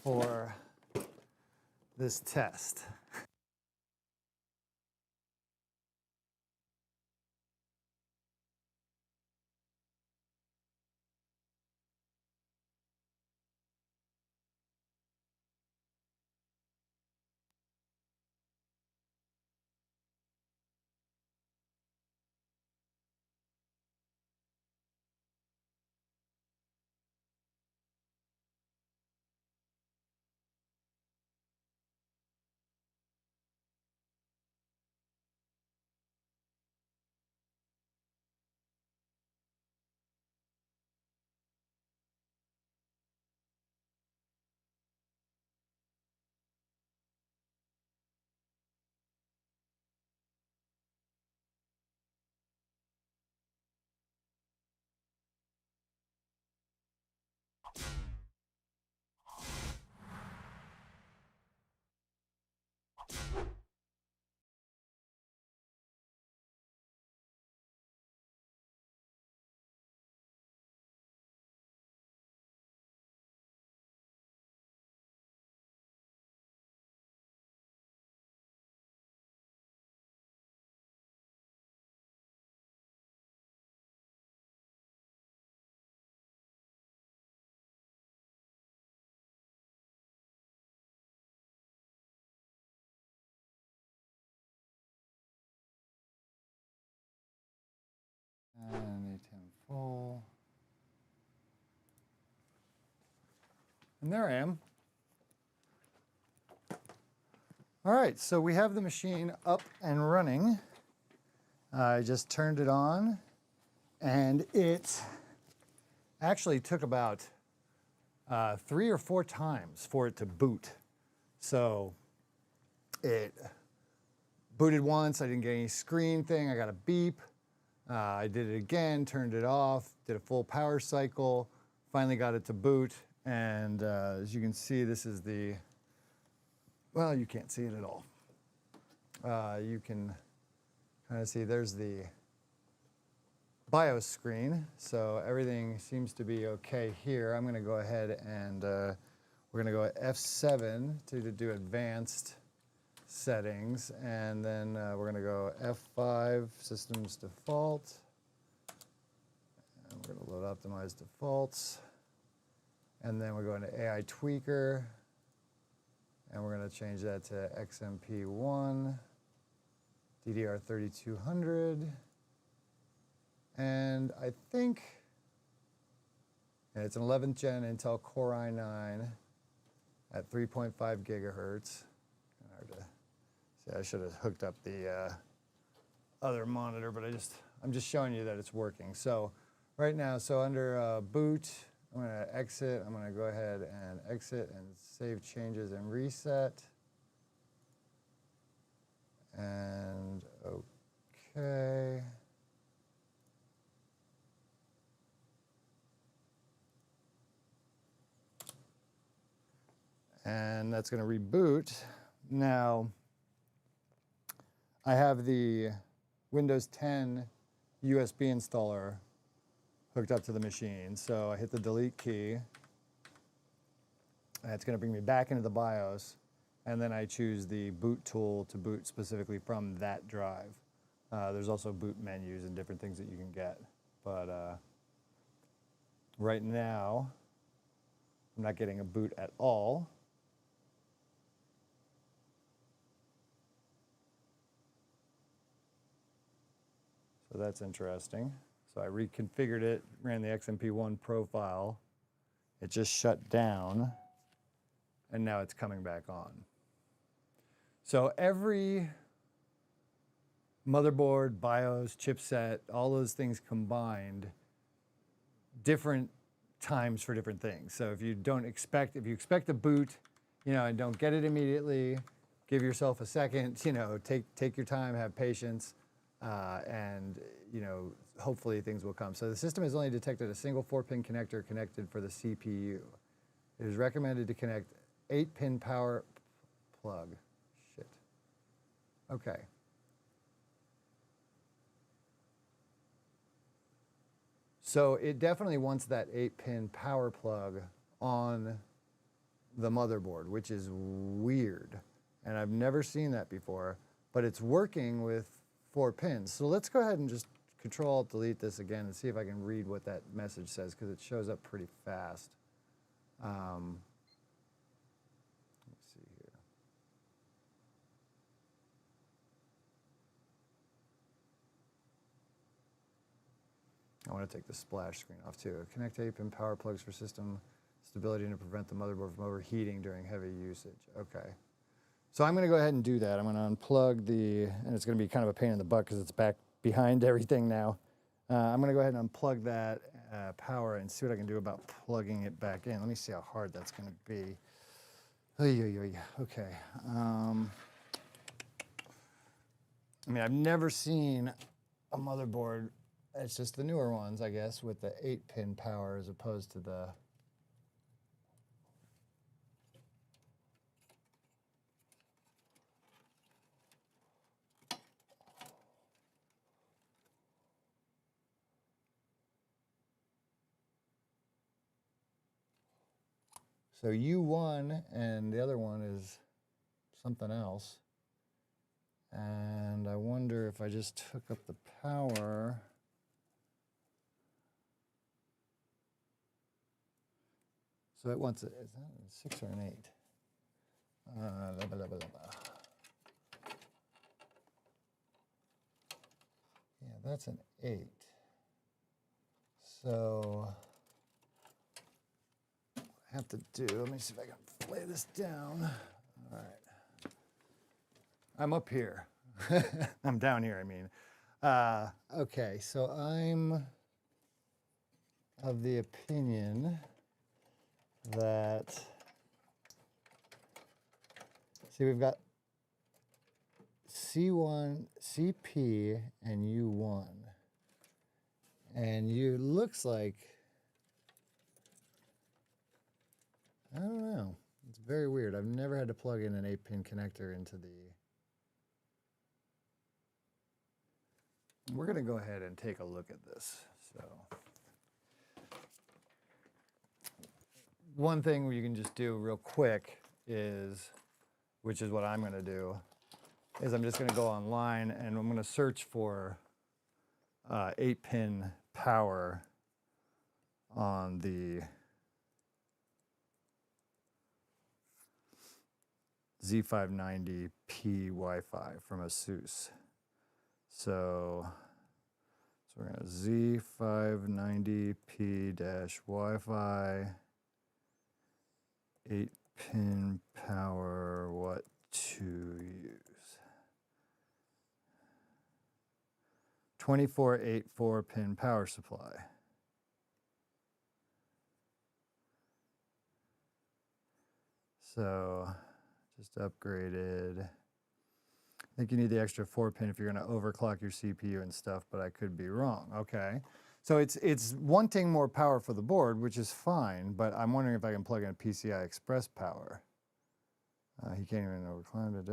for this test. And A10 full. And there I am. All right, so we have the machine up and running. I just turned it on, and it actually took about 3 or 4 times for it to boot. So it booted once, I didn't get any screen thing, I got a beep. I did it again, turned it off, did a full power cycle, finally got it to boot, and as you can see, this is the, well, you can't see it at all. You can kind of see there's the BIOS screen, so everything seems to be okay here. I'm gonna go ahead and we're gonna go F7 to do advanced settings, and then we're gonna go F5, systems default, and we're gonna load optimize defaults, and then we're going to AI tweaker, and we're gonna change that to XMP1, DDR3200, and I think it's an 11th gen Intel Core i9 at 3.5 gigahertz. I should have hooked up the other monitor, but I'm just showing you that it's working. So right now, so under boot, I'm gonna exit. I'm gonna go ahead and exit and save changes and reset. And okay. And that's gonna reboot. Now, I have the Windows 10 USB installer hooked up to the machine. So I hit the delete key. That's going to bring me back into the BIOS. And then I choose the boot tool to boot specifically from that drive. There's also boot menus and different things that you can get. But right now, I'm not getting a boot at all. So that's interesting. So I reconfigured it, ran the XMP1 profile. It just shut down, and now it's coming back on. So every motherboard, BIOS, chipset, all those things combined, different times for different things. So if you expect a boot, and don't get it immediately, give yourself a second, take your time, have patience, and hopefully things will come. So the system has only detected a single 4-pin connector connected for the CPU. It is recommended to connect 8-pin power plug. Shit. Okay. So it definitely wants that 8-pin power plug on the motherboard, which is weird. And I've never seen that before, but it's working with 4 pins. So let's go ahead and just Control-Alt-Delete this again and see if I can read what that message says, because it shows up pretty fast. Let's see here. I want to take the splash screen off too. Connect 8-pin power plugs for system stability and to prevent the motherboard from overheating during heavy usage. Okay. So I'm going to go ahead and do that. I'm going to unplug and it's going to be kind of a pain in the butt because it's back behind everything now. I'm going to go ahead and unplug that power and see what I can do about plugging it back in. Let me see how hard that's going to be. Okay. I've never seen a motherboard, it's just the newer ones, I guess, with the 8-pin power as opposed to the... So U1 and the other one is something else. And I wonder if I just took up the power. So it wants it, is that a 6 or an 8? Yeah, that's an 8. So I have to do, let me see if I can lay this down. All right. I'm up here. I'm down here, I mean. Okay, so I'm of the opinion that, see, we've got C1, CP, and U1. And U looks like, I don't know. It's very weird. I've never had to plug in an 8-pin connector into the... We're going to go ahead and take a look at this. So, one thing you can just do real quick is, which is what I'm going to do, is I'm just going to go online and I'm going to search for 8-pin power on the Z590P Wi-Fi from ASUS. So we're going to Z590P-Wi-Fi 8-pin power, what to use. 2484-pin power supply. So just upgraded. I think you need the extra 4-pin if you're going to overclock your CPU and stuff, but I could be wrong. Okay. So it's wanting more power for the board, which is fine, but I'm wondering if I can plug in a PCI Express power. He can't even overclock it.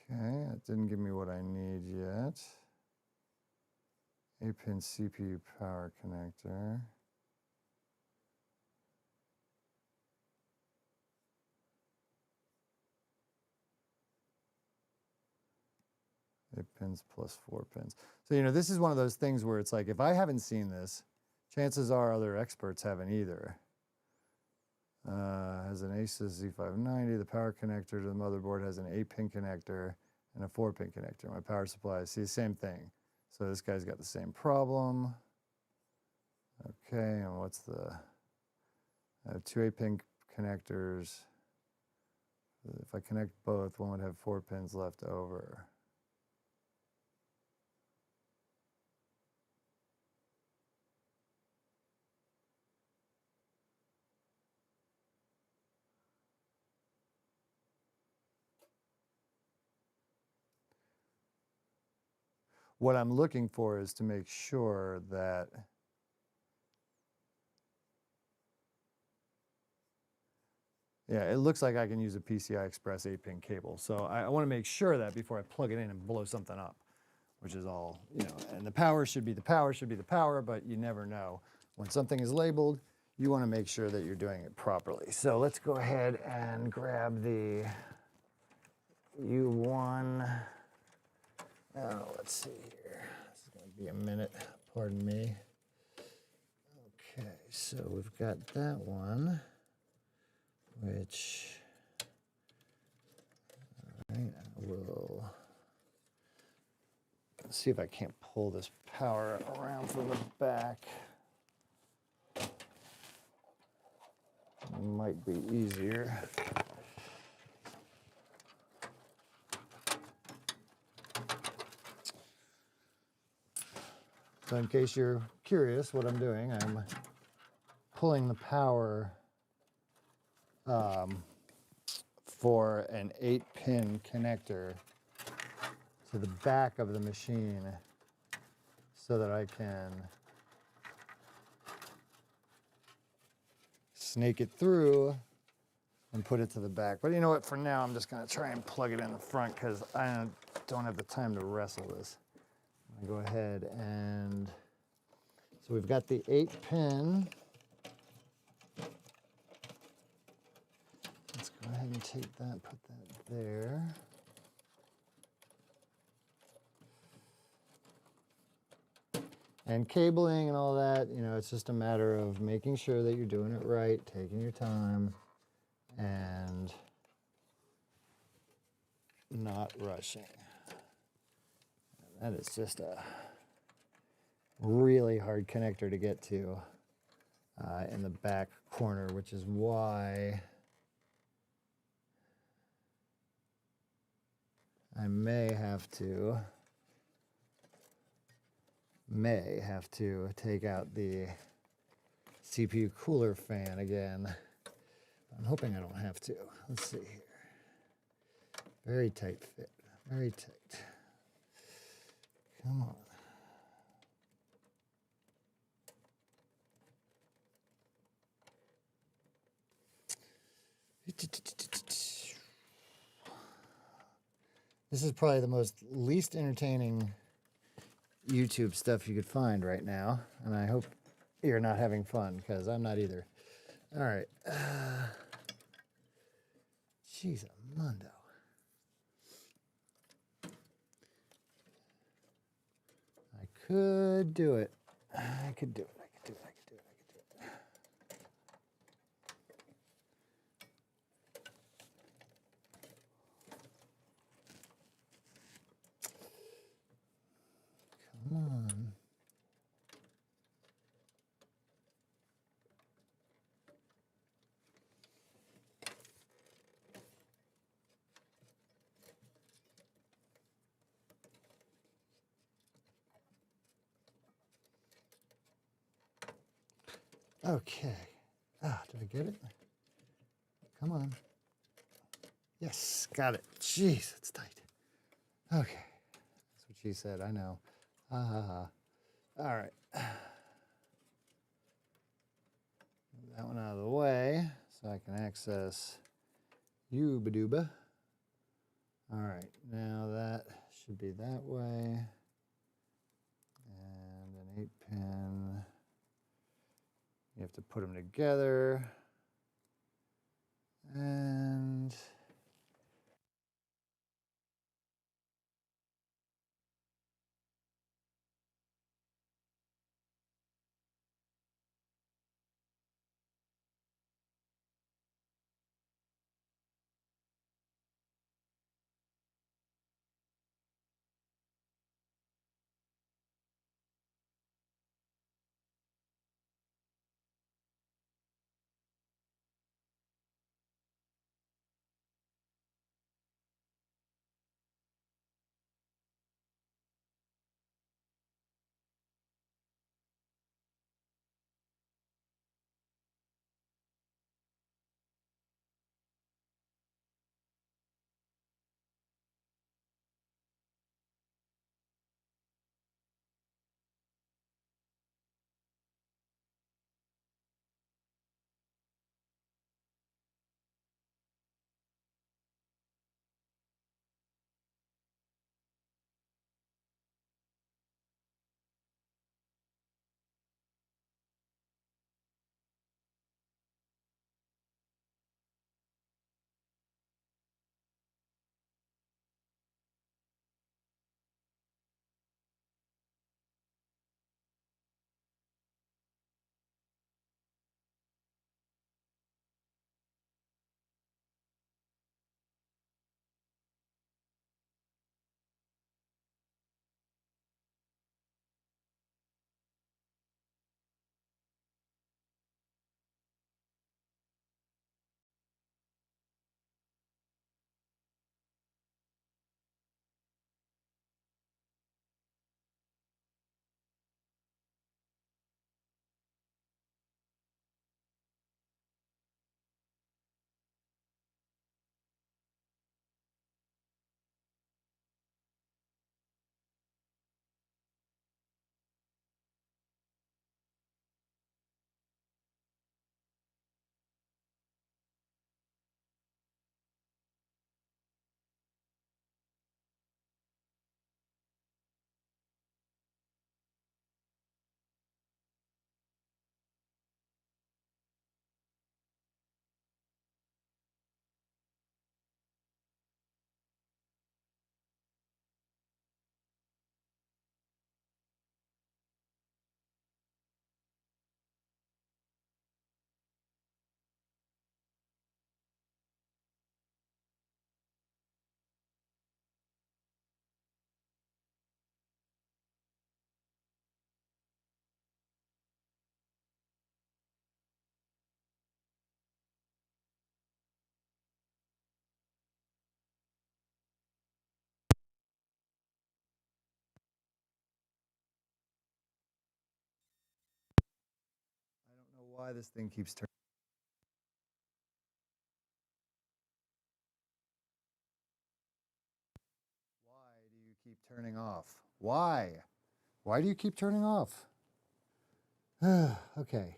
Okay, that didn't give me what I need yet. 8-pin CPU power connector. Eight pins plus 4 pins. So, you know, this is one of those things where it's like, if I haven't seen this, chances are other experts haven't either. Has an ASUS Z590. The power connector to the motherboard has an 8-pin connector and a 4-pin connector. My power supply, see the same thing. So this guy's got the same problem. Okay, and what's the, I have 2 8-pin connectors. If I connect both, one would have 4 pins left over. What I'm looking for is to make sure that yeah, it looks like I can use a PCI Express 8-pin cable. So I want to make sure of that before I plug it in and blow something up, which is all, you know, and the power should be the power, but you never know. When something is labeled, you want to make sure that you're doing it properly. So let's go ahead and grab the U1. Oh, let's see here. This is going to be a minute, pardon me. Okay, so we've got that one, which, all right, I will see if I can't pull this power around from the back. Might be easier. So in case you're curious what I'm doing, I'm pulling the power for an 8-pin connector to the back of the machine so that I can snake it through and put it to the back. But you know what, for now I'm just going to try and plug it in the front because I don't have the time to wrestle this. I'll go ahead and, so we've got the 8-pin. Let's go ahead and take that, put that there. And cabling and all that, you know, it's just a matter of making sure that you're doing it right, taking your time, and not rushing. That is just a really hard connector to get to in the back corner, which is why I may have to take out the CPU cooler fan again. I'm hoping I don't have to. Let's see here. Very tight fit, very tight. Come on. This is probably the least entertaining YouTube stuff you could find right now, and I hope you're not having fun, because I'm not either. All right. Jeez, Mundo. I could do it. I could do it. Come on. Okay. Ah, did I get it? Come on. Yes, got it. Jeez, it's tight. Okay. That's what she said, I know. Ha ha ha. All right. Move that one out of the way so I can access Yuba-Duba. All right, now that should be that way. And an 8-pin. You have to put them together. And I don't know why this thing keeps turning. Why do you keep turning off? Why? Why do you keep turning off? Okay.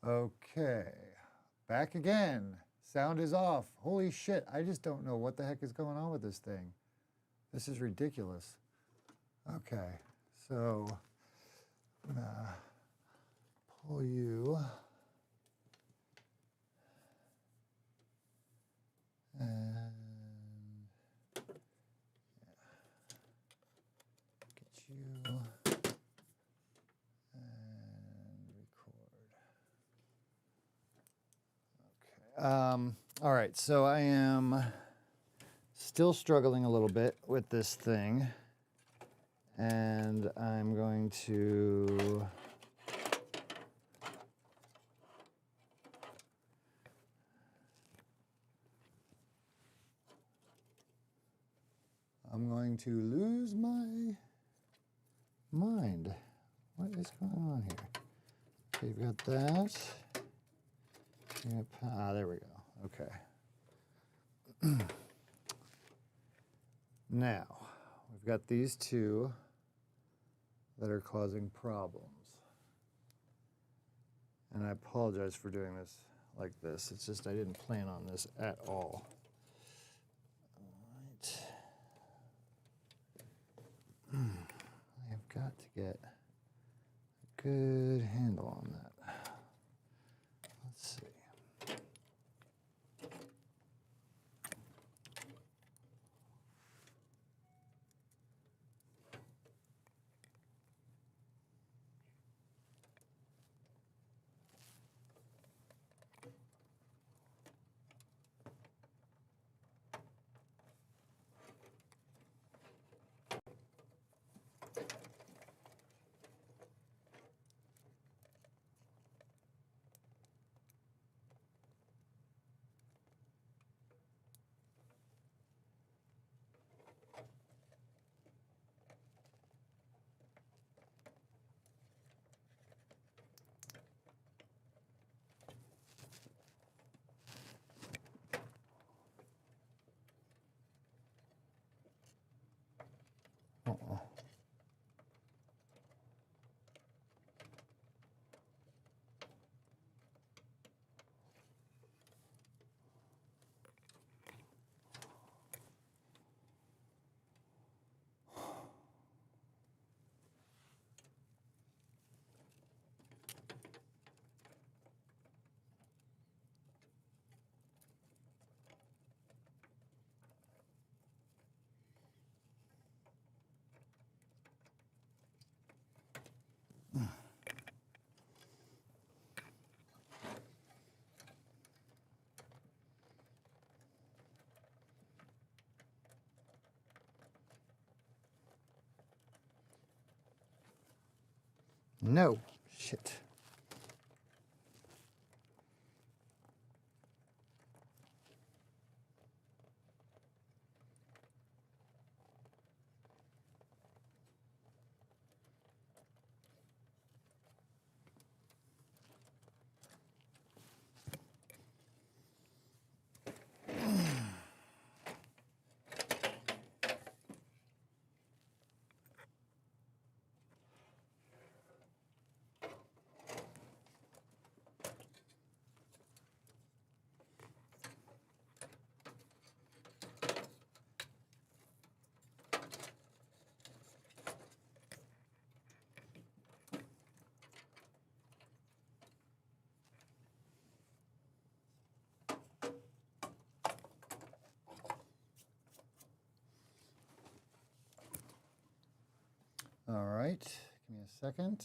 Okay, back again. Sound is off. Holy shit, I just don't know what the heck is going on with this thing. This is ridiculous. Okay, so I'm gonna pull you and get you and record. Okay. All right, so I am still struggling a little bit with this thing, and I'm going to lose my mind. What is going on here? Okay, you've got that. There we go. Okay. Now, we've got these two that are causing problems. And I apologize for doing this like this. It's just I didn't plan on this at all. All right. I've got to get a good handle on that. Let's see. Uh-oh. No, shit. All right, give me a second.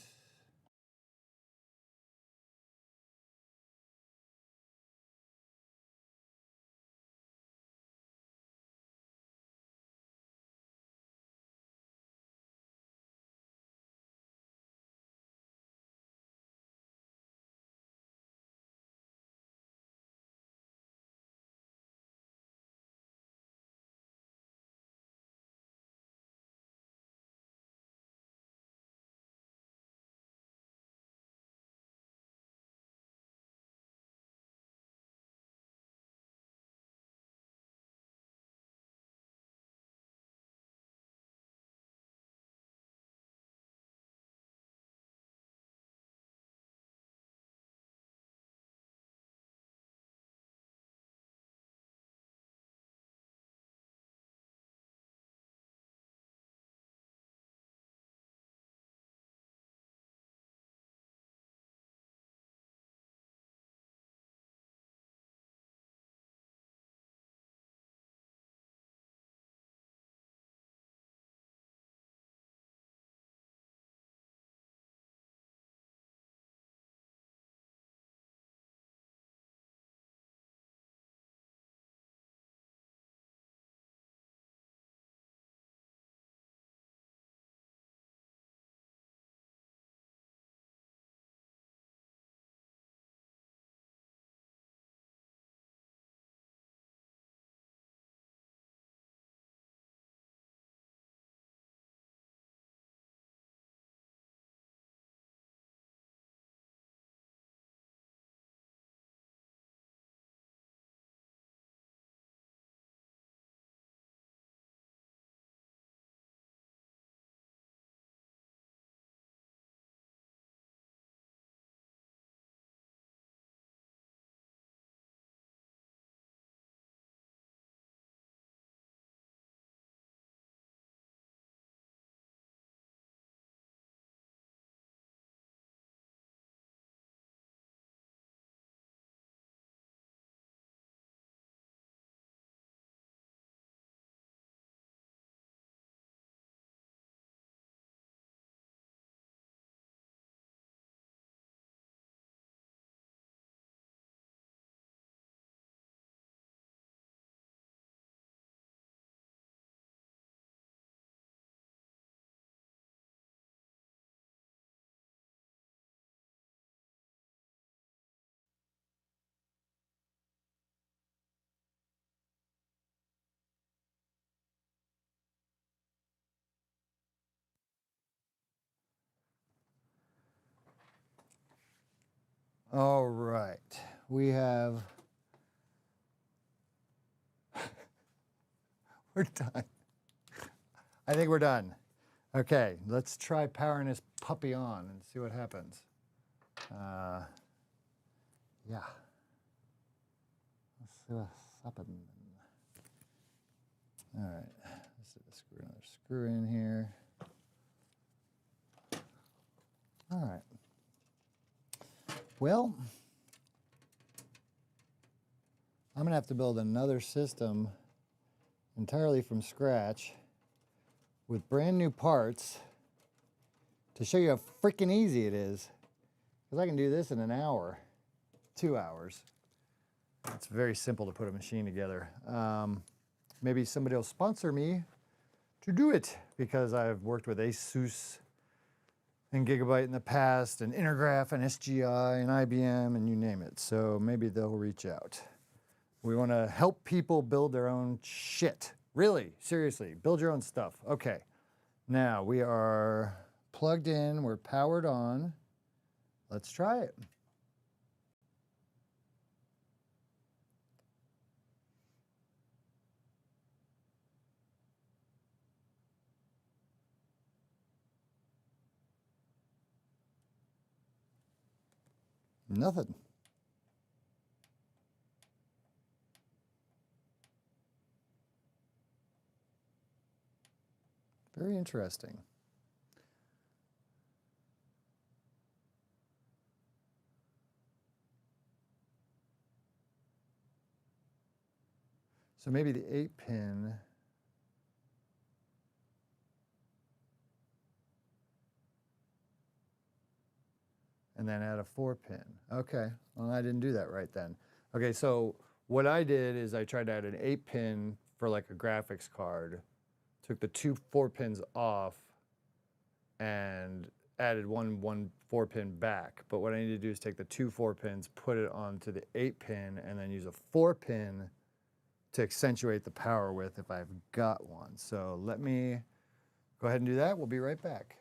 All right, we have, we're done. I think we're done. Okay, let's try powering this puppy on and see what happens. Yeah. Let's see what's happening. All right, let's screw another screw in here. All right. Well, I'm gonna have to build another system entirely from scratch with brand new parts to show you how freaking easy it is. Because I can do this in an hour, 2 hours. It's very simple to put a machine together. Maybe somebody will sponsor me to do it because I've worked with ASUS and Gigabyte in the past, and Intergraph and SGI and IBM and you name it. So maybe they'll reach out. We want to help people build their own shit. Really, seriously, build your own stuff. Okay, now we are plugged in, we're powered on. Let's try it. Nothing. Very interesting. So maybe the 8-pin. And then add a 4-pin. Okay, well, I didn't do that right then. Okay, so what I did is I tried to add an 8-pin for like a graphics card, took the 2 4-pins off, and added one 4-pin back. But what I need to do is take the 2 4-pins, put it onto the 8-pin, and then use a 4-pin to accentuate the power with if I've got one. So let me go ahead and do that. We'll be right back.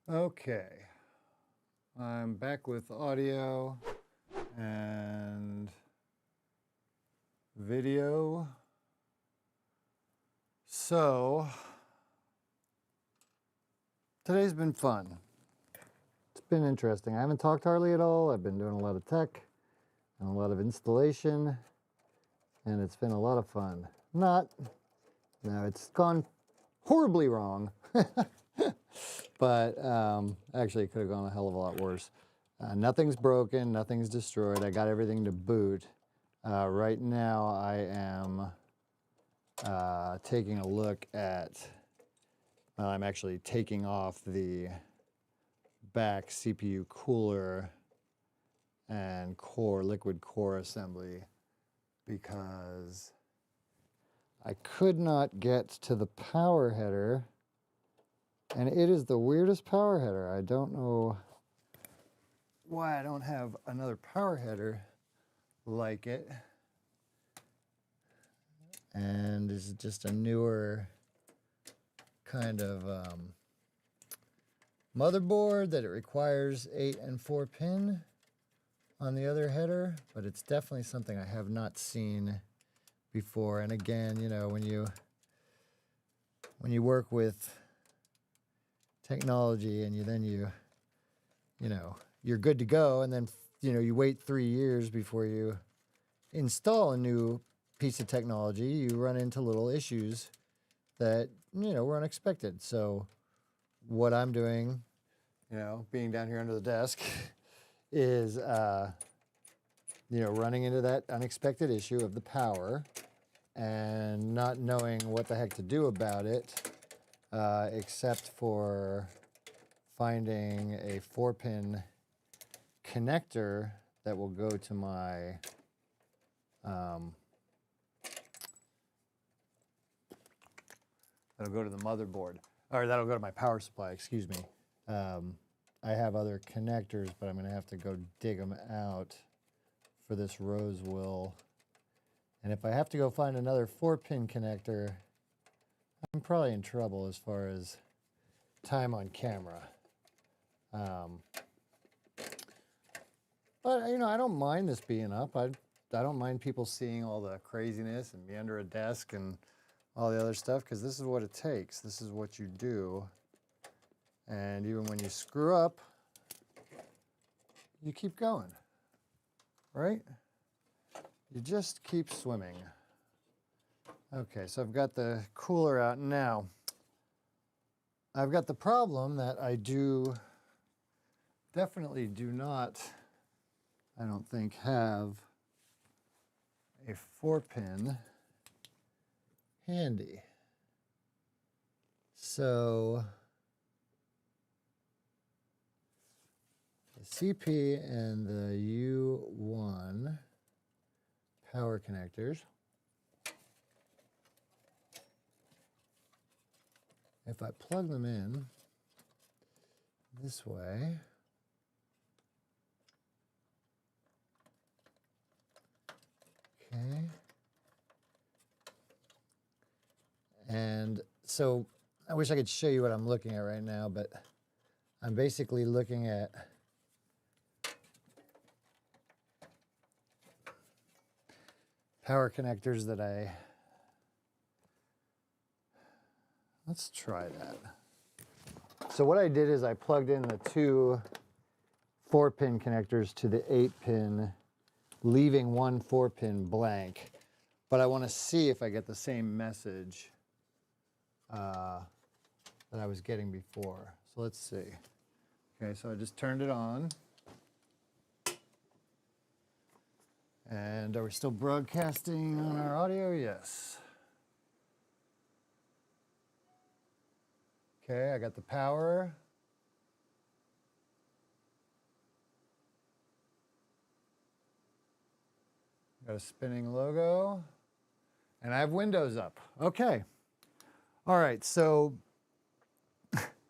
Okay, I'm back with audio and video. So, today's been fun. It's been interesting. I haven't talked hardly at all. I've been doing a lot of tech and a lot of installation, and it's been a lot of fun. No, it's gone horribly wrong. But actually it could have gone a hell of a lot worse. Nothing's broken, nothing's destroyed. I got everything to boot. Right now I am taking a look at, well, I'm actually taking off the back CPU cooler and core, liquid core assembly, because I could not get to the power header. And it is the weirdest power header. I don't know why I don't have another power header like it. And this is just a newer kind of motherboard that it requires 8 and 4 pin on the other header, but it's definitely something I have not seen before. And again, you know, when you work with technology and you're good to go, and then you wait 3 years before you install a new piece of technology, you run into little issues that were unexpected. So what I'm doing, being down here under the desk, is running into that unexpected issue of the power and not knowing what the heck to do about it. Except for finding a 4-pin connector that will go to my that'll go to the motherboard, or that'll go to my power supply, excuse me. I have other connectors, but I'm going to have to go dig them out for this Rosewell. And if I have to go find another 4-pin connector, I'm probably in trouble as far as time on camera. But I don't mind this being up. I don't mind people seeing all the craziness and me under a desk and all the other stuff, because this is what it takes. This is what you do. And even when you screw up, you keep going, right? You just keep swimming. Okay, so I've got the cooler out now. I've got the problem that I definitely do not, I don't think, have a 4-pin handy. So the CP and the U1 power connectors, if I plug them in this way, okay, and so I wish I could show you what I'm looking at right now, but I'm basically looking at power connectors that let's try that. So what I did is I plugged in the 2 4-pin connectors to the 8-pin, leaving 1 4-pin blank. But I want to see if I get the same message that I was getting before. So let's see. Okay, so I just turned it on. And are we still broadcasting on our audio? Yes. Okay, I got the power. Got a spinning logo. And I have Windows up. Okay. All right, so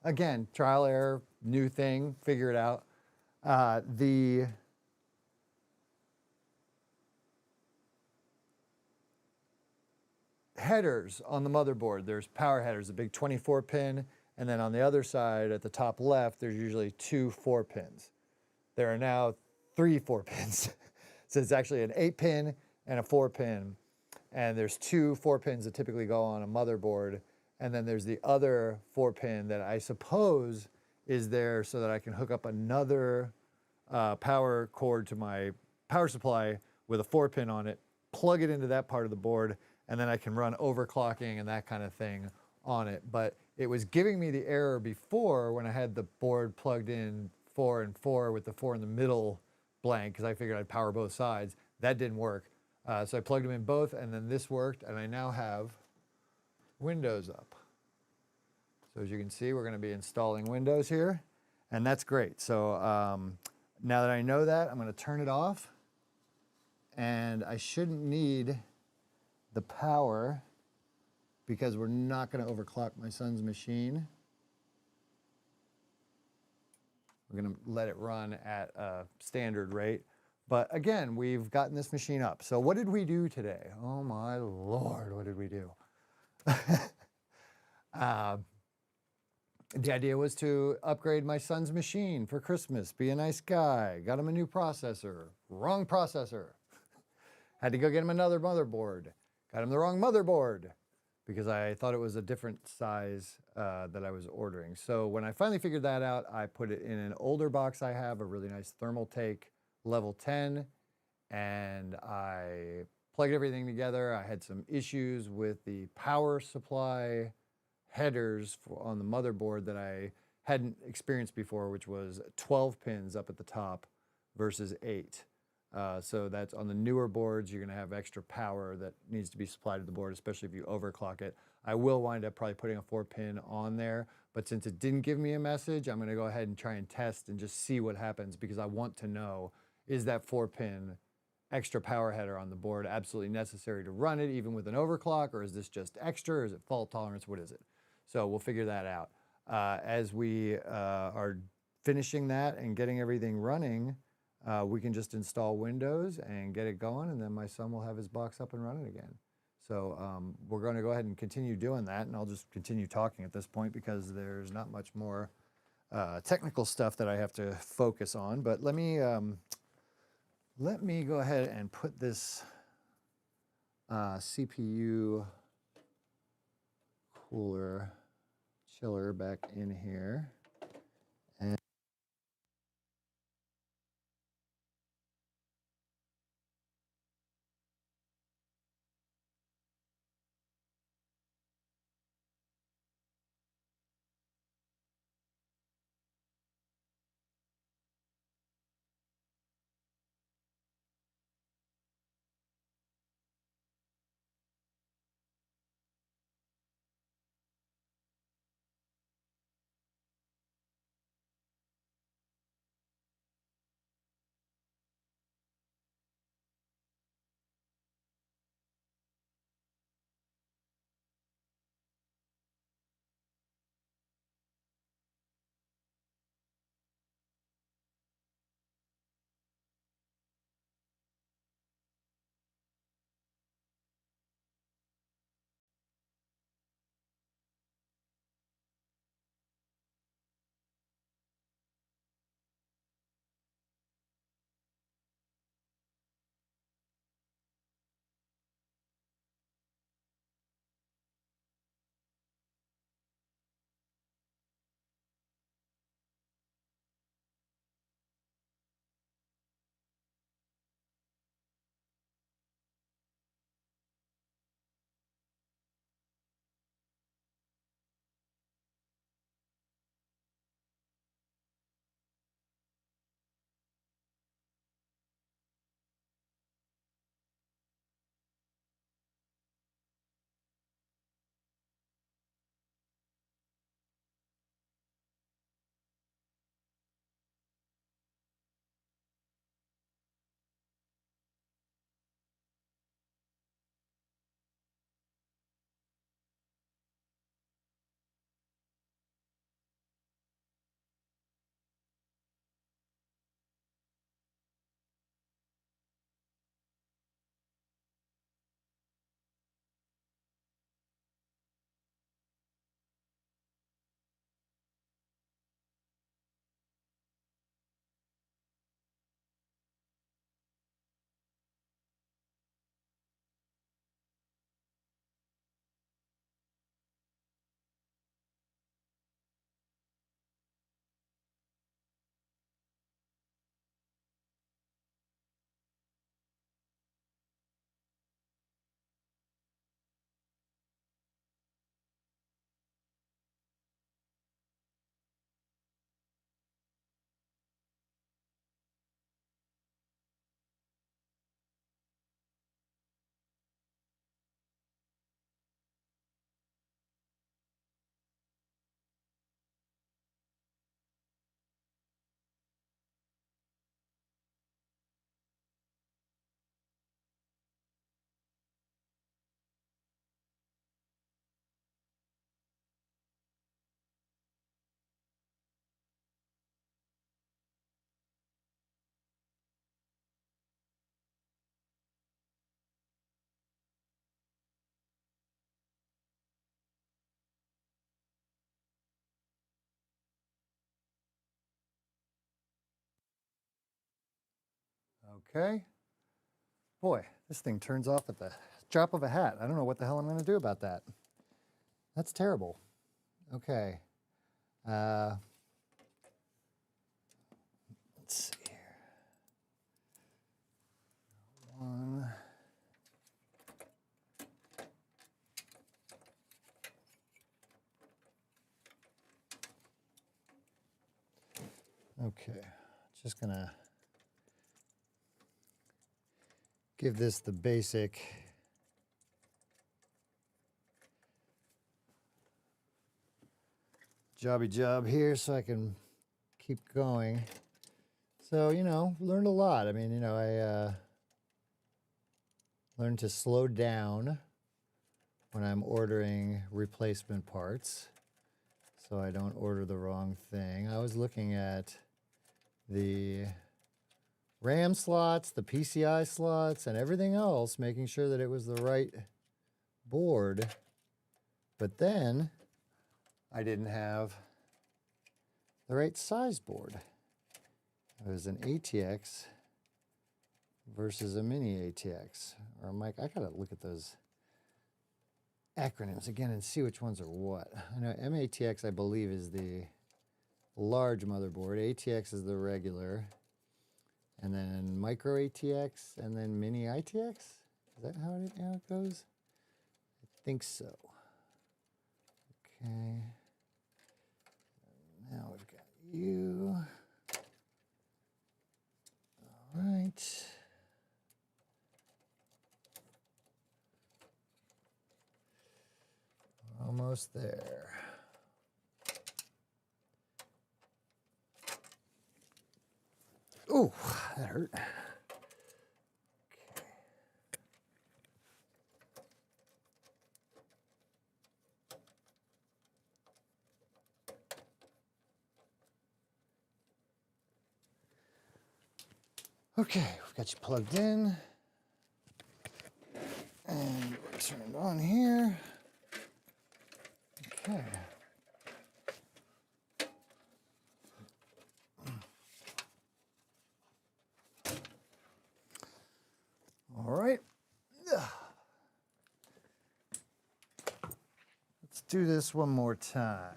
again, trial error, new thing, figure it out. The headers on the motherboard, there's power headers, a big 24-pin And then on the other side at the top left, there's usually 2 4-pins. There are now 3 4-pins. So it's actually an 8-pin and a 4-pin. And there's 2 4-pins that typically go on a motherboard. And then there's the other 4-pin that I suppose is there so that I can hook up another power cord to my power supply with a 4-pin on it, plug it into that part of the board, and then I can run overclocking and that kind of thing on it. But it was giving me the error before when I had the board plugged in 4 and 4 with the 4 in the middle blank, because I figured I'd power both sides. That didn't work. So I plugged them in both, and then this worked, and I now have Windows up. So as you can see, we're going to be installing Windows here, and that's great. So now that I know that, I'm going to turn it off, and I shouldn't need the power because we're not going to overclock my son's machine. We're going to let it run at a standard rate. But again, we've gotten this machine up. So what did we do today? Oh my Lord, what did we do? The idea was to upgrade my son's machine for Christmas, be a nice guy, got him a new processor, wrong processor. Had to go get him another motherboard, got him the wrong motherboard because I thought it was a different size that I was ordering. So when I finally figured that out, I put it in an older box I have, a really nice Thermaltake level 10, and I plugged everything together. I had some issues with the power supply headers on the motherboard that I hadn't experienced before, which was 12 pins up at the top versus 8. So that's on the newer boards, you're going to have extra power that needs to be supplied to the board, especially if you overclock it. I will wind up probably putting a 4-pin on there, but since it didn't give me a message, I'm going to go ahead and try and test and just see what happens, because I want to know, is that 4-pin extra power header on the board absolutely necessary to run it even with an overclock, or is this just extra, or is it fault tolerance, what is it? So we'll figure that out. As we are finishing that and getting everything running, we can just install Windows and get it going, and then my son will have his box up and running again. So we're going to go ahead and continue doing that, and I'll just continue talking at this point because there's not much more technical stuff that I have to focus on. But let me go ahead and put this CPU cooler chiller back in here. And Okay. Boy, this thing turns off at the drop of a hat. I don't know what the hell I'm going to do about that. That's terrible. Okay. Let's see here. One. Okay, just gonna give this the basic jobby job here so I can keep going. So, you know, learned a lot. I mean, you know, I learned to slow down when I'm ordering replacement parts so I don't order the wrong thing. I was looking at the RAM slots, the PCI slots, and everything else, making sure that it was the right board. But then I didn't have the right size board. It was an ATX versus a mini ATX. Or Mike, I gotta look at those acronyms again and see which ones are what. I know MATX, I believe, is the large motherboard. ATX is the regular. And then micro ATX, and then mini ITX? Is that how it goes? I think so. Okay. Now we've got you. All right. Almost there. Ooh, that hurt. Okay, we've got you plugged in. And we're turned on here. Okay. All right. Let's do this one more time.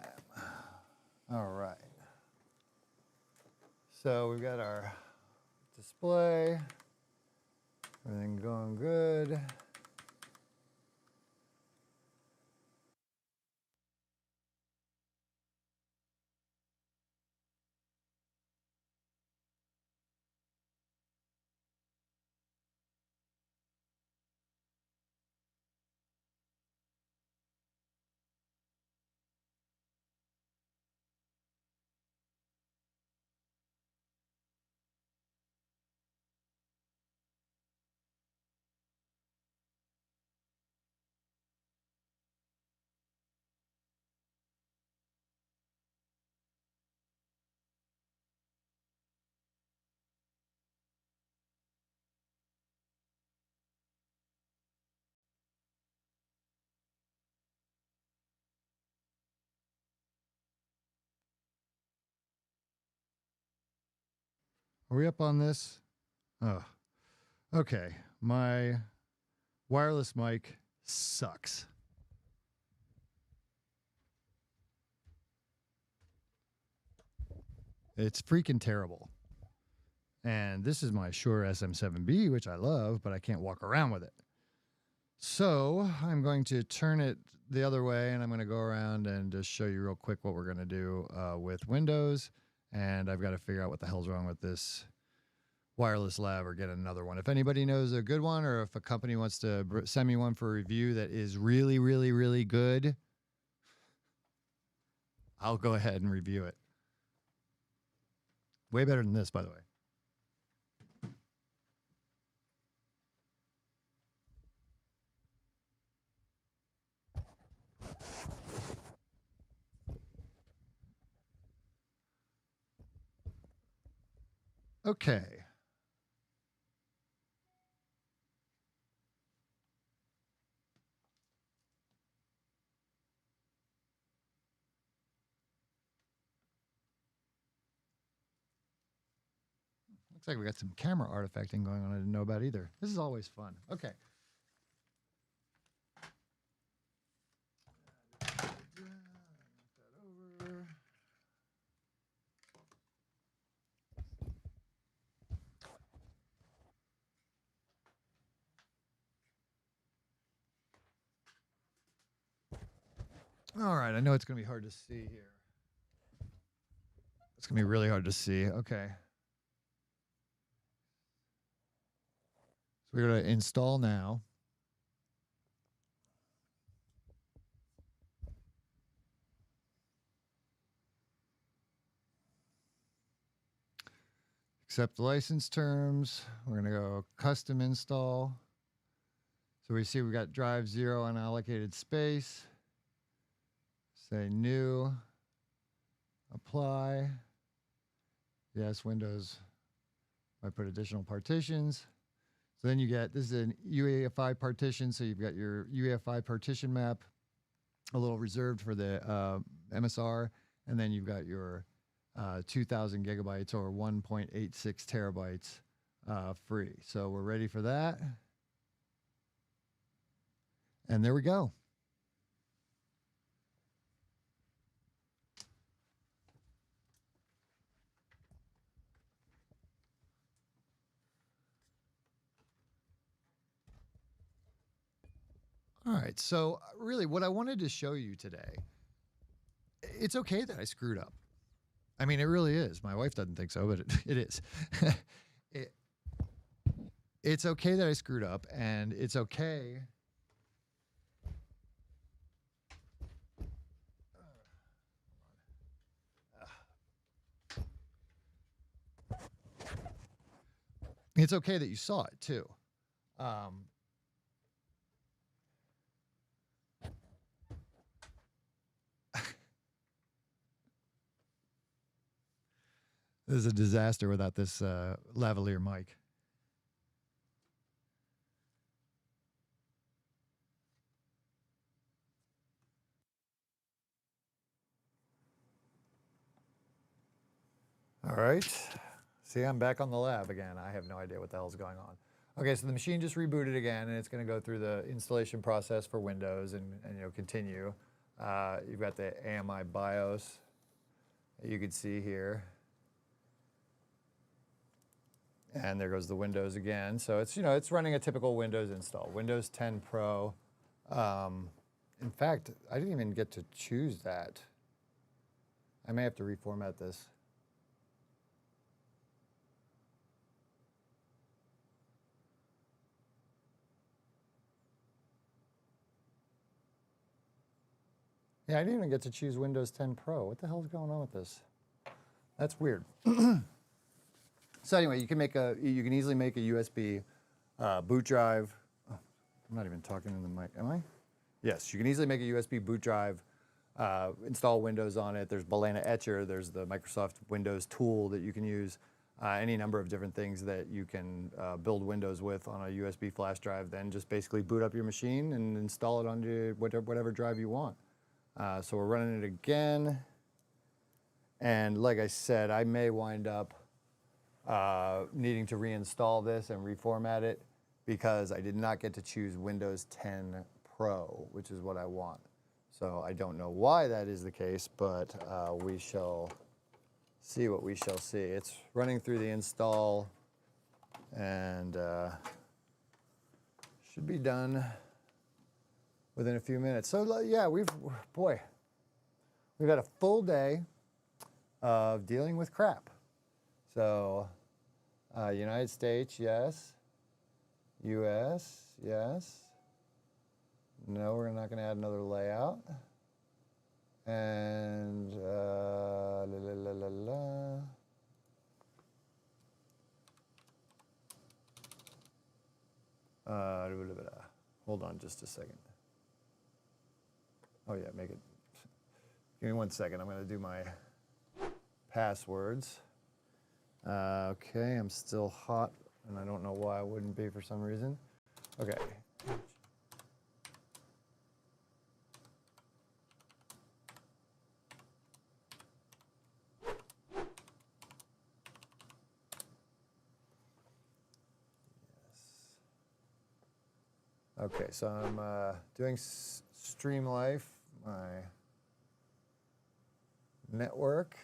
All right. So we've got our display, everything going good. Are we up on this? Oh, okay. My wireless mic sucks. It's freaking terrible. And this is my Shure SM7B, which I love, but I can't walk around with it. So I'm going to turn it the other way, and I'm going to go around and just show you real quick what we're going to do with Windows. And I've got to figure out what the hell's wrong with this wireless lab or get another one. If anybody knows a good one, or if a company wants to send me one for review that is really, really, really good, I'll go ahead and review it. Way better than this, by the way. Okay. Looks like we got some camera artifacting going on I didn't know about either. This is always fun. Okay. All right, I know it's going to be hard to see here. It's going to be really hard to see. Okay. So we're going to install now. Accept the license terms. We're going to go custom install. So we see we got drive 0 unallocated space. Say new. Apply. Yes, Windows. I put additional partitions. So then you get, this is an UEFI partition. So you've got your UEFI partition map, a little reserved for the MSR. And then you've got your 2,000 gigabytes or 1.86 terabytes free. So we're ready for that. And there we go. All right, so really what I wanted to show you today, it's okay that I screwed up. I mean, it really is. My wife doesn't think so, but it is. It's okay that I screwed up, and it's okay. It's okay that you saw it too. This is a disaster without this lavalier mic. All right. See, I'm back on the lab again. I have no idea what the hell's going on. Okay, so the machine just rebooted again, and it's going to go through the installation process for Windows and continue. You've got the AMI BIOS that you can see here. And there goes the Windows again. So it's, it's running a typical Windows install. Windows 10 Pro. In fact, I didn't even get to choose that. I may have to reformat this. Yeah, I didn't even get to choose Windows 10 Pro. What the hell's going on with this? That's weird. So anyway, you can easily make a USB boot drive. Oh, I'm not even talking in the mic, am I? Yes, you can easily make a USB boot drive, install Windows on it. There's Balena Etcher. There's the Microsoft Windows tool that you can use. Any number of different things that you can build Windows with on a USB flash drive. Then just basically boot up your machine and install it onto whatever drive you want. So we're running it again. And like I said, I may wind up needing to reinstall this and reformat it because I did not get to choose Windows 10 Pro, which is what I want. So I don't know why that is the case, but we shall see what we shall see. It's running through the install and should be done within a few minutes. So yeah, we've had a full day of dealing with crap. So United States, yes. US, yes. No, we're not going to add another layout. And hold on just a second. Oh yeah, make it. Give me 1 second. I'm going to do my passwords. Okay, I'm still hot, and I don't know why I wouldn't be for some reason. Okay. Okay, so I'm doing Stream Life, my network,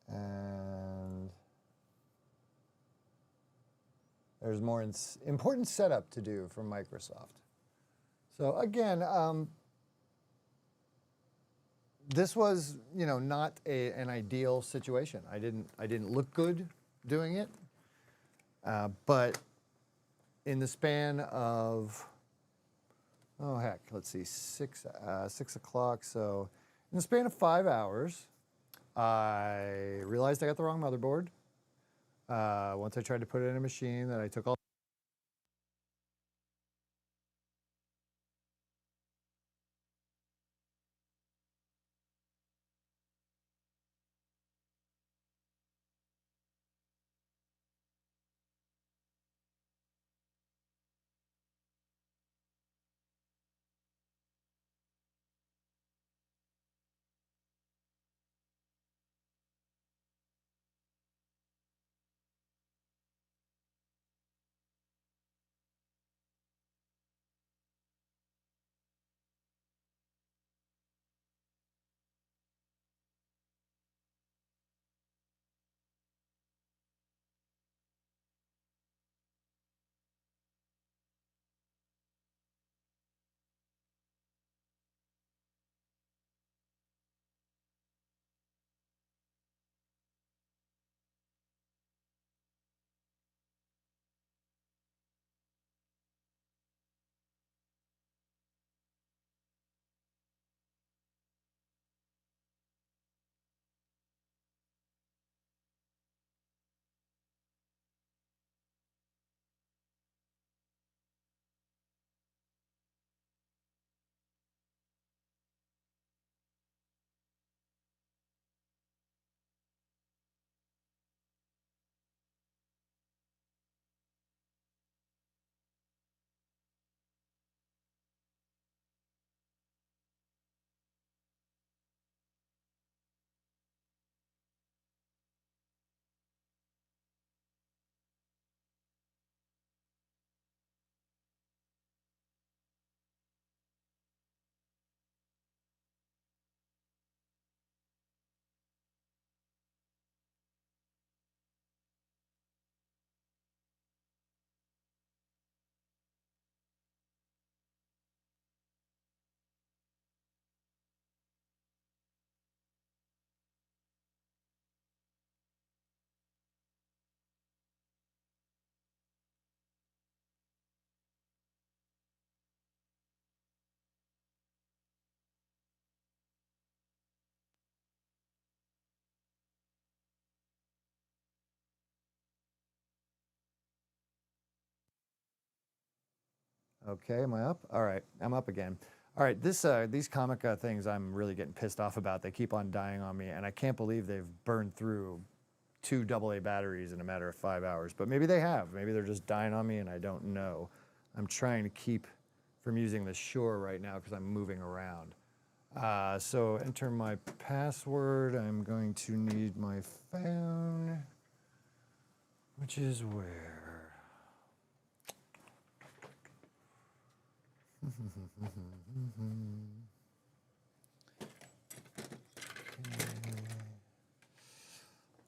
and there's more important setup to do from Microsoft. So again, this was, not an ideal situation. I didn't look good doing it, but in the span of, oh heck, let's see, 6 o'clock. So in the span of 5 hours, I realized I got the wrong motherboard. Once I tried to put it in a machine that I took all. Okay, am I up? All right, I'm up again. All right, these comic things I'm really getting pissed off about. They keep on dying on me, and I can't believe they've burned through 2 AA batteries in a matter of 5 hours. But maybe they have. Maybe they're just dying on me, and I don't know. I'm trying to keep from using the Shure right now because I'm moving around. So enter my password. I'm going to need my phone, which is where?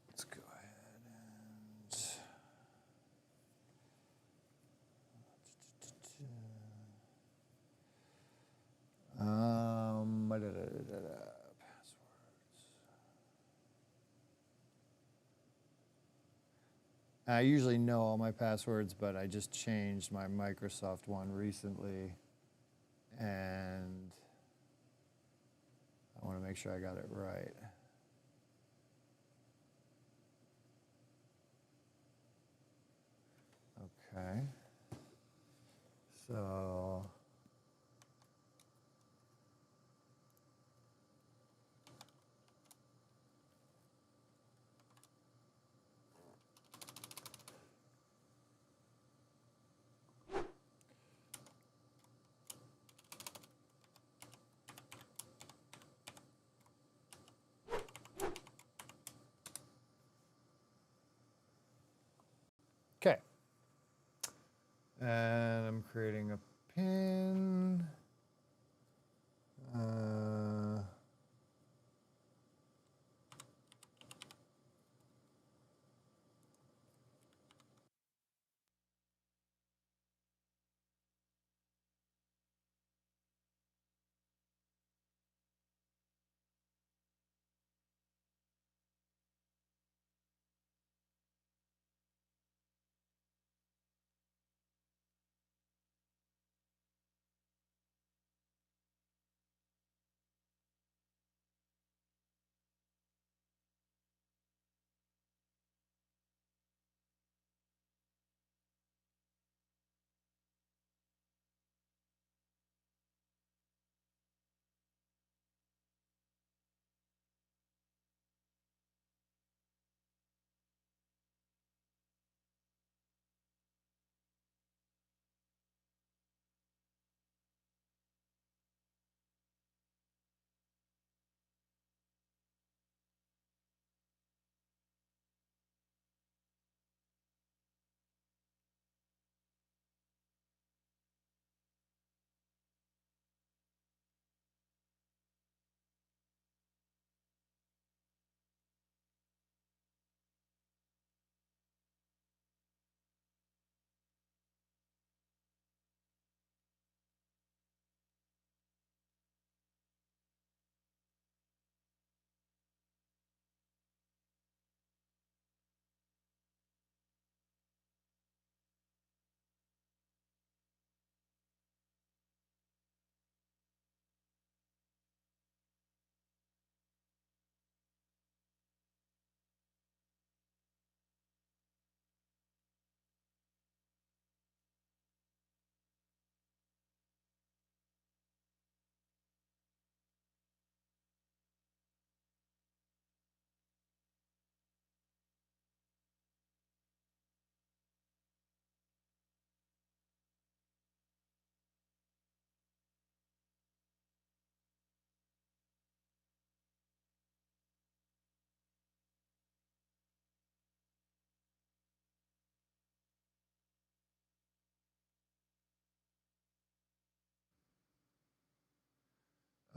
Let's go ahead and passwords. I usually know all my passwords, but I just changed my Microsoft one recently, and I want to make sure I got it right. Okay. So okay. And I'm creating a pin.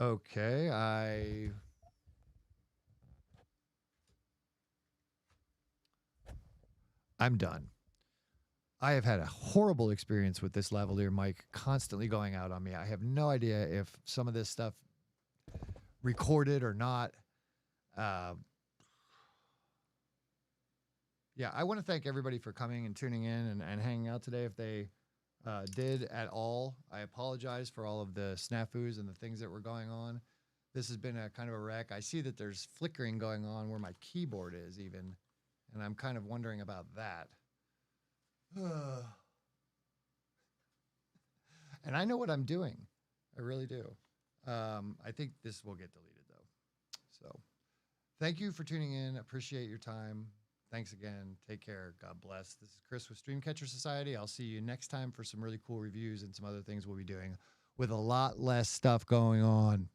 Okay, I'm done. I have had a horrible experience with this lavalier mic constantly going out on me. I have no idea if some of this stuff recorded or not. Uh, yeah, I want to thank everybody for coming and tuning in and hanging out today. If they did at all, I apologize for all of the snafus and the things that were going on. This has been a kind of a wreck. I see that there's flickering going on where my keyboard is even, and I'm kind of wondering about that. And I know what I'm doing. I really do. I think this will get deleted though. So thank you for tuning in. Appreciate your time. Thanks again. Take care. God bless. This is Chris with StreamCatcher Society. I'll see you next time for some really cool reviews and some other things we'll be doing with a lot less stuff going on.